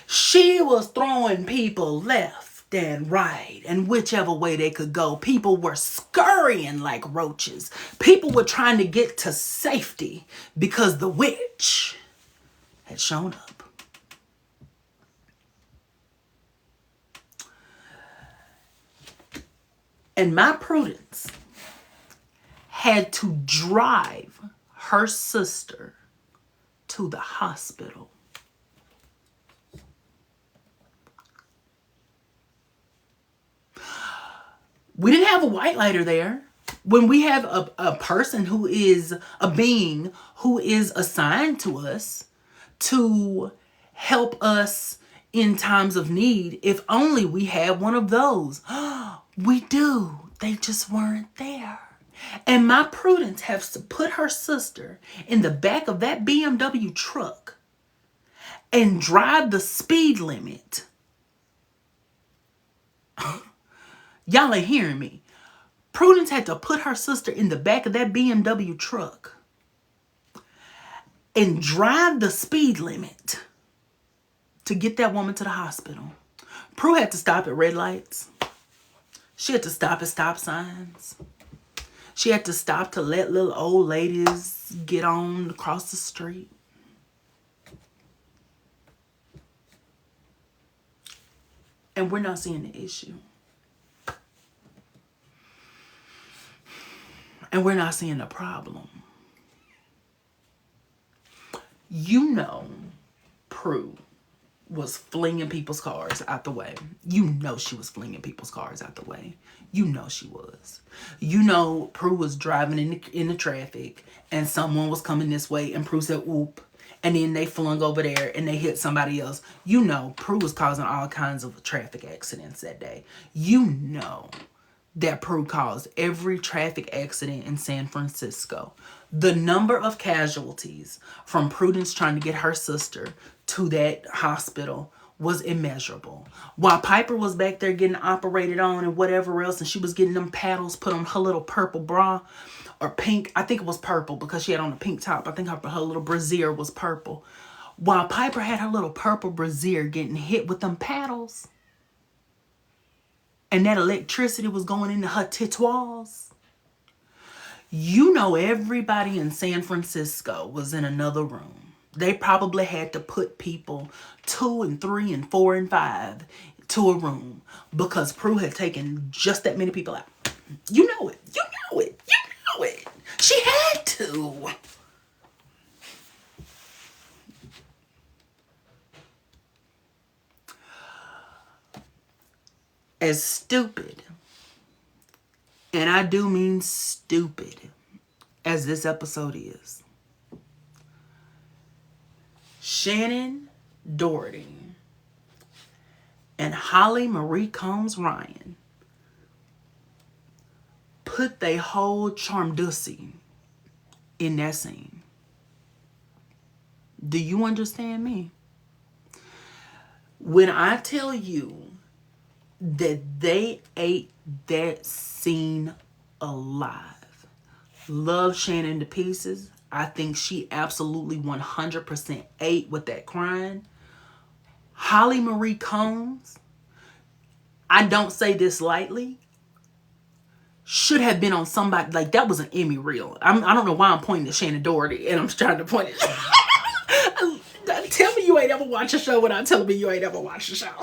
She was throwing people left and right and whichever way they could go. People were scurrying like roaches. People were trying to get to safety because the witch had shown up. And my Prudence had to drive her sister to the hospital. We didn't have a white lighter there. When we have a person who is a being who is assigned to us to help us in times of need, if only we had one of those. We do. They just weren't there. And my Prudence has to put her sister in the back of that BMW truck and drive the speed limit. Y'all ain't hearing me. Prudence had to put her sister in the back of that BMW truck and drive the speed limit to get that woman to the hospital. Prue had to stop at red lights. She had to stop at stop signs. She had to stop to let little old ladies get on across the street. And we're not seeing the issue. And we're not seeing the problem. You know, Prue was flinging people's cars out the way. You know she was flinging people's cars out the way. You know she was. You know Prue was driving in the traffic and someone was coming this way and Prue said, "Oop." And then they flung over there and they hit somebody else. You know Prue was causing all kinds of traffic accidents that day. You know that Prue caused every traffic accident in San Francisco. The number of casualties from Prudence trying to get her sister to that hospital was immeasurable. While Piper was back there getting operated on and whatever else, and she was getting them paddles put on her little purple bra, or pink, I think it was purple because she had on a pink top. I think her little brassiere was purple. While Piper had her little purple brassiere getting hit with them paddles, and that electricity was going into her titoires, you know everybody in San Francisco was in another room. They probably had to put people 2 and 3 and 4 and 5 to a room because Prue had taken just that many people out. You know it. You know it. You know it. She had to. As stupid, and I do mean stupid, as this episode is, Shannen Doherty and Holly Marie Combs Ryan put they whole charmdussy in that scene. Do you understand me? When I tell you that they ate that scene alive. Love Shannen to pieces. I think she absolutely 100% ate with that crying. Holly Marie Combs, I don't say this lightly, should have been on somebody, like that was an Emmy reel. I don't know why I'm pointing to Shannen Doherty and I'm trying to point it. Tell me you ain't ever watched a show without telling me you ain't ever watched a show.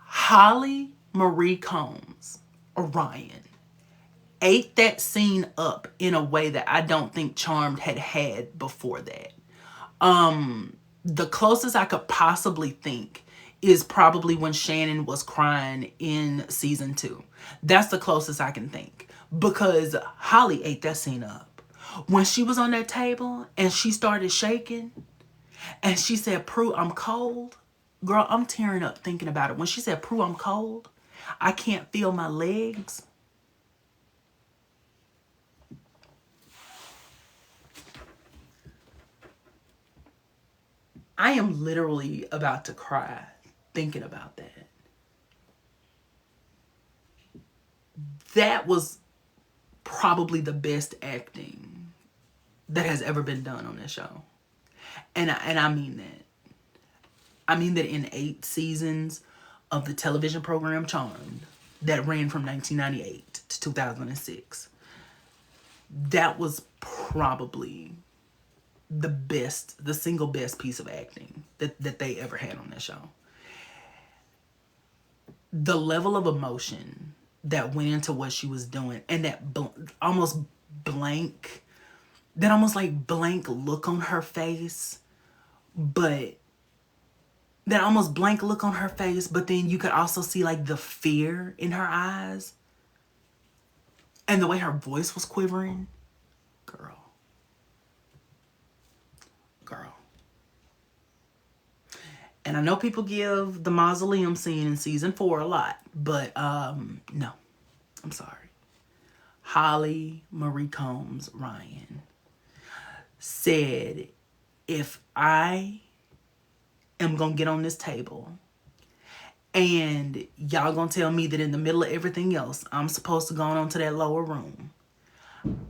Holly Marie Combs Ryan ate that scene up in a way that I don't think Charmed had before that. The closest I could possibly think is probably when Shannen was crying in season 2. That's the closest I can think. Because Holly ate that scene up. When she was on that table and she started shaking and she said, "Prue, I'm cold." Girl, I'm tearing up thinking about it. When she said, "Prue, I'm cold. I can't feel my legs." I am literally about to cry thinking about that. That was probably the best acting that has ever been done on this show. And I mean that. I mean that in 8 seasons of the television program Charmed that ran from 1998 to 2006, that was probably the single best piece of acting that they ever had on that show. The level of emotion that went into what she was doing, and that almost blank look on her face, but that almost blank look on her face, but then you could also see like the fear in her eyes, and the way her voice was quivering. Girl. And I know people give the mausoleum scene in season 4 a lot, but no, I'm sorry. Holly Marie Combs Ryan said, if I am gonna get on this table and y'all gonna tell me that in the middle of everything else I'm supposed to go on to that lower room,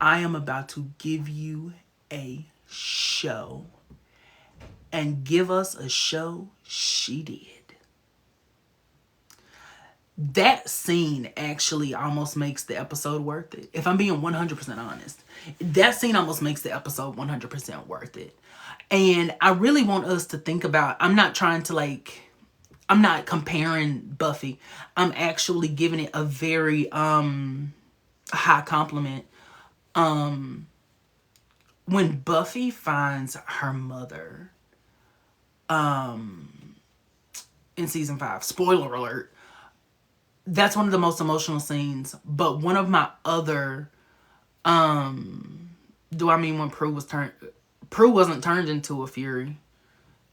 I am about to give you a show. And give us a show she did. That scene actually almost makes the episode worth it. If I'm being 100% honest, that scene almost makes the episode 100% worth it. And I really want us to think about, I'm not trying to I'm not comparing Buffy. I'm actually giving it a very high compliment. When Buffy finds her mother in season 5, spoiler alert, that's one of the most emotional scenes. But one of my other do I mean when Prue wasn't turned into a Fury,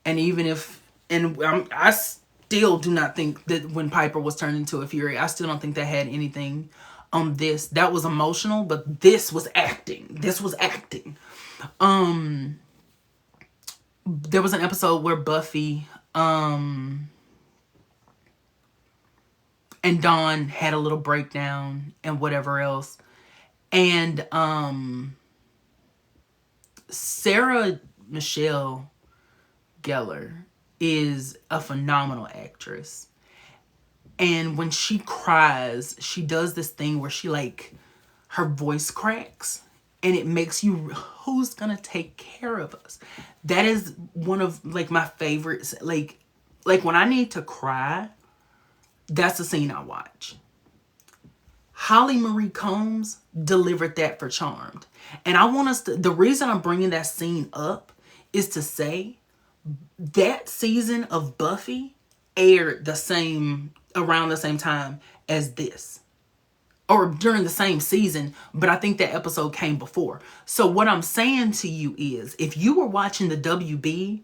and even if, and I still do not think that when Piper was turned into a Fury, I still don't think that had anything on this. That was emotional, but this was acting. There was an episode where Buffy and Dawn had a little breakdown and whatever else. And Sarah Michelle Gellar is a phenomenal actress. And when she cries, she does this thing where she her voice cracks. And it makes you, who's gonna take care of us? That is one of my favorites. Like when I need to cry, that's the scene I watch. Holly Marie Combs delivered that for Charmed. And I want us to, the reason I'm bringing that scene up is to say that season of Buffy aired around the same time as this. Or during the same season, but I think that episode came before. So what I'm saying to you is, if you were watching the WB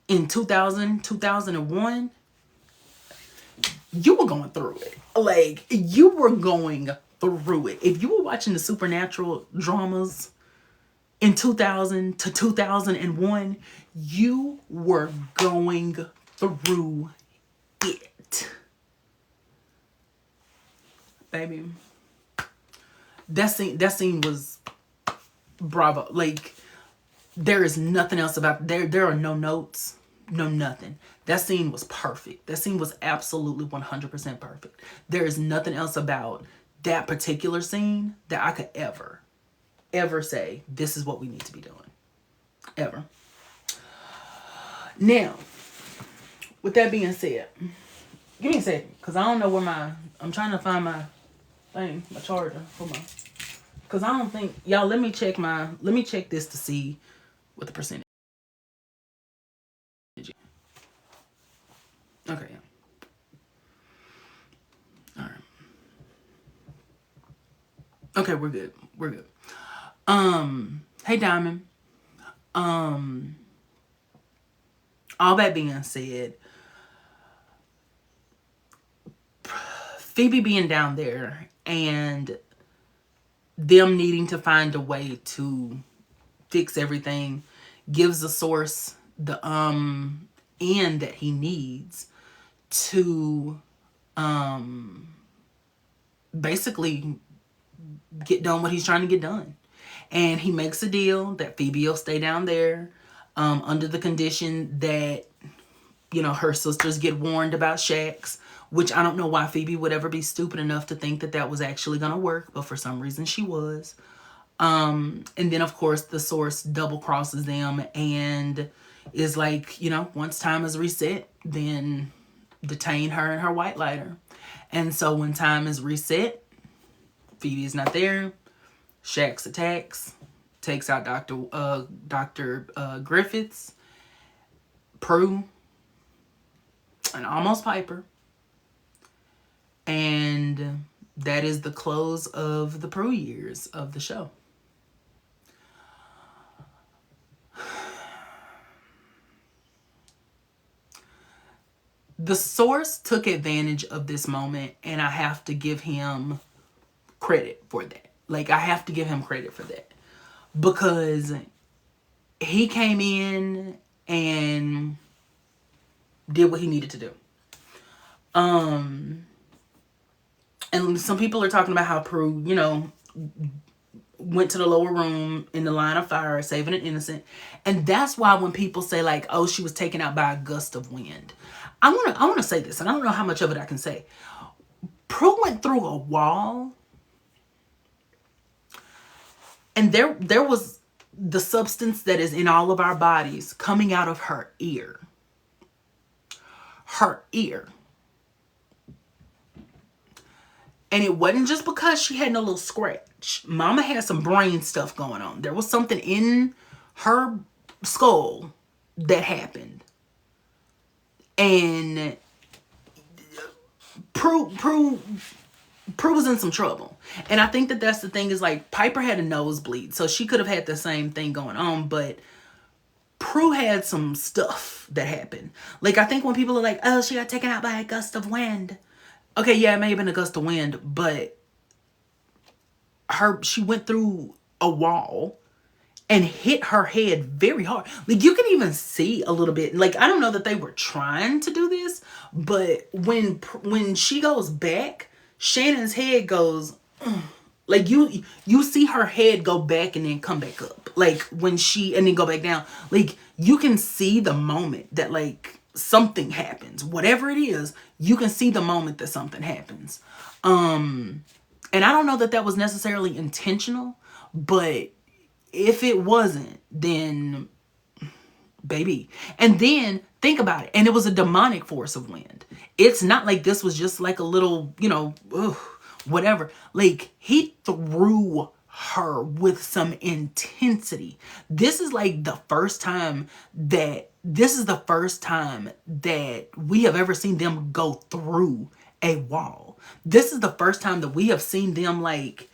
in 2001, you were going through it. You were going through it. If you were watching the supernatural dramas in 2000 to 2001, you were going through it. Baby. That scene was bravo. There is nothing else about there are no notes, no nothing. That scene was perfect. That scene was absolutely 100% perfect. There is nothing else about that particular scene that I could ever say this is what we need to be doing. Ever. Now, with that being said, give me a second, because I don't know where I'm trying to find my charger. Hold on. Because I don't think, y'all, let me check this to see what the percentage is. Okay. All right. Okay, we're good. Hey, Diamond. All that being said, Phoebe being down there and them needing to find a way to fix everything gives the Source the end that he needs to basically get done what he's trying to get done. And he makes a deal that Phoebe will stay down there under the condition that, you know, her sisters get warned about Shax, which I don't know why Phoebe would ever be stupid enough to think that that was actually going to work, but for some reason she was. And then, of course, the Source double crosses them and is like, you know, once time is reset, then detain her and her white lighter. And so when time is reset, Phoebe's not there. Shax attacks, takes out Dr. Griffiths, Prue, and almost Piper. And that is the close of the Prue years of the show. The Source took advantage of this moment, and I have to give him credit for that. Like, I have to give him credit for that. Because he came in and did what he needed to do. And some people are talking about how Prue, you know, went to the lower room in the line of fire, saving an innocent. And that's why when people say, like, oh, she was taken out by a gust of wind. I want to say this, and I don't know how much of it I can say. Prue went through a wall, and there was the substance that is in all of our bodies coming out of her ear. Her ear. And it wasn't just because she had no little scratch. Mama had some brain stuff going on. There was something in her skull that happened. And Prue was in some trouble. And I think that that's the thing is, like, Piper had a nosebleed, so she could have had the same thing going on, but Prue had some stuff that happened. Like, I think when people are like, oh, she got taken out by a gust of wind. Okay, yeah, it may have been a gust of wind, but she went through a wall and hit her head very hard. Like, you can even see a little bit. Like, I don't know that they were trying to do this, but when she goes back, Shannon's head goes, like, you see her head go back and then come back up. Like, and then go back down. Like, you can see the moment that, like, something happens. Whatever it is, you can see the moment that something happens. And I don't know that that was necessarily intentional, but if it wasn't, then baby. And then think about it. And it was a demonic force of wind. It's not like this was just like a little, you know, whatever. Like, he threw her with some intensity. This is the first time that we have ever seen them go through a wall. This is the first time that we have seen them, like,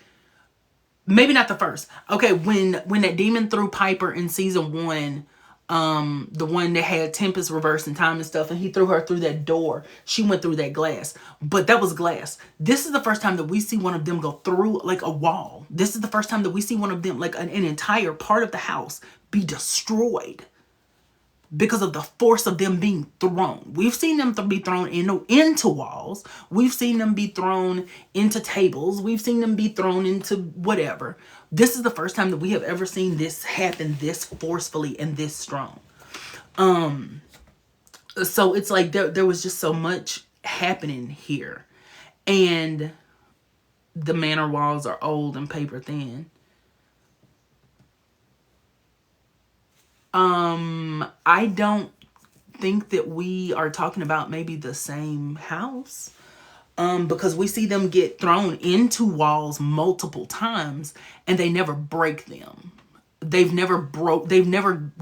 maybe not the first. Okay, when that demon threw Piper in season 1, the one that had Tempest reversing time and stuff, and he threw her through that door. She went through that glass, but that was glass. This is the first time that we see one of them go through, like, a wall. This is the first time that we see one of them, like, an entire part of the house be destroyed because of the force of them being thrown. We've seen them be thrown into walls. We've seen them be thrown into tables. We've seen them be thrown into whatever. This is the first time that we have ever seen this happen this forcefully and this strong. So it's like there was just so much happening here. And the manor walls are old and paper thin. I don't think that we are talking about maybe the same house. Because we see them get thrown into walls multiple times and they never break them. They've never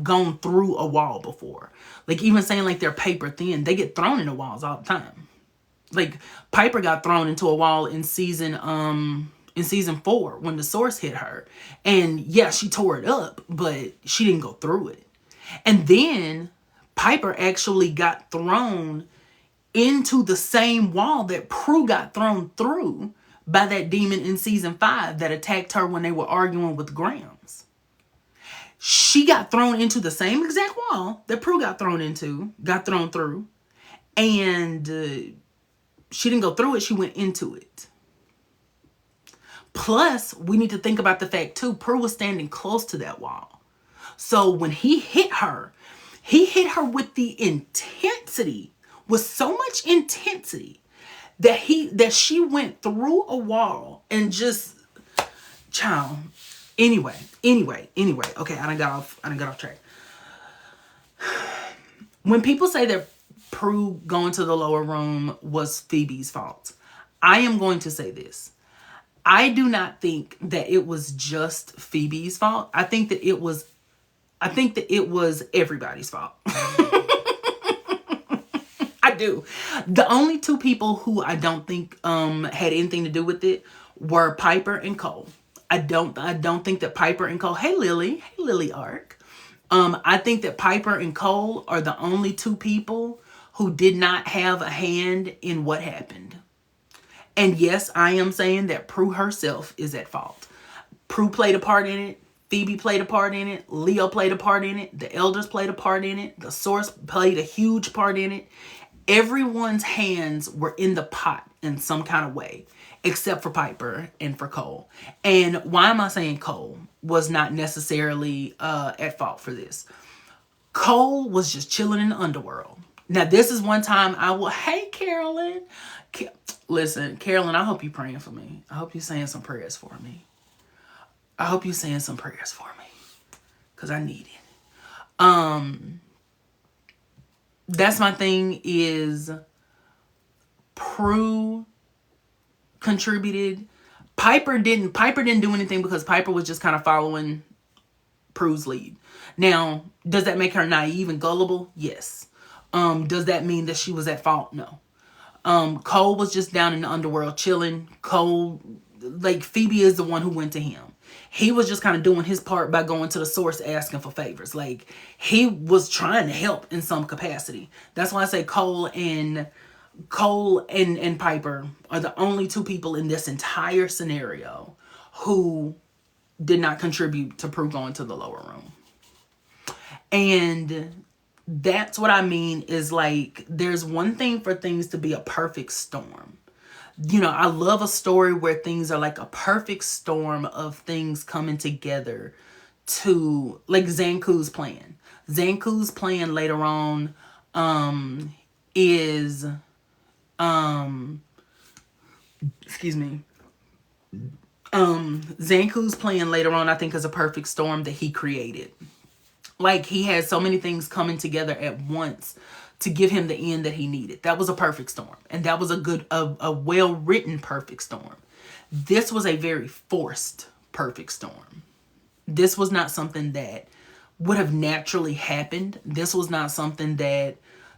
gone through a wall before. Like, even saying like they're paper thin, they get thrown into walls all the time. Like, Piper got thrown into a wall in season 4 when the Source hit her. And yeah, she tore it up, but she didn't go through it. And then Piper actually got thrown into the same wall that Prue got thrown through by that demon in season 5 that attacked her when they were arguing with Grams. She got thrown into the same exact wall that Prue got thrown through. And she didn't go through it, she went into it. Plus, we need to think about the fact too, Prue was standing close to that wall. So when he hit her with the intensity, with so much intensity that she went through a wall and just, child. Anyway. Okay, I done got off track. When people say that Prue going to the lower room was Phoebe's fault, I am going to say this. I do not think that it was just Phoebe's fault. I think that it was everybody's fault. I do. The only two people who I don't think had anything to do with it were Piper and Cole. I don't think that Piper and Cole, hey Lily Arc. I think that Piper and Cole are the only two people who did not have a hand in what happened. And yes, I am saying that Prue herself is at fault. Prue played a part in it. Phoebe played a part in it. Leo played a part in it. The elders played a part in it. The source played a huge part in it. Everyone's hands were in the pot in some kind of way, except for Piper and for Cole. And why am I saying Cole was not necessarily at fault for this? Cole was just chilling in the underworld. Now, this is one time I will, hey, Carolyn. Listen, Carolyn, I hope you're praying for me. I hope you're saying some prayers for me. Because I need it. That's my thing is Prue contributed. Piper didn't do anything because Piper was just kind of following Prue's lead. Now, does that make her naive and gullible? Yes. Does that mean that she was at fault? No. Cole was just down in the underworld chilling. Cole, like, Phoebe is the one who went to him. He was just kind of doing his part by going to the source asking for favors. Like, he was trying to help in some capacity. That's why I say Cole and Piper are the only two people in this entire scenario who did not contribute to Prue going to the lower room. And that's what I mean is, like, there's one thing for things to be a perfect storm. You know, I love a story where things are like a perfect storm of things coming together to, like, Zanku's plan. Zanku's plan later on is Zanku's plan later on, I think, is a perfect storm that he created. Like, he had so many things coming together at once to give him the end that he needed. That was a perfect storm. And that was a well-written perfect storm. This was a very forced perfect storm. This was not something that would have naturally happened. This was not something that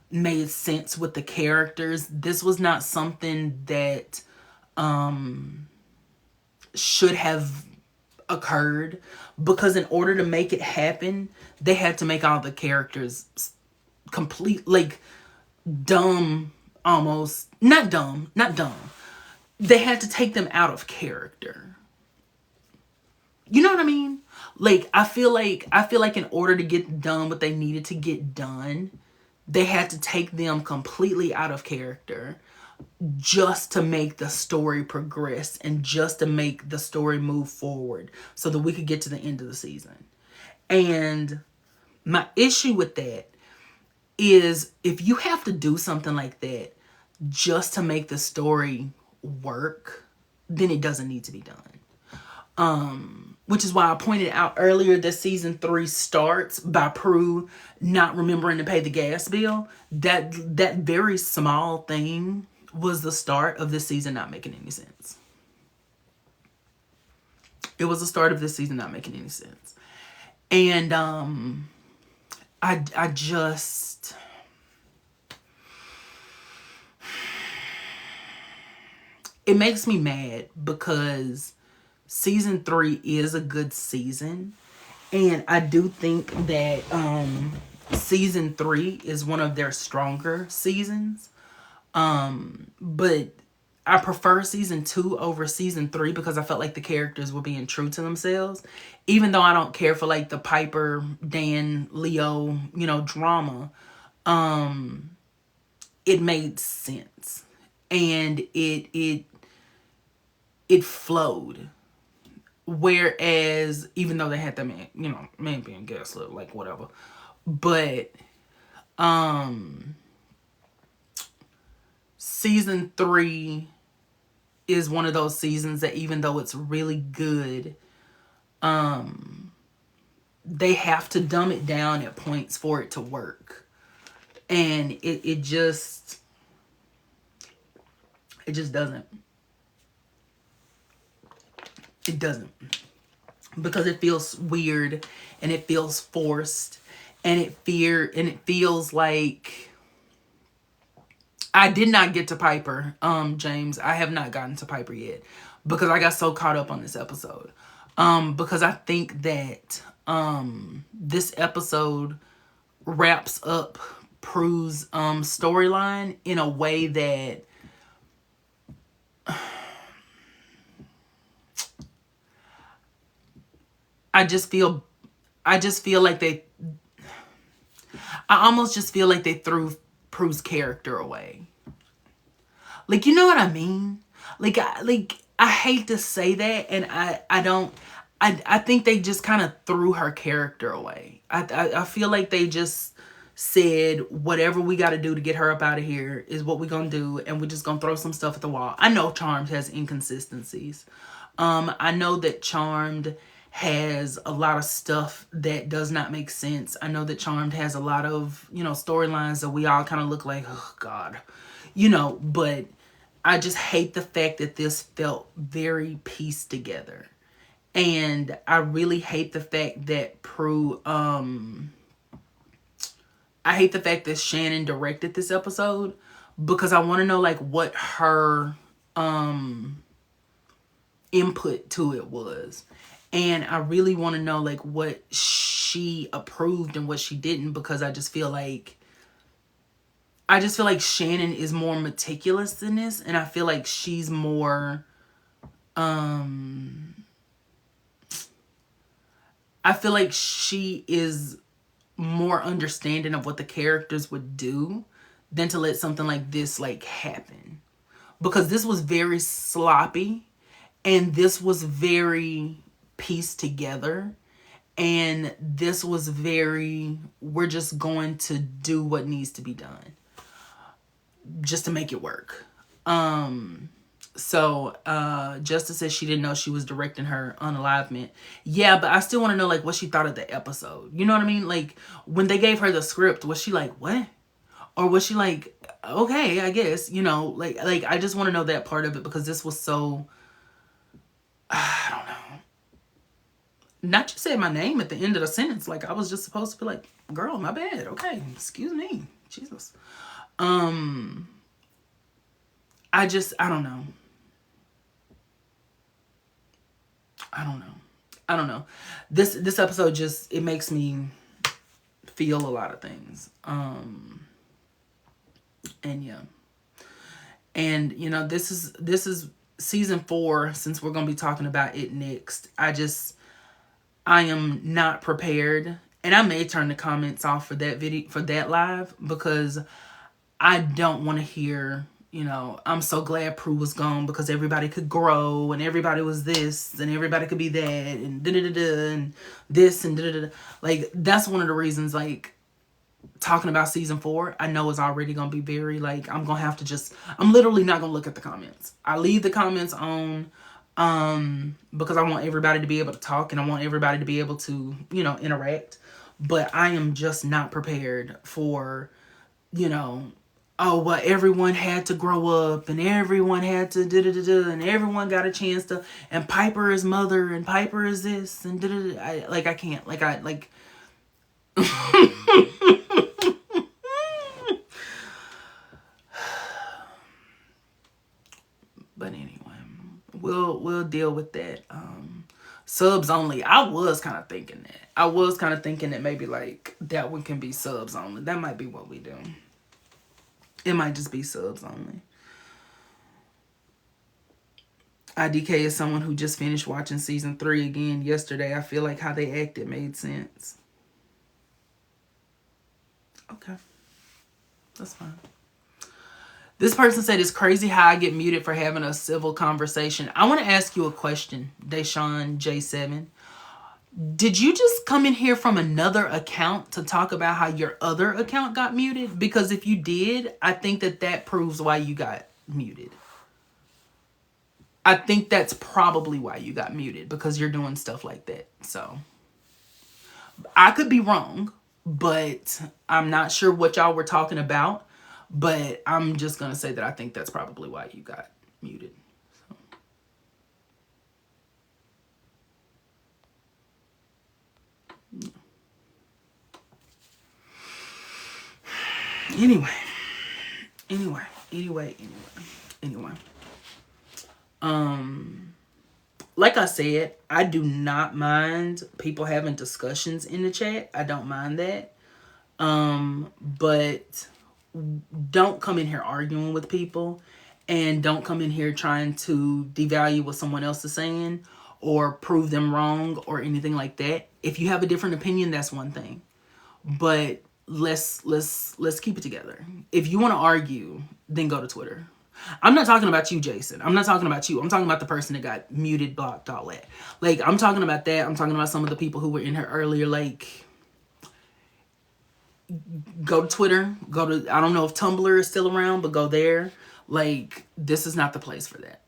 made sense with the characters. This was not something that should have occurred, because in order to make it happen, they had to make all the characters complete, like, dumb, almost. Not dumb. They had to take them out of character. You know what I mean? Like, I feel like in order to get done what they needed to get done, they had to take them completely out of character just to make the story progress and just to make the story move forward so that we could get to the end of the season. And my issue with that is, if you have to do something like that just to make the story work, then it doesn't need to be done. Which is why I pointed out earlier that season 3 starts by Prue not remembering to pay the gas bill. That very small thing was the start of this season not making any sense. It was the start of this season not making any sense. And I just... It makes me mad because season 3 is a good season. And I do think that season 3 is one of their stronger seasons. But I prefer season 2 over season 3 because I felt like the characters were being true to themselves. Even though I don't care for, like, the Piper, Dan, Leo, you know, drama, it made sense. And it flowed. Whereas, even though they had that man, you know, man being gaslit, like whatever. But, season 3 is one of those seasons that even though it's really good, they have to dumb it down at points for it to work. And it just doesn't. It doesn't. Because it feels weird and it feels forced and it feels like I did not get to Piper, James. I have not gotten to Piper yet because I got so caught up on this episode. Because I think that this episode wraps up Prue's storyline in a way that I almost just feel like they threw Prue's character away. Like, you know what I mean? Like I hate to say that, and I think they just kind of threw her character away. I feel like they just said whatever we got to do to get her up out of here is what we're gonna do, and we're just gonna throw some stuff at the wall. I know Charmed has inconsistencies. I know that Charmed has a lot of stuff that does not make sense. I know that Charmed has a lot of, you know, storylines that we all kind of look like, oh God, you know, but I just hate the fact that this felt very pieced together. And I really hate the fact that I hate the fact that Shannon directed this episode, because I want to know like what her input to it was. And I really want to know like what she approved and what she didn't, because I just feel like Shannon is more meticulous than this, and I feel like she's more I feel like she is more understanding of what the characters would do than to let something like this like happen. Because this was very sloppy and this was very pieced together, and this was very, we're just going to do what needs to be done just to make it work. So Justice says she didn't know she was directing her unalivement. Yeah, but I still want to know like what she thought of the episode. You know what I mean? Like when they gave her the script, was she like, what? Or was she like, okay, I guess, you know, like I just want to know that part of it, because this was so, I don't know. Not just saying my name at the end of the sentence. Like I was just supposed to be like, girl, my bad. Okay, excuse me. Jesus. I don't know. I don't know. This episode just, it makes me feel a lot of things. And yeah. And you know, this is season 4, since we're going to be talking about it next. I am not prepared, and I may turn the comments off for that video, for that live, because I don't want to hear, you know, I'm so glad Prue was gone because everybody could grow and everybody was this and everybody could be that and da-da-da-da and this and da-da-da-da. Like, that's one of the reasons, like, talking about season 4, I know is already going to be very, like, I'm going to have to just, I'm literally not going to look at the comments. I leave the comments on because I want everybody to be able to talk and I want everybody to be able to, you know, interact. But I am just not prepared for, you know, oh, well, everyone had to grow up and everyone had to da-da-da-da and everyone got a chance to, and Piper is mother and Piper is this and da-da-da. I can't, like, but anyway, we'll deal with that. Subs only. I was kind of thinking that maybe like that one can be subs only. That might be what we do. It might just be subs only. IDK is someone who just finished watching season 3 again yesterday. I feel like how they acted made sense. Okay. That's fine. This person said, it's crazy how I get muted for having a civil conversation. I want to ask you a question, Deshaun J7. Did you just come in here from another account to talk about how your other account got muted? Because if you did, I think that proves why you got muted. I think that's probably why you got muted, because you're doing stuff like that. So I could be wrong, but I'm not sure what y'all were talking about. But I'm just going to say that I think that's probably why you got muted. So. Anyway. Like I said, I do not mind people having discussions in the chat. I don't mind that. But don't come in here arguing with people, and don't come in here trying to devalue what someone else is saying or prove them wrong or anything like that. If you have a different opinion, that's one thing. But let's keep it together. If you want to argue, then go to Twitter. I'm not talking about you, Jason. I'm not talking about you. I'm talking about the person that got muted, blocked, all that. Like, I'm talking about that. I'm talking about some of the people who were in here earlier. Like, go to Twitter. Go to, I don't know if Tumblr is still around, but go there. Like, this is not the place for that.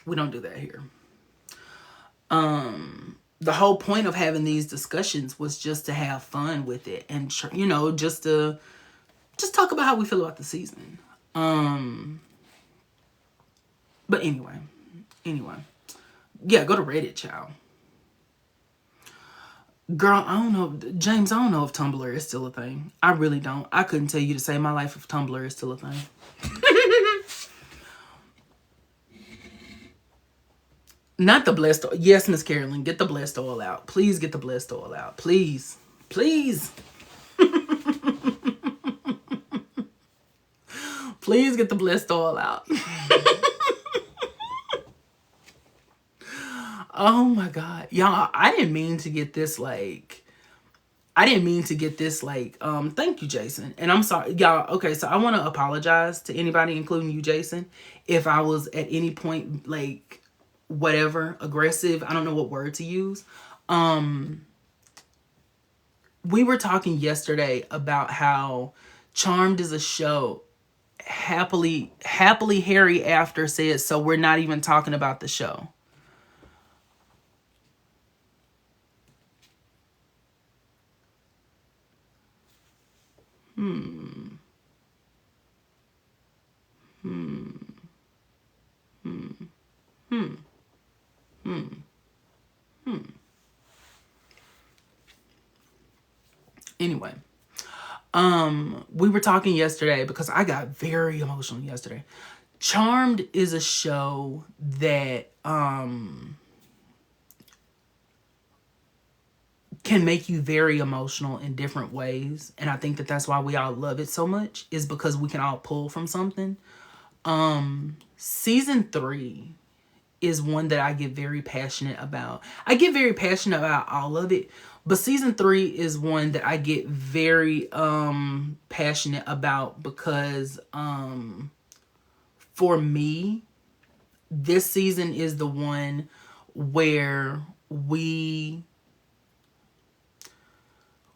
We don't do that here. The whole point of having these discussions was just to have fun with it, and you know, just talk about how we feel about the season. But anyway, yeah, go to Reddit, child. Girl, I don't know, James, I don't know if Tumblr is still a thing. I really don't. I couldn't tell you to save my life if Tumblr is still a thing. Not the blessed oil. Yes, Miss Carolyn, get the blessed oil out. Please get the blessed oil out. Please. Please. Please get the blessed oil out. Oh my God. Y'all, I didn't mean to get this like, thank you, Jason. And I'm sorry, y'all. Okay, so I want to apologize to anybody, including you, Jason, if I was at any point like, whatever, aggressive. I don't know what word to use. We were talking yesterday about how Charmed is a show. Happily Harry after said, so we're not even talking about the show. Anyway, we were talking yesterday because I got very emotional yesterday. Charmed is a show that can make you very emotional in different ways, and I think that that's why we all love it so much, is because we can all pull from something. Season 3 is one that I get very passionate about. I get very passionate about all of it, but season 3 is one that I get very passionate about because for me, this season is the one where we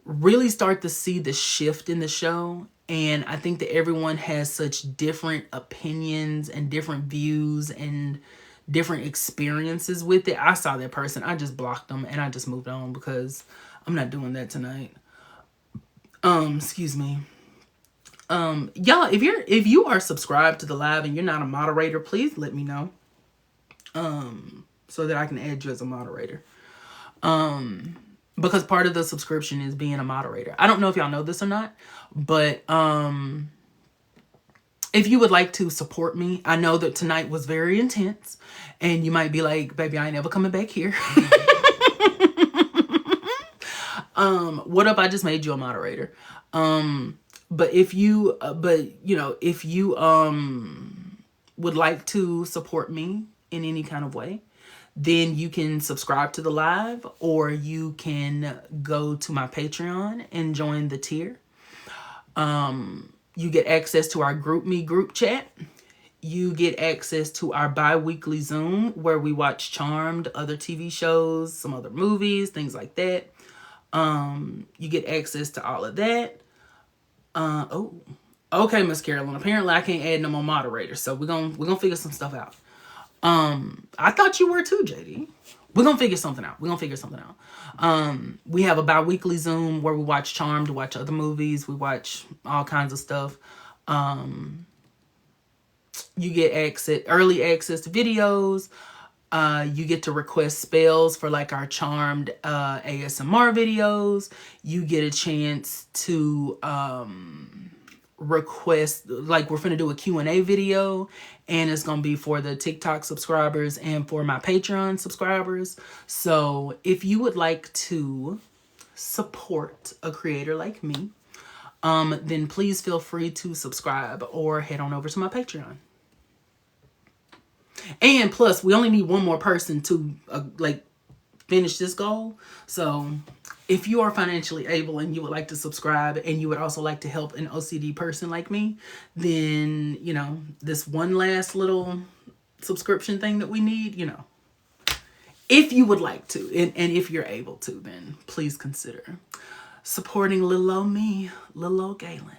really start to see the shift in the show. And I think that everyone has such different opinions and different views and different experiences with it. I saw that person, I just blocked them and I just moved on because I'm not doing that tonight. Excuse me. Y'all, if you are subscribed to the live and you're not a moderator, please let me know. So that I can add you as a moderator. Because part of the subscription is being a moderator. I don't know if y'all know this or not, but if you would like to support me, I know that tonight was very intense, and you might be like, baby, I ain't never coming back here. What if I just made you a moderator? But if you, if you would like to support me in any kind of way, then you can subscribe to the live, or you can go to my Patreon and join the tier. You get access to our GroupMe group chat. You get access to our bi-weekly Zoom where we watch Charmed, other TV shows, some other movies, things like that. You get access to all of that. Oh, okay, Miss Carolyn. Apparently I can't add no more moderators, so we're gonna figure some stuff out. I thought you were too, JD. We're gonna figure something out. We have a bi-weekly Zoom where we watch Charmed, watch other movies, we watch all kinds of stuff. You get early access to videos. You get to request spells for like our Charmed ASMR videos. You get a chance to request, like we're finna do a Q&A video, and it's gonna be for the TikTok subscribers and for my Patreon subscribers. So if you would like to support a creator like me, then please feel free to subscribe or head on over to my Patreon. And plus, we only need one more person to like finish this goal. So if you are financially able and you would like to subscribe and you would also like to help an OCD person like me, then, you know, this one last little subscription thing that we need, you know, if you would like to, and if you're able to, then please consider supporting little old me, little old Galen.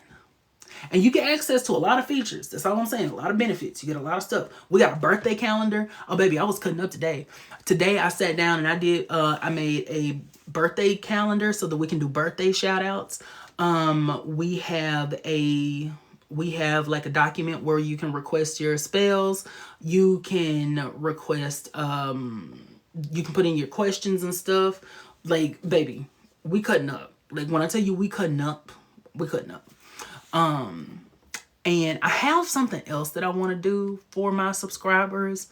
And you get access to a lot of features. That's all I'm saying. A lot of benefits. You get a lot of stuff. We got a birthday calendar. Oh, baby, I was cutting up today. Today, I sat down and I made a birthday calendar so that we can do birthday shout outs. We have like a document where you can request your spells. You can request, you can put in your questions and stuff. Like, baby, we cutting up. Like, when I tell you we cutting up, we cutting up. And I have something else that I want to do for my subscribers.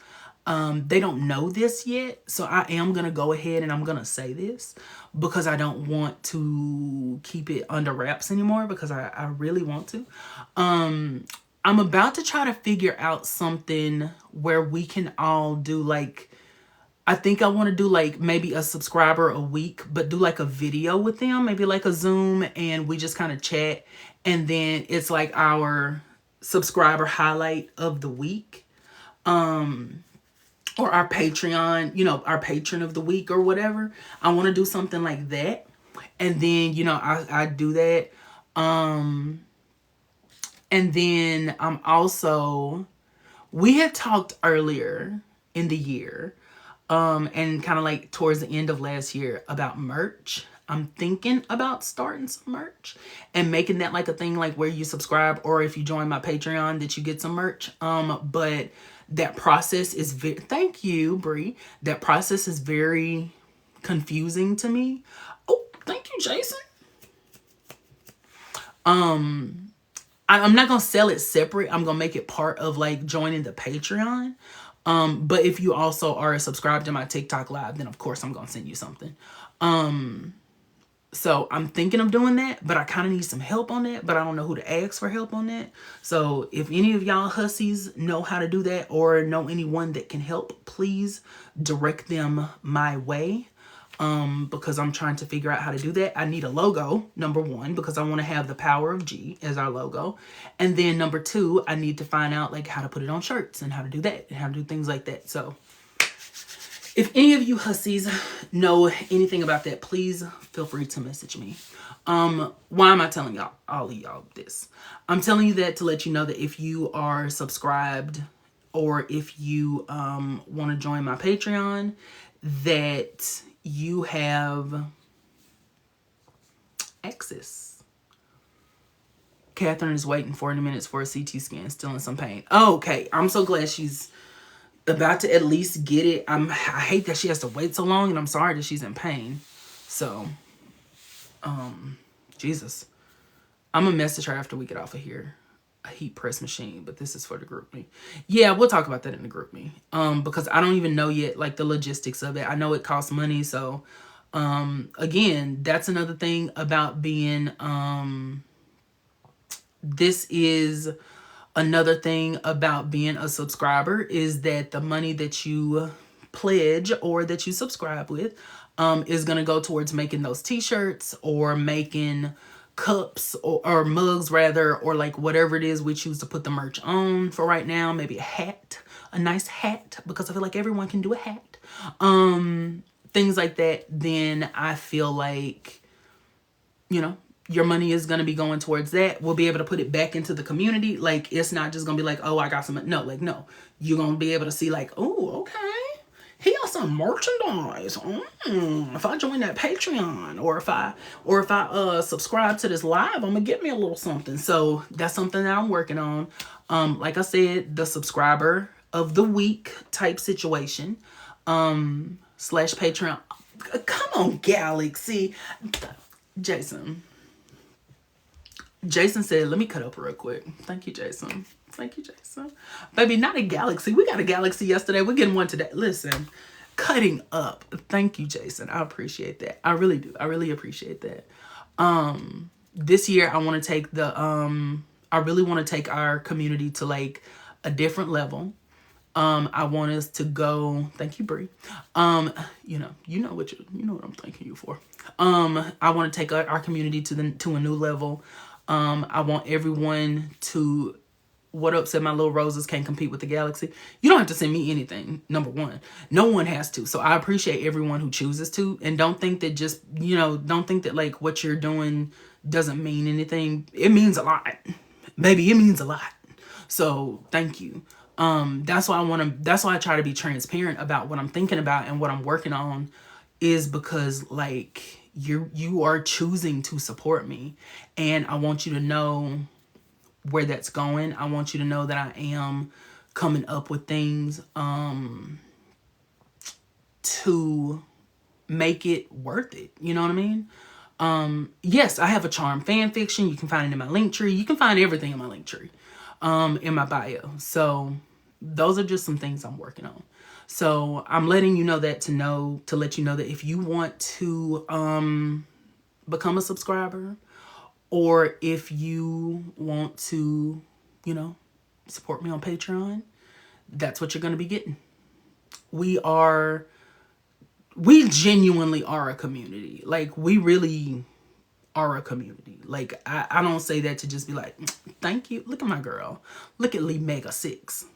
They don't know this yet, so I am going to go ahead and I'm going to say this because I don't want to keep it under wraps anymore, because I really want to. I'm about to try to figure out something where we can all do like, I think I want to do like maybe a subscriber a week, but do like a video with them, maybe like a Zoom, and we just kind of chat. And then it's like our subscriber highlight of the week. Or our Patreon, you know, our patron of the week or whatever. I want to do something like that. And then, you know, I do that. And then I'm also, we had talked earlier in the year, and kind of like towards the end of last year about merch. I'm thinking about starting some merch and making that like a thing, like where you subscribe, or if you join my Patreon that you get some merch. But that process is thank you, Bree. That process is very confusing to me. Oh, thank you, Jason. I'm not gonna sell it separate. I'm gonna make it part of like joining the Patreon. But if you also are subscribed to my TikTok live, then of course I'm gonna send you something. So I'm thinking of doing that, but I kind of need some help on that, but I don't know who to ask for help on that. So if any of y'all hussies know how to do that or know anyone that can help, please direct them my way. Because I'm trying to figure out how to do that. I need a logo, number one, because I want to have the power of G as our logo. And then number two, I need to find out like how to put it on shirts and how to do that and how to do things like that. So if any of you hussies know anything about that, please feel free to message me. Why am I telling y'all, all of y'all this? I'm telling you that to let you know that if you are subscribed or if you want to join my Patreon, that you have access. Catherine is waiting 40 minutes for a CT scan, still in some pain. Oh, okay, I'm so glad she's about to at least get it. I hate that she has to wait so long, and I'm sorry that she's in pain. So, Jesus. I'm gonna message her after we get off of here. A heat press machine, but this is for the GroupMe. Yeah, we'll talk about that in the GroupMe. Because I don't even know yet, like, the logistics of it. I know it costs money, so, again, that's another thing about being, this is another thing about being a subscriber, is that the money that you pledge or that you subscribe with is going to go towards making those t-shirts or making cups or mugs rather, or like whatever it is we choose to put the merch on for right now. Maybe a hat, a nice hat, because I feel like everyone can do a hat. Things like that. Then I feel like, you know, your money is going to be going towards that. We'll be able to put it back into the community. Like, it's not just going to be like, oh, I got some. No, like, no. You're going to be able to see like, oh, okay. He got some merchandise. If I join that Patreon, or if I subscribe to this live, I'm gonna get me a little something. So that's something that I'm working on. Like I said, the subscriber of the week type situation. / Patreon. Come on, Galaxy. Jason said, let me cut up real quick. Thank you, Jason. Thank you, Jason. Baby, not a Galaxy. We got a Galaxy yesterday. We're getting one today. Listen, cutting up. Thank you, Jason. I appreciate that. I really do. I really appreciate that. This year, I want to take I really want to take our community to like a different level. I want us to go. Thank you, Bree. You know what I'm thanking you for. I want to take our community to a new level. I want everyone to. What up, said my little roses can't compete with the Galaxy. You don't have to send me anything. Number one, no one has to. So I appreciate everyone who chooses to, and don't think that don't think that like what you're doing doesn't mean anything. It means a lot, baby. It means a lot. So thank you. That's why I try to be transparent about what I'm thinking about and what I'm working on, is because like you are choosing to support me, and I want you to know where that's going. I want you to know that I am coming up with things to make it worth it. You know what I mean? Yes, I have a charm fan fiction. You can find it in my link tree. You can find everything in my link tree, in my bio. So those are just some things I'm working on. So I'm letting you know that to let you know that if you want to become a subscriber, or if you want to, support me on Patreon, that's what you're going to be getting. We genuinely are a community. Like, we really are a community. Like, I don't say that to just be like, thank you. Look at my girl. Look at Lee Mega 6.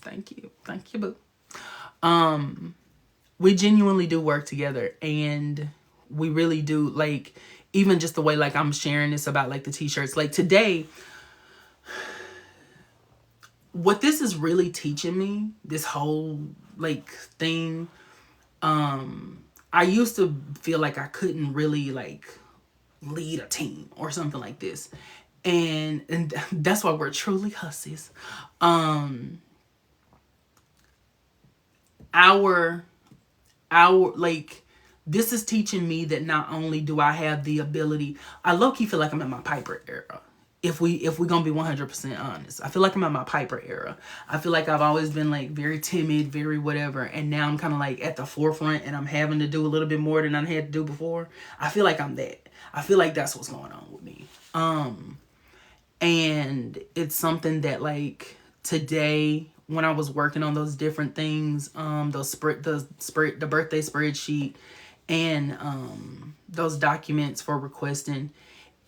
Thank you. Thank you, boo. We genuinely do work together, and we really do, like, even just the way, like, I'm sharing this about, like, the t-shirts. Like, today, what this is really teaching me, this whole, like, thing, I used to feel like I couldn't really, like, lead a team or something like this. And that's why we're truly hussies. Like, this is teaching me that not only do I have the ability, I low-key feel like I'm in my Piper era. If we gonna be 100% honest, I feel like I'm in my Piper era. I feel like I've always been like very timid, very whatever, and now I'm kind of like at the forefront, and I'm having to do a little bit more than I had to do before. I feel like I'm that. I feel like that's what's going on with me. And it's something that, like, today when I was working on those different things, the birthday spreadsheet, and those documents for requesting,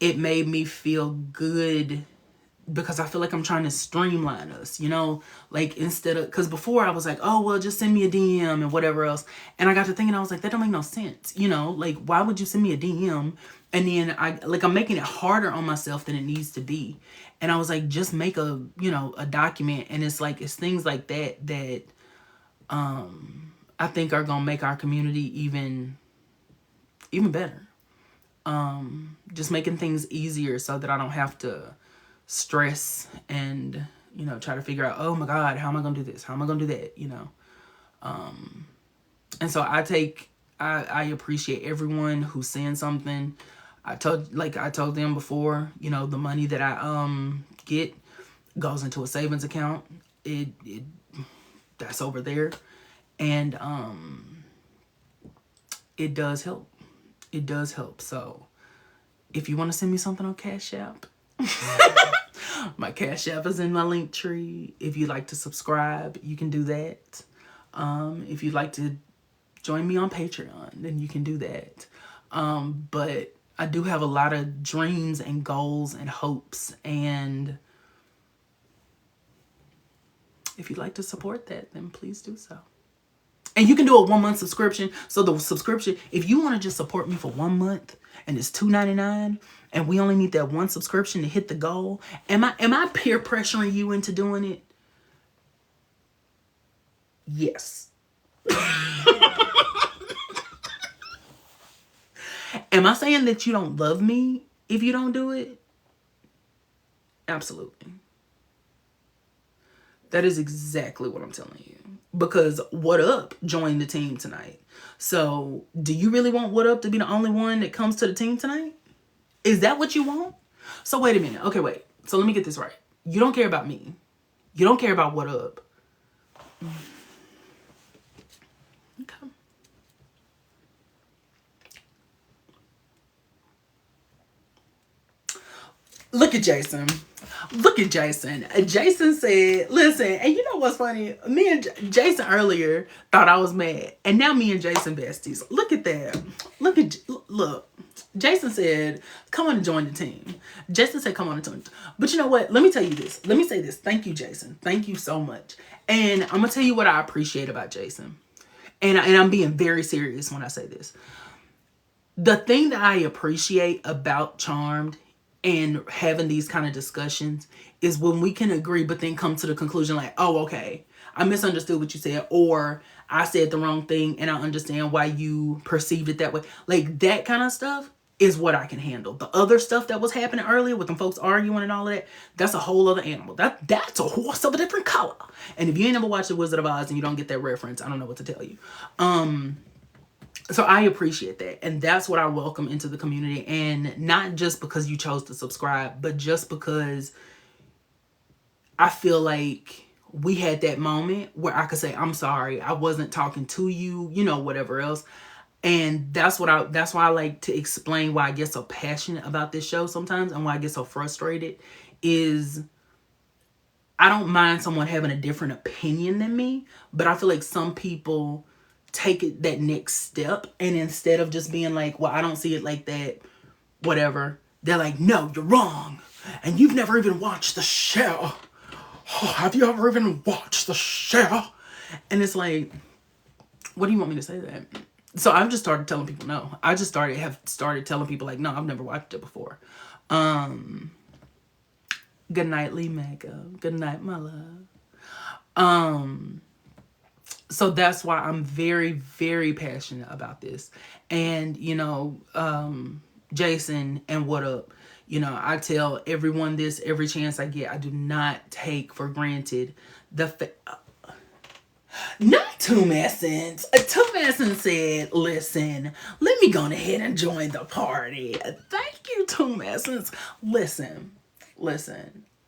it made me feel good, because I feel like I'm trying to streamline us, like, instead of, because before I was like, oh, well, just send me a DM and whatever else. And I got to thinking, I was like, that don't make no sense. Like, why would you send me a DM? And then I'm making it harder on myself than it needs to be. And I was like, just make a document. And it's like, it's things like that I think are going to make our community even better. Just making things easier so that I don't have to stress and, try to figure out, oh my God, how am I going to do this? How am I going to do that? And so I appreciate everyone who sends something. I told them before, the money that I get goes into a savings account. That's over there. And it does help. It does help. So if you want to send me something on Cash App, my Cash App is in my link tree. If you'd like to subscribe, you can do that. If you'd like to join me on Patreon, then you can do that. But I do have a lot of dreams and goals and hopes, and if you'd like to support that, then please do so. And you can do a 1 month subscription. So the subscription, if you want to just support me for 1 month and it's $2.99 and we only need that one subscription to hit the goal, am I peer pressuring you into doing it? Yes. Am I saying that you don't love me if you don't do it? Absolutely. That is exactly what I'm telling you. Because What Up joined the team tonight. So do you really want What Up to be the only one that comes to the team tonight? Is that what you want? So wait a minute. Okay, wait. So let me get this right. You don't care about me. You don't care about What Up. Okay. Look at Jason. Look at Jason. Jason said, listen, and you know what's funny? Me and Jason earlier thought I was mad. And now me and Jason besties. Look at that. Look. Jason said, come on and join the team. Jason said, come on and join. But you know what? Let me tell you this. Let me say this. Thank you, Jason. Thank you so much. And I'm going to tell you what I appreciate about Jason. And I'm being very serious when I say this. The thing that I appreciate about Charmed and having these kind of discussions is when we can agree but then come to the conclusion like, oh, okay, I misunderstood what you said, or I said the wrong thing and I understand why you perceived it that way. Like that kind of stuff is what I can handle. The other stuff that was happening earlier with them folks arguing and all of that, that's a whole other animal. That's a horse of a different color. And if you ain't never watched The Wizard of Oz and you don't get that reference, I don't know what to tell you. So I appreciate that. And that's what I welcome into the community. And not just because you chose to subscribe, but just because I feel like we had that moment where I could say, I'm sorry, I wasn't talking to you, you know, whatever else. And that's why I like to explain why I get so passionate about this show sometimes and why I get so frustrated is I don't mind someone having a different opinion than me, but I feel like some people take it that next step, and instead of just being like, well, I don't see it like that, whatever, they're like, no, you're wrong, and you've never even watched the show. Oh, have you ever even watched the show? And it's like, what do you want me to say that? So I've just started telling people no. I just have started telling people like, no, I've never watched it before. Good night, Lee Mega. Good night, my love. So that's why I'm very, very passionate about this. And, you know, Jason and What Up, you know, I tell everyone this every chance I get. I do not take for granted the not Two Messins. Two Messins said, listen, let me go ahead and join the party. Thank you, Two Messins. Listen.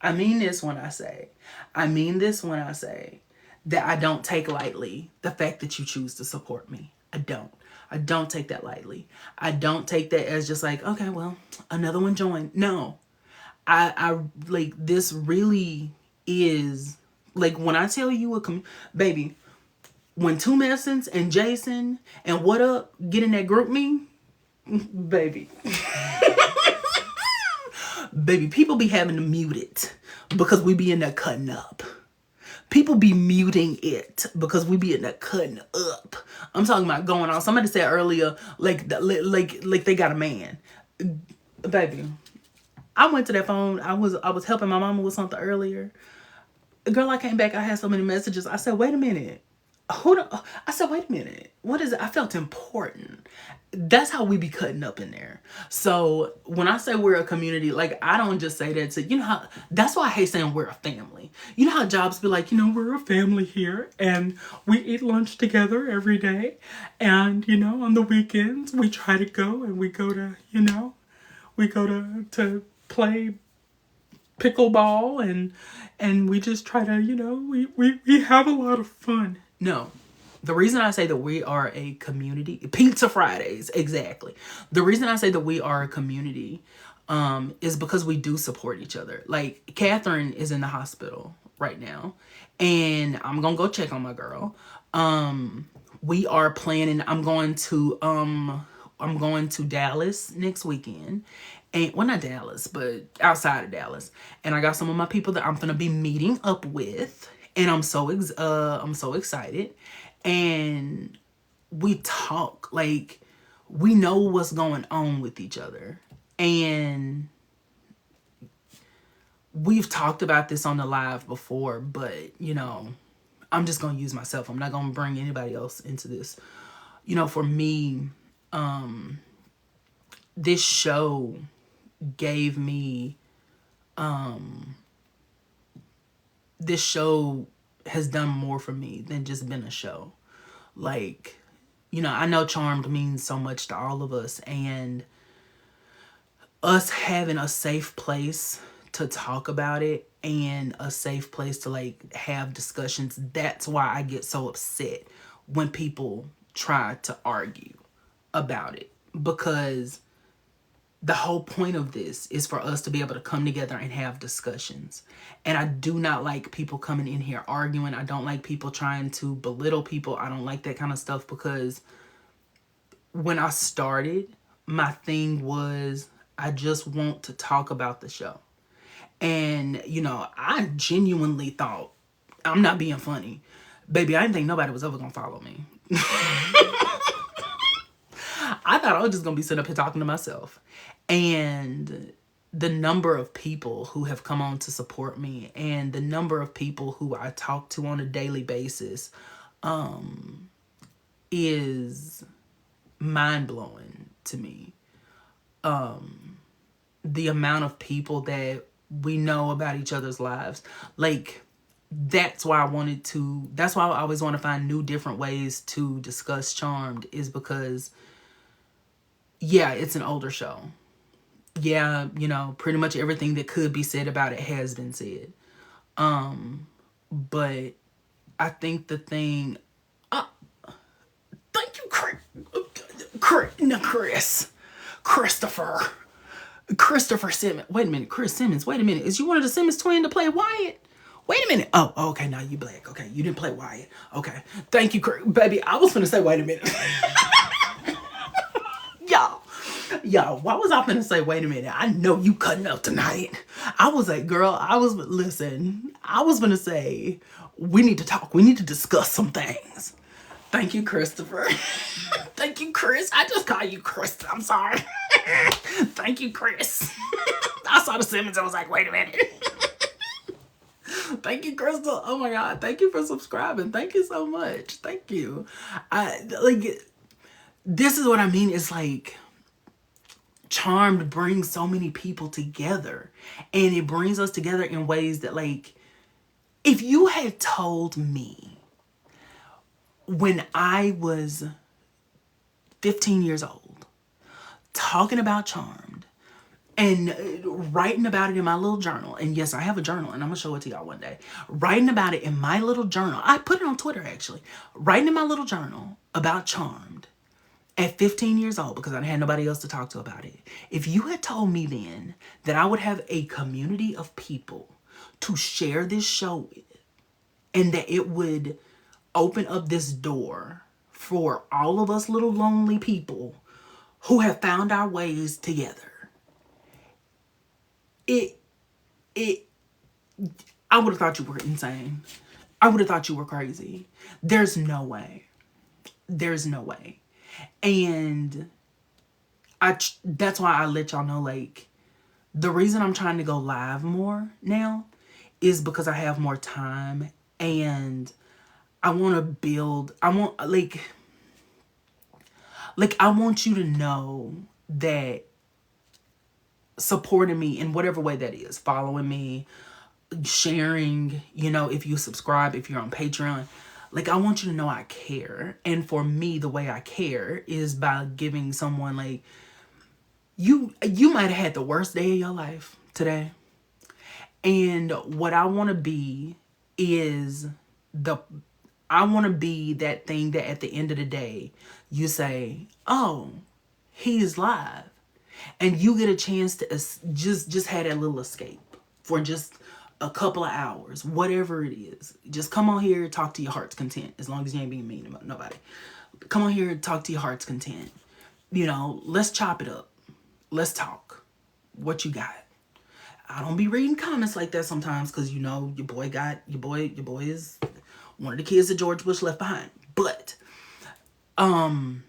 I mean this when I say that I don't take lightly the fact that you choose to support me. I don't take that lightly. I don't take that as just like, okay, well, another one joined. No. I like, this really is, like, when I tell you baby, when Two Messins and Jason and What Up get in that group me, baby. Baby, people be having to mute it because we be in there cutting up. People be muting it because we be in there cutting up. I'm talking about going on. Somebody said earlier, like they got a man. Baby, I went to that phone. I was helping my mama with something earlier. Girl, I came back. I had so many messages. I said, wait a minute. I said, wait a minute. What is it? I felt important. That's how we be cutting up in there. So when I say we're a community, like, I don't just say that to, you know how, that's why I hate saying we're a family. You know how jobs be like, you know, we're a family here and we eat lunch together every day. And, you know, on the weekends we try to go and we go to, you know, we go to play pickleball and we just try to, you know, we have a lot of fun. No. The reason I say that we are a community, Pizza Fridays, exactly. The reason I say that we are a community is because we do support each other. Like, Catherine is in the hospital right now, and I'm going to go check on my girl. We are planning, I'm going to, I'm going to Dallas next weekend. And well, not Dallas, but outside of Dallas. And I got some of my people that I'm gonna be meeting up with. And I'm so excited. And we talk, like, we know what's going on with each other. And we've talked about this on the live before, but, you know, I'm just going to use myself. I'm not going to bring anybody else into this. You know, for me, this show gave me, this show has done more for me than just been a show. Like, you know, I know Charmed means so much to all of us, and us having a safe place to talk about it and a safe place to like have discussions. That's why I get so upset when people try to argue about it, because the whole point of this is for us to be able to come together and have discussions. And I do not like people coming in here arguing. I don't like people trying to belittle people. I don't like that kind of stuff, because when I started, my thing was I just want to talk about the show. And, you know, I genuinely thought, I'm not being funny, baby, I didn't think nobody was ever gonna follow me. I thought I was just gonna be sitting up here talking to myself. And the number of people who have come on to support me, and the number of people who I talk to on a daily basis, is mind-blowing to me. The amount of people that we know about each other's lives. Like, that's why I always want to find new, different ways to discuss Charmed, is because, yeah, it's an older show. Yeah, you know, pretty much everything that could be said about it has been said. But I think the thing, thank you, Christopher Simmons. Wait a minute, Chris Simmons. Wait a minute, is you one of the Simmons twin to play Wyatt? Wait a minute. Oh, okay, now you black. Okay, you didn't play Wyatt. Okay, thank you, baby. I was finna say, wait a minute. Y'all, why was I finna say, wait a minute? I know you cutting up tonight. I was like, girl, I was finna say, we need to talk. We need to discuss some things. Thank you, Christopher. Thank you, Chris. I just call you Chris. I'm sorry. Thank you, Chris. I saw the Simmons. I was like, wait a minute. Thank you, Crystal. Oh my God. Thank you for subscribing. Thank you so much. Thank you. This is what I mean. It's like, Charmed brings so many people together, and it brings us together in ways that, like, if you had told me when I was 15 years old, talking about Charmed and writing about it in my little journal, and yes, I have a journal, and I'm gonna show it to y'all one day, writing about it in my little journal, I put it on Twitter actually, writing in my little journal about Charmed at 15 years old, because I had nobody else to talk to about it. If you had told me then that I would have a community of people to share this show with, and that it would open up this door for all of us little lonely people who have found our ways together, I would have thought you were insane. I would have thought you were crazy. There's no way. There's no way. And that's why I let y'all know, like, the reason I'm trying to go live more now is because I have more time, and I want to build, I want you to know that supporting me in whatever way that is, following me, sharing, you know, if you subscribe, if you're on Patreon, like, I want you to know I care. And for me, the way I care is by giving someone, like, you might have had the worst day of your life today. And what I want to be is I want to be that thing that at the end of the day, you say, oh, he's live. And you get a chance to just have that little escape for just a couple of hours, whatever it is. Just come on here, talk to your heart's content, as long as you ain't being mean about nobody. Come on here and talk to your heart's content. you know, let's chop it up. Let's talk. What you got? I don't be reading comments like that sometimes because, you know, your boy is one of the kids that George Bush left behind. But I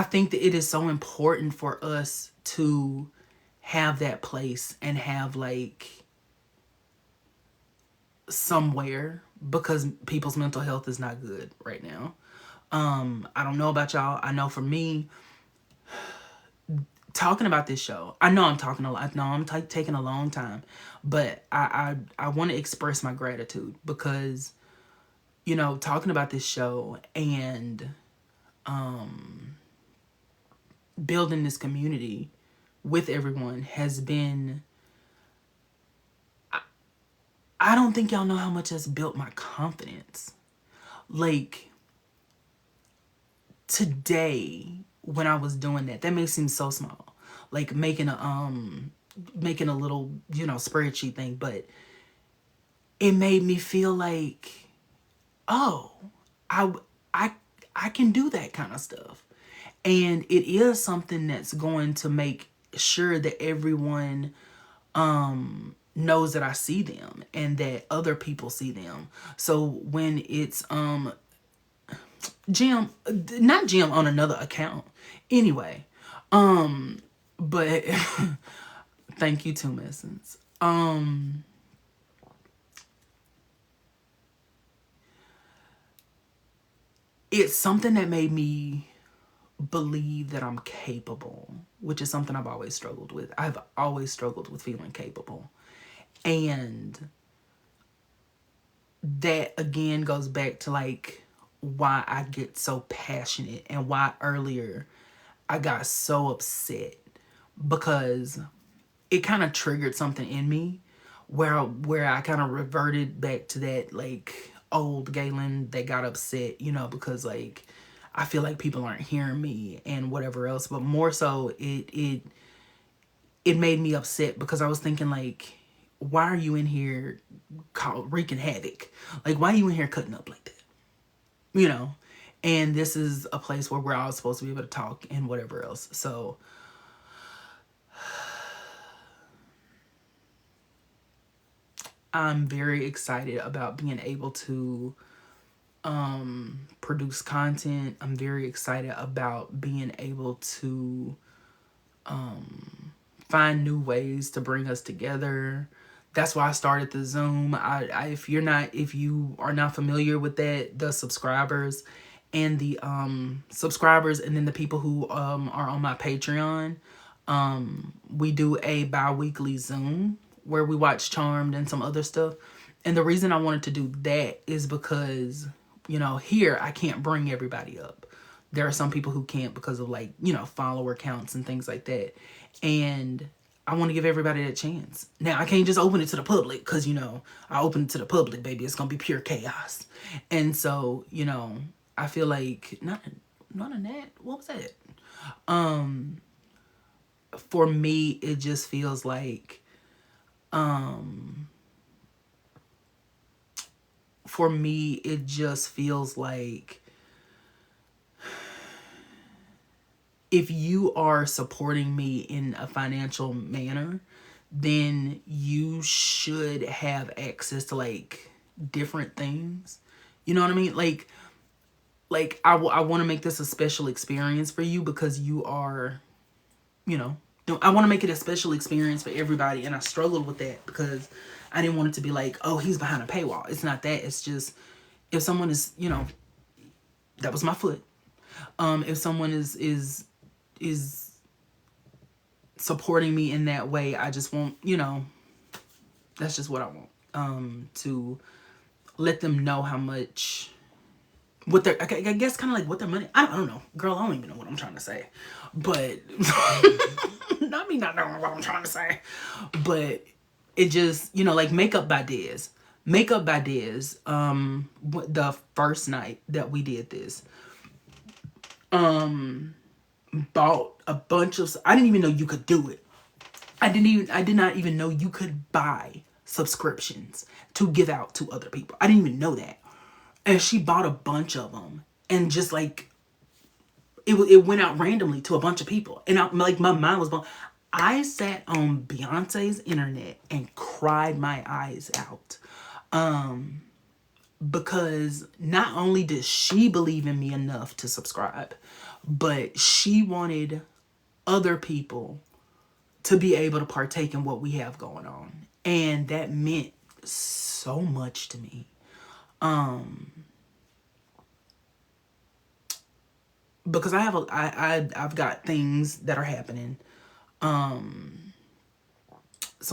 think that it is so important for us to have that place and have like somewhere, because people's mental health is not good right now. I don't know about y'all. I know for me, talking about this show, I know I'm talking a lot. I know I'm taking a long time, but I want to express my gratitude because, you know, talking about this show and building this community with everyone has been, I don't think y'all know how much that's built my confidence. Like, today, when I was doing that may seem so small. Like making a little, you know, spreadsheet thing, but it made me feel like, oh, I I can do that kind of stuff. And it is something that's going to make sure that everyone knows that I see them and that other people see them. So when it's Jim, not Jim on another account. Anyway, but thank you, Two Messons. It's something that made me believe that I'm capable, which is something I've always struggled with. I've always struggled with feeling capable. And that again goes back to like why I get so passionate and why earlier I got so upset, because it kind of triggered something in me where I kind of reverted back to that like old Galen that got upset, you know, because like I feel like people aren't hearing me and whatever else. But more so it made me upset because I was thinking like, why are you in here wreaking havoc? Like, why are you in here cutting up like that? You know? And this is a place where we're all supposed to be able to talk and whatever else. So I'm very excited about being able to produce content. I'm very excited about being able to find new ways to bring us together. That's why I started the Zoom. If you are not familiar with that, the subscribers and the subscribers and then the people who are on my Patreon, we do a bi-weekly Zoom where we watch Charmed and some other stuff. And the reason I wanted to do that is because, you know, here I can't bring everybody up. There are some people who can't because of like, you know, follower counts and things like that. And I want to give everybody that chance. Now, I can't just open it to the public because, you know, I open it to the public, baby. It's going to be pure chaos. And so, you know, I feel like, not a net. What was that? For me, it just feels like, for me, it just feels like if you are supporting me in a financial manner, then you should have access to like different things. You know what I mean? Like I want to make this a special experience for you because you are, you know, I want to make it a special experience for everybody. And I struggled with that because I didn't want it to be like, oh, he's behind a paywall. It's not that. It's just, if someone is, you know, that was my foot. If someone is supporting me in that way, I just want, you know, that's just what I want. To let them know how much, what their, I guess kind of like what their money, I don't know. Girl, I don't even know what I'm trying to say. But, not me not knowing what I'm trying to say. But it just, you know, like Makeup by Dez. Makeup by Dez, the first night that we did this, bought a bunch of, I didn't even know you could do it. I did not even know you could buy subscriptions to give out to other people. I didn't even know that. And she bought a bunch of them and just like it went out randomly to a bunch of people, and like my mind was blown. I sat on Beyonce's internet and cried my eyes out. Because not only did she believe in me enough to subscribe, but she wanted other people to be able to partake in what we have going on. And that meant so much to me. Because I've got things that are happening. Some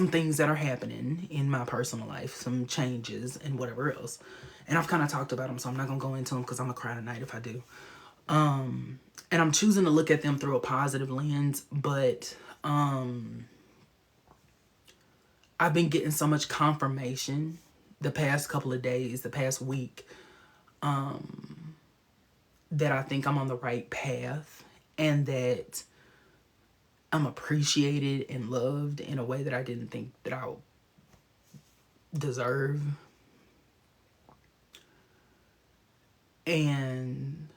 things that are happening in my personal life, some changes and whatever else. And I've kind of talked about them, so I'm not going to go into them because I'm going to cry tonight if I do. And I'm choosing to look at them through a positive lens, but I've been getting so much confirmation the past couple of days, the past week, that I think I'm on the right path and that I'm appreciated and loved in a way that I didn't think that I would deserve. And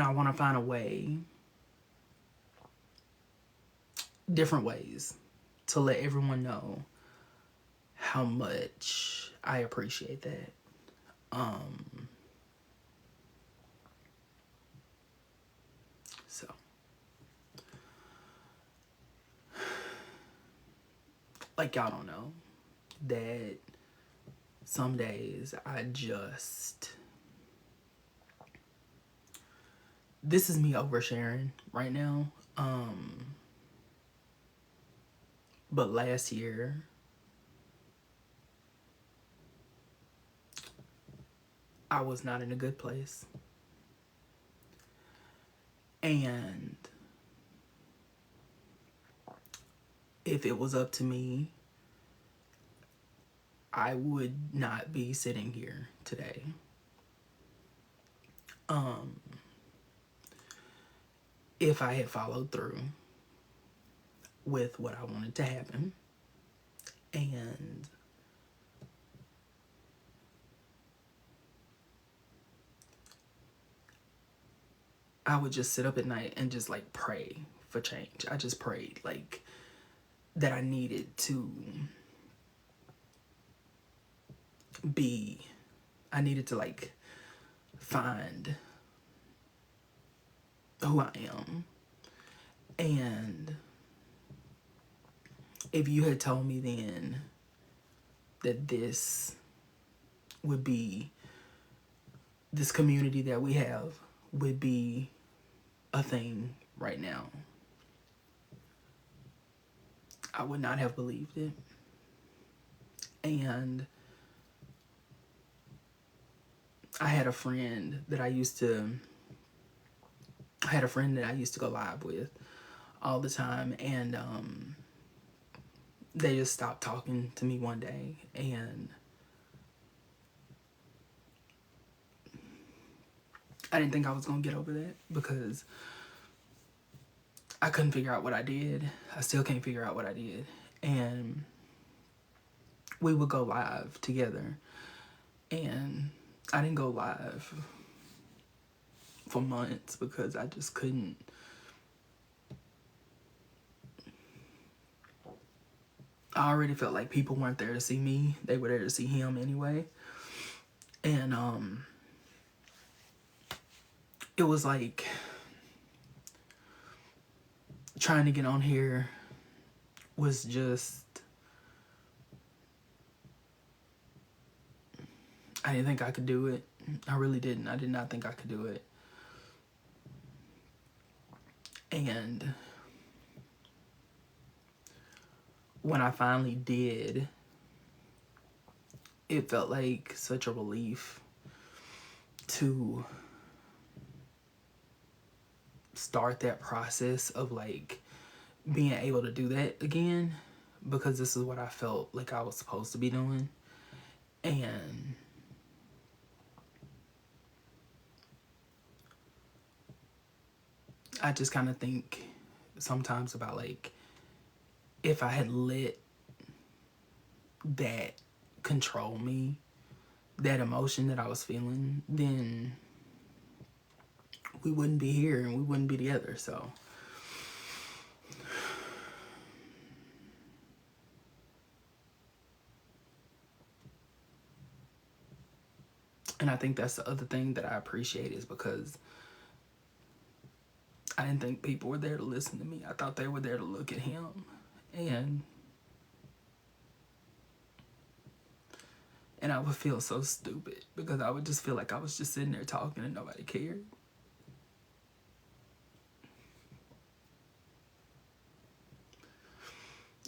I want to find a way, different ways, to let everyone know how much I appreciate that. So, like, y'all don't know that some days I just, this is me oversharing right now. But last year, I was not in a good place. And if it was up to me, I would not be sitting here today. If I had followed through with what I wanted to happen. And I would just sit up at night and just like pray for change. I just prayed like that I needed to like find who I am. And if you had told me then that this community that we have would be a thing right now, I would not have believed it. And I had a friend that I used to go live with all the time, and they just stopped talking to me one day, and I didn't think I was gonna get over that because I couldn't figure out what I did. I still can't figure out what I did. And we would go live together, and I didn't go live for months because I just couldn't. I already felt like people weren't there to see me. They were there to see him anyway. And it was like trying to get on here was just, I didn't think I could do it. I really didn't. I did not think I could do it. And when I finally did, it felt like such a relief to start that process of like being able to do that again, because this is what I felt like I was supposed to be doing. And I just kind of think sometimes about, like, if I had let that control me, that emotion that I was feeling, then we wouldn't be here and we wouldn't be together. So and I think that's the other thing that I appreciate, is because I didn't think people were there to listen to me. I thought they were there to look at him. And I would feel so stupid, because I would just feel like I was just sitting there talking and nobody cared.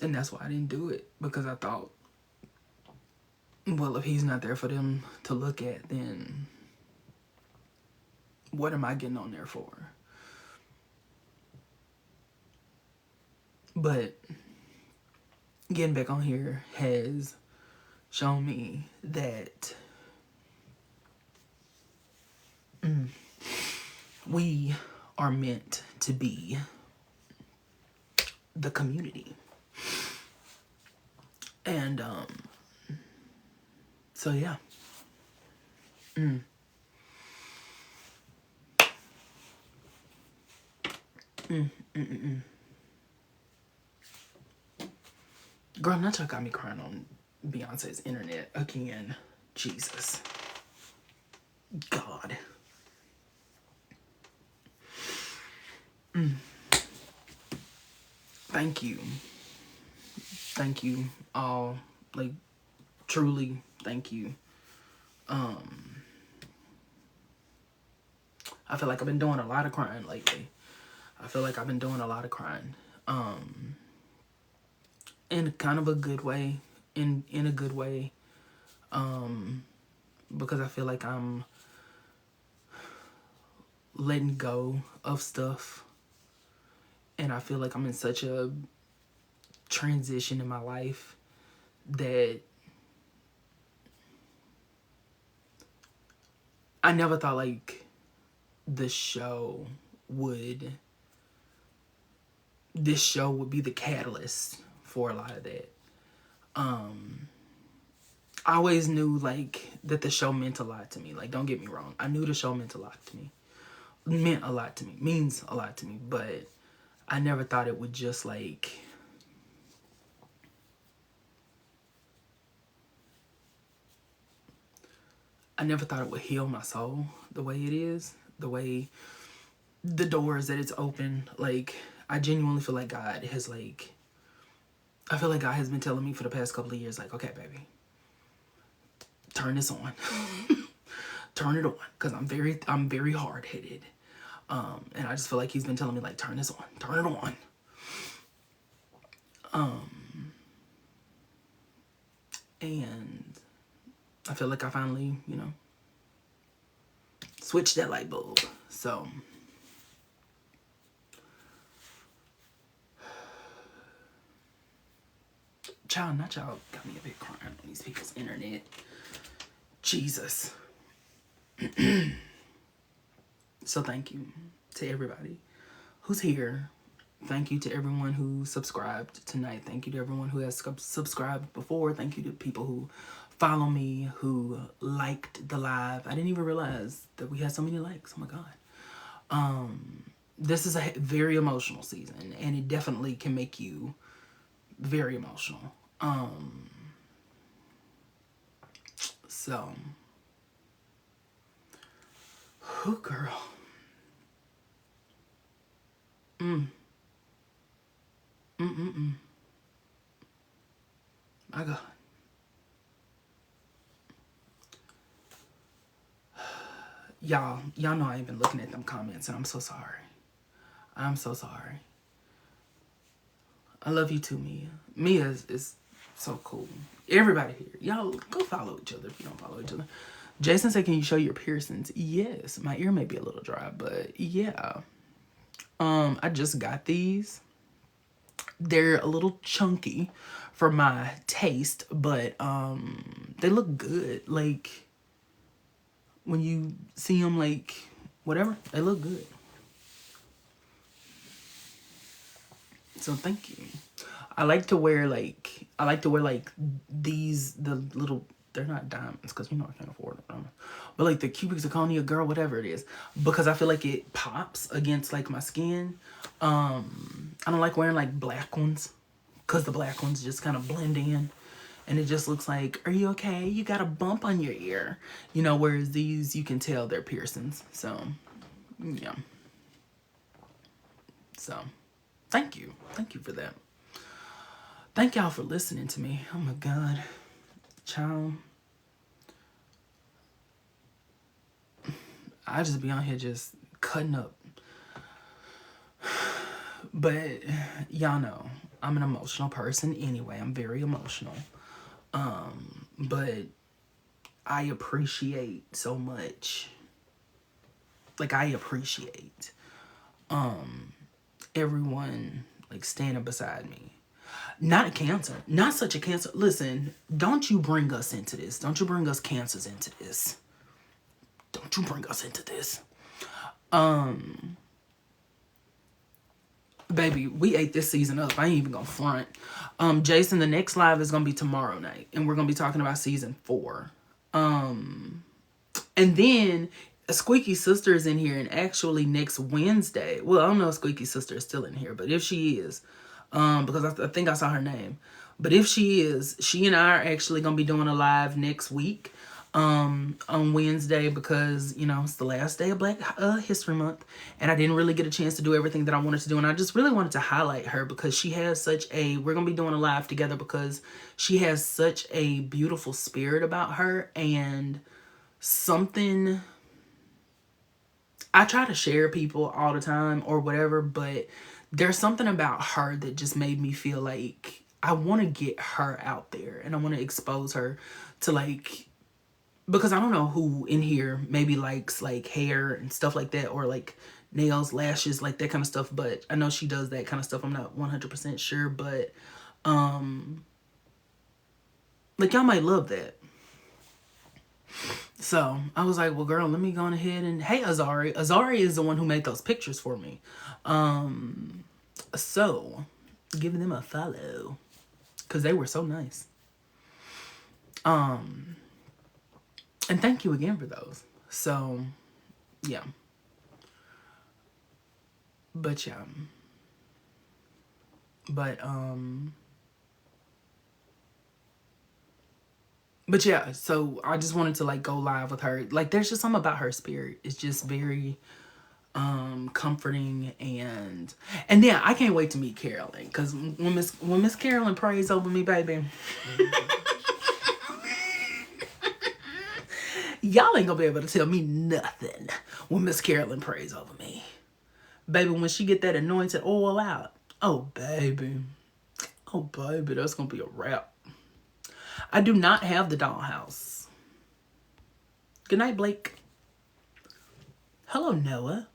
And that's why I didn't do it, because I thought, well, if he's not there for them to look at, then what am I getting on there for? But getting back on here has shown me that we are meant to be the community. And so yeah. Girl, not y'all got me crying on Beyonce's internet again. Jesus. God. Thank you. Thank you all. Like, truly, thank you. I feel like I've been doing a lot of crying lately. In kind of a good way. In a good way. Because I feel like I'm letting go of stuff. And I feel like I'm in such a transition in my life that I never thought, like, this show would be the catalyst for a lot of that. I always knew, like, that the show meant a lot to me. Like, don't get me wrong. I knew the show meant a lot to me. Means a lot to me. But I never thought it would just, like, I never thought it would heal my soul the way it is. The way, the doors that it's open. Like, I genuinely feel like God has, like, I feel like God has been telling me for the past couple of years, like, okay, baby, turn this on. Turn it on. Because I'm very hard-headed. And I just feel like he's been telling me, like, turn this on. Turn it on. And I feel like I finally, switched that light bulb. So, child, not y'all got me a bit crying on these people's internet. Jesus. So thank you to everybody who's here. Thank you to everyone who subscribed tonight. Thank you to everyone who has subscribed before. Thank you to people who follow me, who liked the live. I didn't even realize that we had so many likes. Oh my God. This is a very emotional season, and it definitely can make you very emotional. So, who girl? My God. Y'all know I ain't been looking at them comments, and I'm so sorry. I'm so sorry. I love you too, Mia. Mia is so cool. Everybody here, y'all go follow each other if you don't follow each other. Jason said, can you show your piercings? Yes, my ear may be a little dry, but yeah. I just got these. They're a little chunky for my taste, but they look good. Like, when you see them, like, whatever, they look good. So thank you. I like to wear like these, the little, they're not diamonds because you know I can't afford them, but like the cubic zirconia, girl, whatever it is, because I feel like it pops against like my skin. I don't like wearing like black ones because the black ones just kind of blend in and it just looks like, are you okay? You got a bump on your ear, you know, whereas these, you can tell they're piercings. So yeah. So thank you for that. Thank y'all for listening to me. Oh my God. Child. I just be on here just cutting up. But y'all know I'm an emotional person anyway. I'm very emotional. But I appreciate so much. Like, I appreciate everyone like standing beside me. Not a cancer. Not such a cancer. Listen, don't you bring us into this. Don't you bring us cancers into this. Don't you bring us into this. Baby, we ate this season up. I ain't even gonna front. Jason, the next live is gonna be tomorrow night. And we're gonna be talking about season 4. And then Squeaky Sister is in here. And actually next Wednesday. Well, I don't know if Squeaky Sister is still in here. But if she is, because I think I saw her name. But if she is, she and I are actually going to be doing a live next week on Wednesday, because, you know, it's the last day of Black History Month. And I didn't really get a chance to do everything that I wanted to do. And I just really wanted to highlight her because she has such a, we're going to be doing a live together because she has such a beautiful spirit about her. And something, I try to share people all the time or whatever, but there's something about her that just made me feel like I want to get her out there and I want to expose her to, like, because I don't know who in here maybe likes like hair and stuff like that, or like nails, lashes, like that kind of stuff, but I know she does that kind of stuff. I'm not 100% sure, but like, y'all might love that. So I was like, well, girl, let me go on ahead and, hey, Azari. Azari is the one who made those pictures for me. So giving them a follow because they were so nice. And thank you again for those. So yeah. But yeah. But yeah, so I just wanted to like go live with her. Like, there's just something about her spirit. It's just very comforting, and then I can't wait to meet Carolyn, because when Miss Carolyn prays over me, baby, y'all ain't gonna be able to tell me nothing when Miss Carolyn prays over me, baby. When she get that anointed oil out, oh baby, that's gonna be a wrap. I do not have the dollhouse. Good night, Blake. Hello, Noah.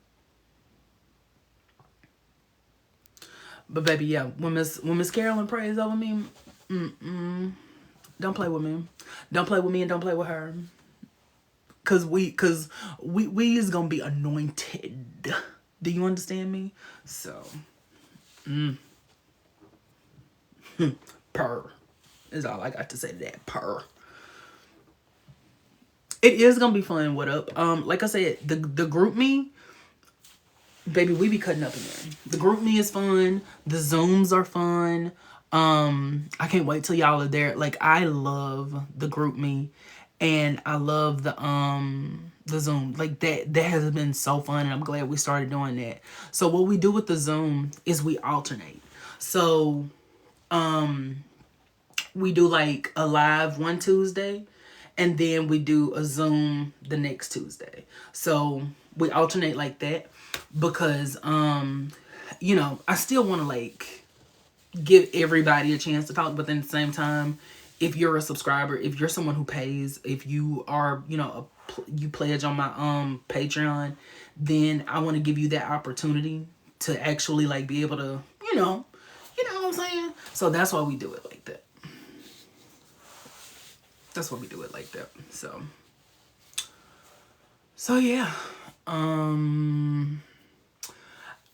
But baby, yeah, when Miss Carolyn prays over me, don't play with me. Don't play with me and don't play with her. Cause we is gonna be anointed. Do you understand me? So, purr is all I got to say to that. Purr. It is gonna be fun. What up? Like I said, the group me, baby, we be cutting up in there. The group me is fun. The Zooms are fun. I can't wait till y'all are there. Like, I love the group me, and I love the Zoom. Like, that has been so fun, and I'm glad we started doing that. So what we do with the Zoom is we alternate. So we do like a live one Tuesday, and then we do a Zoom the next Tuesday. So we alternate like that because, you know, I still want to like give everybody a chance to talk, but then at the same time, if you're a subscriber, if you're someone who pays, if you are, you know, you pledge on my Patreon, then I want to give you that opportunity to actually like be able to, you know what I'm So that's why we do it like that. That's why we do it like that. So yeah. I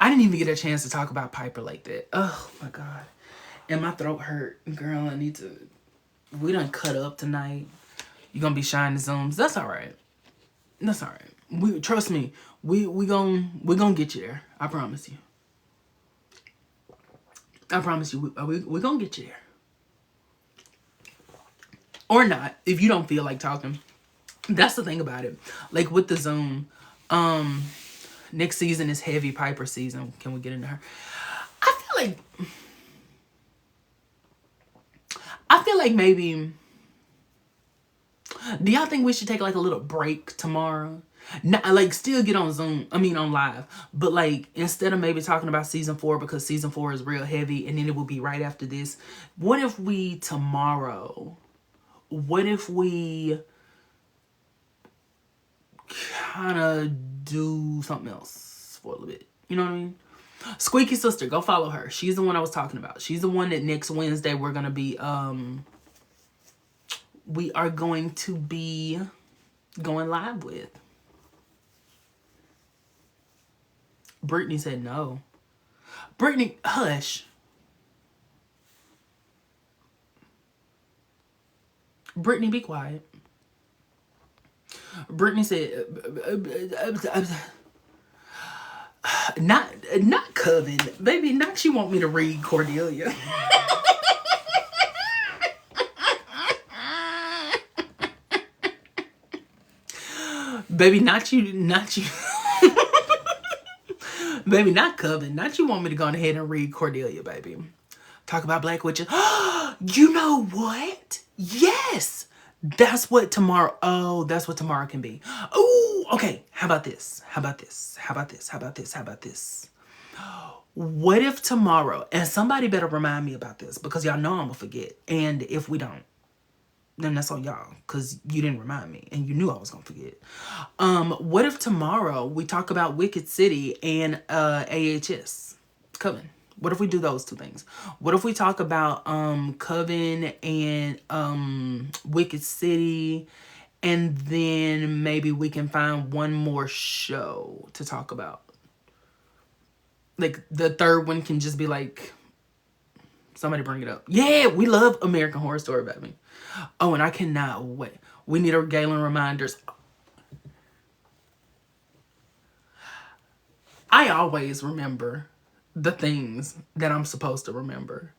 didn't even get a chance to talk about Piper like that. Oh my God. And my throat hurt. Girl, we done cut up tonight. You're gonna be shying the Zooms. That's all right. That's all right. Trust me. We gonna get you there. I promise you. I promise you. We gonna get you there. Or not, if you don't feel like talking. That's the thing about it. Like with the Zoom, next season is heavy Piper season. Can we get into her? I feel like maybe. Do y'all think we should take like a little break tomorrow? Not like still get on Zoom. I mean on live, but like instead of maybe talking about season 4 because season 4 is real heavy, and then it will be right after this. What if we tomorrow? What if we kind of do something else for a little bit? You know what I mean? Squeaky Sister, go follow her. She's the one I was talking about. She's the one that next Wednesday we're gonna be we are going to be going live with. Brittany said no. Brittany, hush. Brittany, be quiet. Brittany said, not Coven. Baby, not she want me to read Cordelia. Baby, not you. Baby, not Coven. Not you want me to go ahead and read Cordelia, baby. Talk about Black Witches. You know what? Yes. That's what tomorrow. Oh, that's what tomorrow can be. Oh, okay. How about this? What if tomorrow, and somebody better remind me about this because y'all know I'm gonna forget. And if we don't, then that's on y'all because you didn't remind me and you knew I was gonna forget. What if tomorrow we talk about Wicked City and AHS Coven? What if we do those two things? What if we talk about Coven and Wicked City, and then maybe we can find one more show to talk about? Like the third one can just be like, somebody bring it up. Yeah, we love American Horror Story, baby. Oh, and I cannot wait. We need our Galen reminders. I always remember the things that I'm supposed to remember.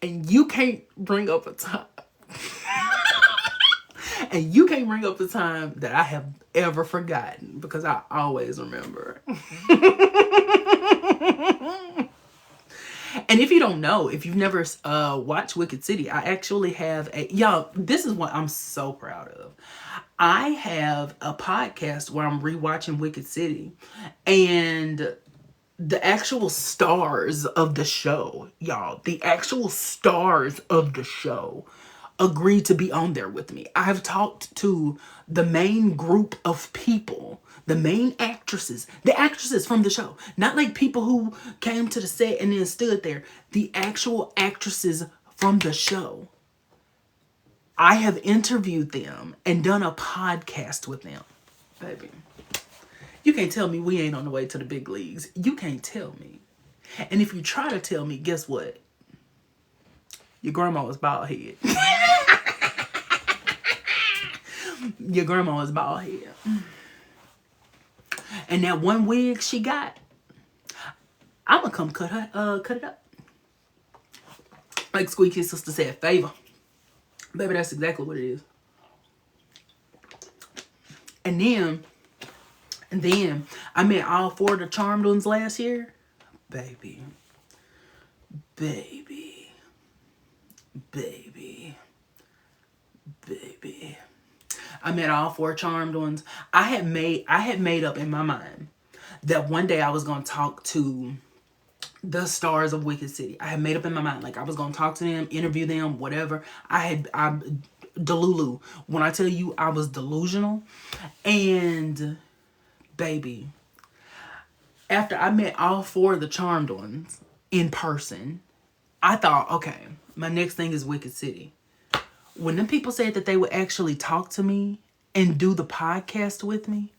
And you can't bring up a time. And you can't bring up the time that I have ever forgotten because I always remember. And if you don't know, if you've never watched Wicked City, I actually have y'all, this is what I'm so proud of. I have a podcast where I'm rewatching Wicked City, and the actual stars of the show, y'all, the actual stars of the show agreed to be on there with me. I've talked to the main group of people, the main actresses, the actresses from the show, not like people who came to the set and then stood there, the actual actresses from the show. I have interviewed them and done a podcast with them. Baby, you can't tell me we ain't on the way to the big leagues. You can't tell me. And if you try to tell me, guess what? Your grandma was bald head. Your grandma was bald head. And that one wig she got, I'm gonna come cut it up. Like Squeaky Sister said, favor. Baby, that's exactly what it is. And then I met all 4 of the Charmed ones last year. Baby. I met all 4 Charmed ones. I had made up in my mind that one day I was gonna talk to the stars of Wicked City. I had made up in my mind like I was gonna talk to them, interview them, whatever. Delulu. When I tell you I was delusional. And baby, after I met all 4 of the Charmed ones in person, I thought, okay, my next thing is Wicked City. When them people said that they would actually talk to me and do the podcast with me,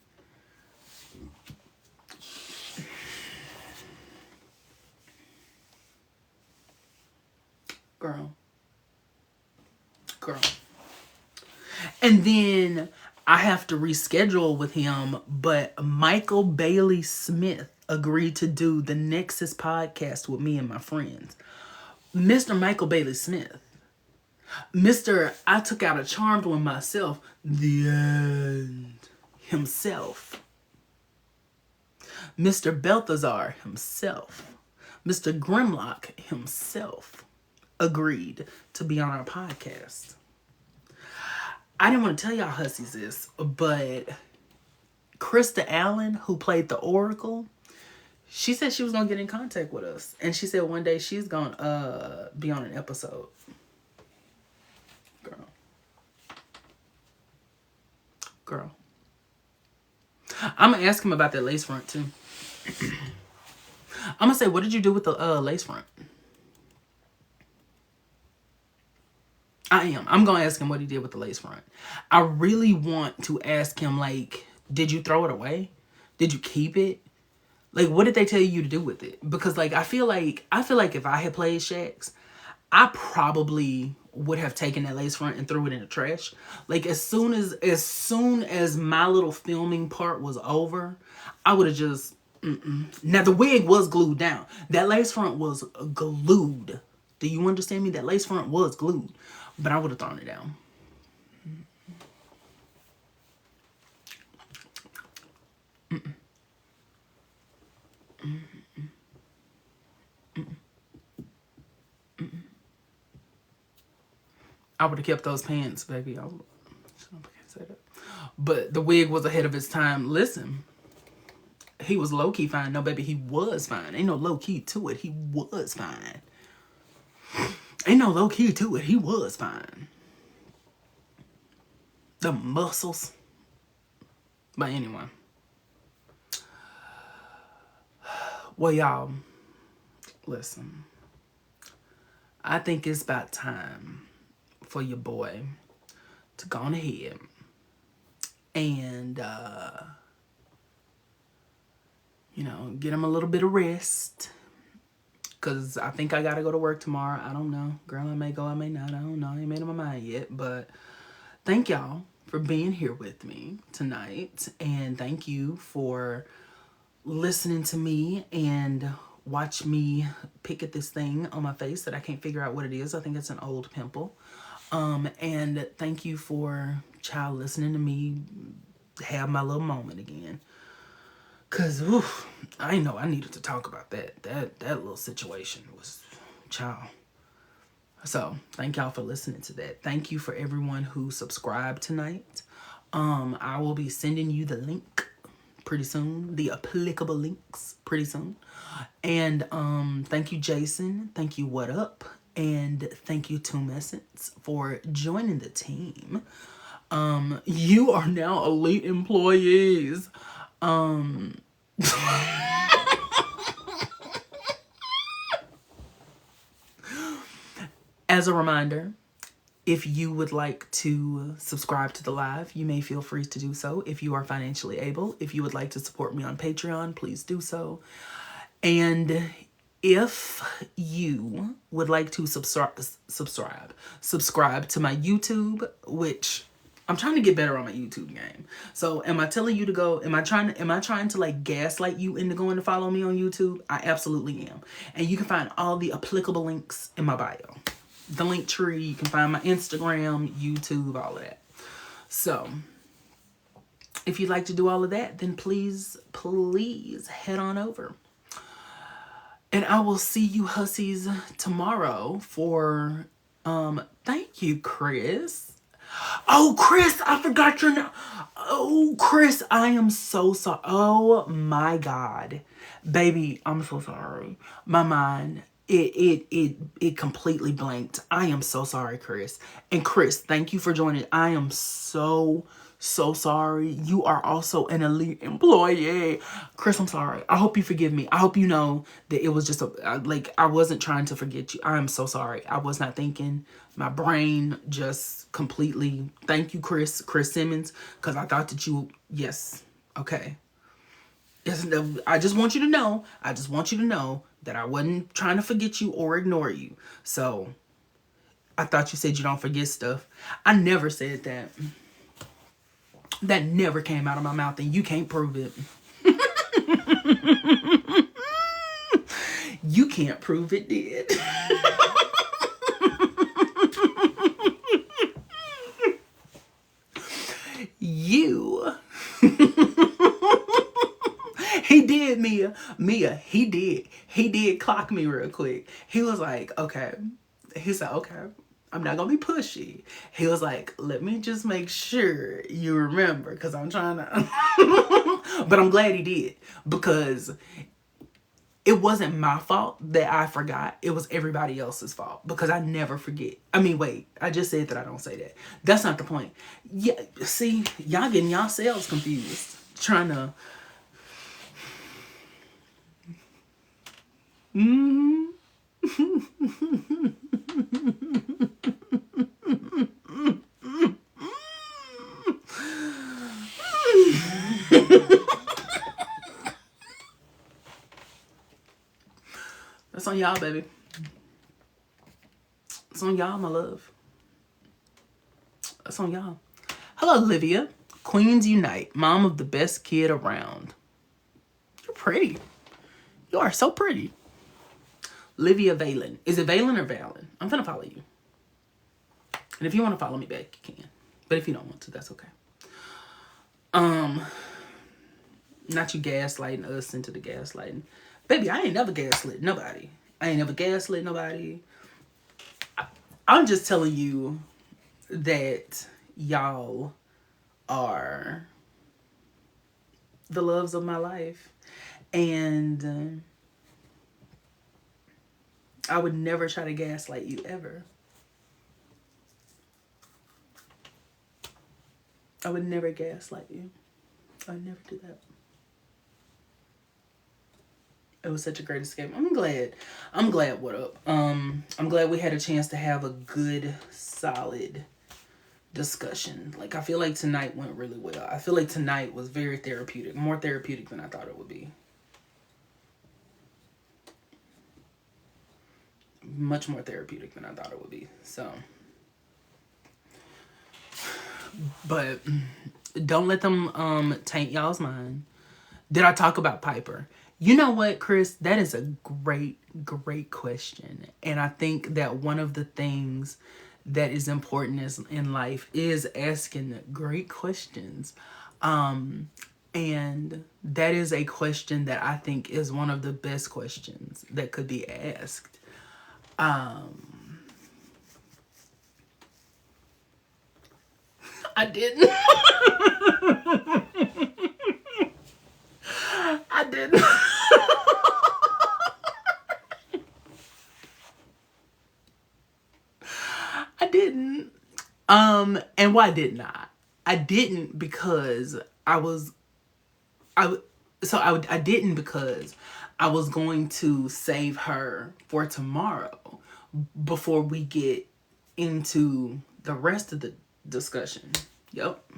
girl. And then I have to reschedule with him, but Michael Bailey Smith agreed to do the Nexus podcast with me and my friends. Mr. Michael Bailey Smith. Mr. I took out a charmed one myself. The end. Himself. Mr. Balthazar himself. Mr. Grimlock himself agreed to be on our podcast. I didn't want to tell y'all hussies this, but Krista Allen, who played the Oracle, she said she was going to get in contact with us. And she said one day she's going to be on an episode. Girl. I'm going to ask him about that lace front, too. I'm going to say, what did you do with the lace front? I am. I'm going to ask him what he did with the lace front. I really want to ask him, like, did you throw it away? Did you keep it? Like, what did they tell you to do with it? Because, like, I feel like if I had played Shax, I probably would have taken that lace front and threw it in the trash. Like, as soon as my little filming part was over, I would have just, Now, the wig was glued down. That lace front was glued. Do you understand me? That lace front was glued. But I would have thrown it down. I would have kept those pants, baby. I can't say that. But the wig was ahead of its time. Listen, he was low-key fine. No, baby, he was fine. Ain't no low-key to it. He was fine. Ain't no low-key to it. He was fine. The muscles. But anyway. Well, y'all, listen. I think it's about time for your boy to go on ahead and, get him a little bit of rest. Because I think I got to go to work tomorrow. I don't know. Girl, I may go, I may not. I don't know. I ain't made up my mind yet. But thank y'all for being here with me tonight. And thank you for listening to me and watch me pick at this thing on my face that I can't figure out what it is. I think it's an old pimple. And thank you for listening to me have my little moment again. Cause I know I needed to talk about that. That little situation was So thank y'all for listening to that. Thank you for everyone who subscribed tonight. I will be sending you the link pretty soon, the applicable links pretty soon. And thank you, Jason. Thank you, What Up? And thank you, Tumescence, for joining the team. You are now elite employees. As a reminder, if you would like to subscribe to the live, you may feel free to do so if you are financially able. If you would like to support me on Patreon, please do so. And if you would like to subscribe to my YouTube, which I'm trying to get better on my YouTube game. So am I telling you to go, am I trying to like gaslight you into going to follow me on YouTube? I absolutely am. And you can find all the applicable links in my bio. The link tree, you can find my Instagram, YouTube, all of that. So if you'd like to do all of that, then please head on over. And I will see you hussies tomorrow for, thank you, Chris. Oh, Chris, I forgot your name. Oh, Chris, I am so sorry. Oh my God. Baby, I'm so sorry. My mind, it completely blanked. I am so sorry, Chris. And Chris, thank you for joining. I am so so sorry. You are also an elite employee. Chris, I'm sorry. I hope you forgive me. I hope you know that it was just like, I wasn't trying to forget you. I am so sorry. I was not thinking. My brain just completely, thank you, Chris Simmons, because I thought that you, yes, okay. I just want you to know, that I wasn't trying to forget you or ignore you. So, I thought you said you don't forget stuff. I never said that. That never came out of my mouth, and you can't prove it. You can't prove it did. You. He did, Mia. He did. He did clock me real quick. He was like, okay. He said, okay, I'm not gonna be pushy. He was like, let me just make sure you remember, because I'm trying to. But I'm glad he did, because it wasn't my fault that I forgot. It was everybody else's fault, because I never forget. I mean, wait, I just said that I don't say that. That's not the point. Yeah, see, y'all getting yourselves confused. Trying to. That's on y'all, baby. It's on y'all, my love. That's on y'all. Hello, Olivia. Queens Unite. Mom of the best kid around. You're pretty. You are so pretty. Livia Valen. Is it Valen or Valen? I'm gonna follow you. And if you want to follow me back, you can. But if you don't want to, that's okay. Not you gaslighting us into the gaslighting. Baby, I ain't never gaslit nobody. I'm just telling you that y'all are the loves of my life. And I would never try to gaslight you ever. I would never gaslight you. I would never do that. It was such a great escape. I'm glad. What up? I'm glad we had a chance to have a good, solid discussion. Like, I feel like tonight went really well. I feel like tonight was very therapeutic. More therapeutic than I thought it would be. Much more therapeutic than I thought it would be. So, but don't let them taint y'all's mind. Did I talk about Piper? You know what, Chris? That is a great, great question. And I think that one of the things that is important in life is asking great questions. And that is a question that I think is one of the best questions that could be asked. I didn't. I didn't. I didn't. And why didn't I? I didn't because I didn't because I was going to save her for tomorrow before we get into the rest of the discussion. Yup.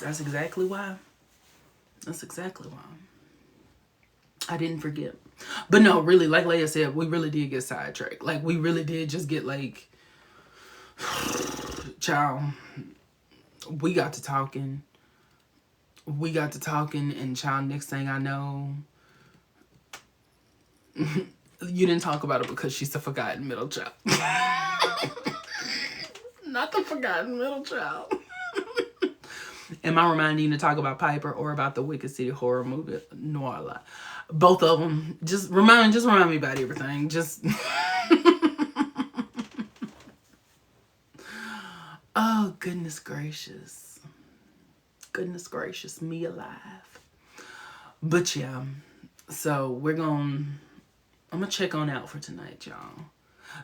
That's exactly why. I didn't forget. But no, really, like Leia said, we really did get sidetracked. Like, we really did just get, like, child, we got to talking. And child, next thing I know, you didn't talk about it because she's the forgotten middle child. Not the forgotten middle child. Am I reminding you to talk about Piper or about the Wicked City horror movie Noir? Both of them. Just remind me about everything. Just oh, goodness gracious. Goodness gracious, me alive. But yeah, so I'm gonna check on out for tonight, y'all.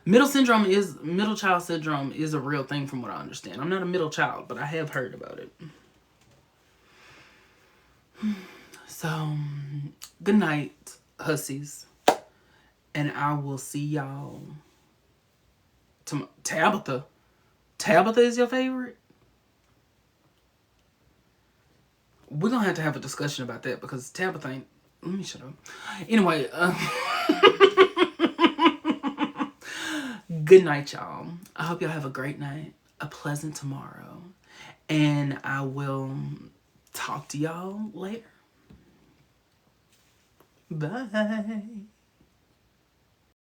Middle child syndrome is a real thing from what I understand. I'm not a middle child, but I have heard about it. So, good night, hussies. And I will see y'all tomorrow. Tabitha. Tabitha is your favorite? We're going to have a discussion about that because Tabitha ain't... Let me shut up. Anyway, good night, y'all. I hope y'all have a great night, a pleasant tomorrow, and I will talk to y'all later. Bye.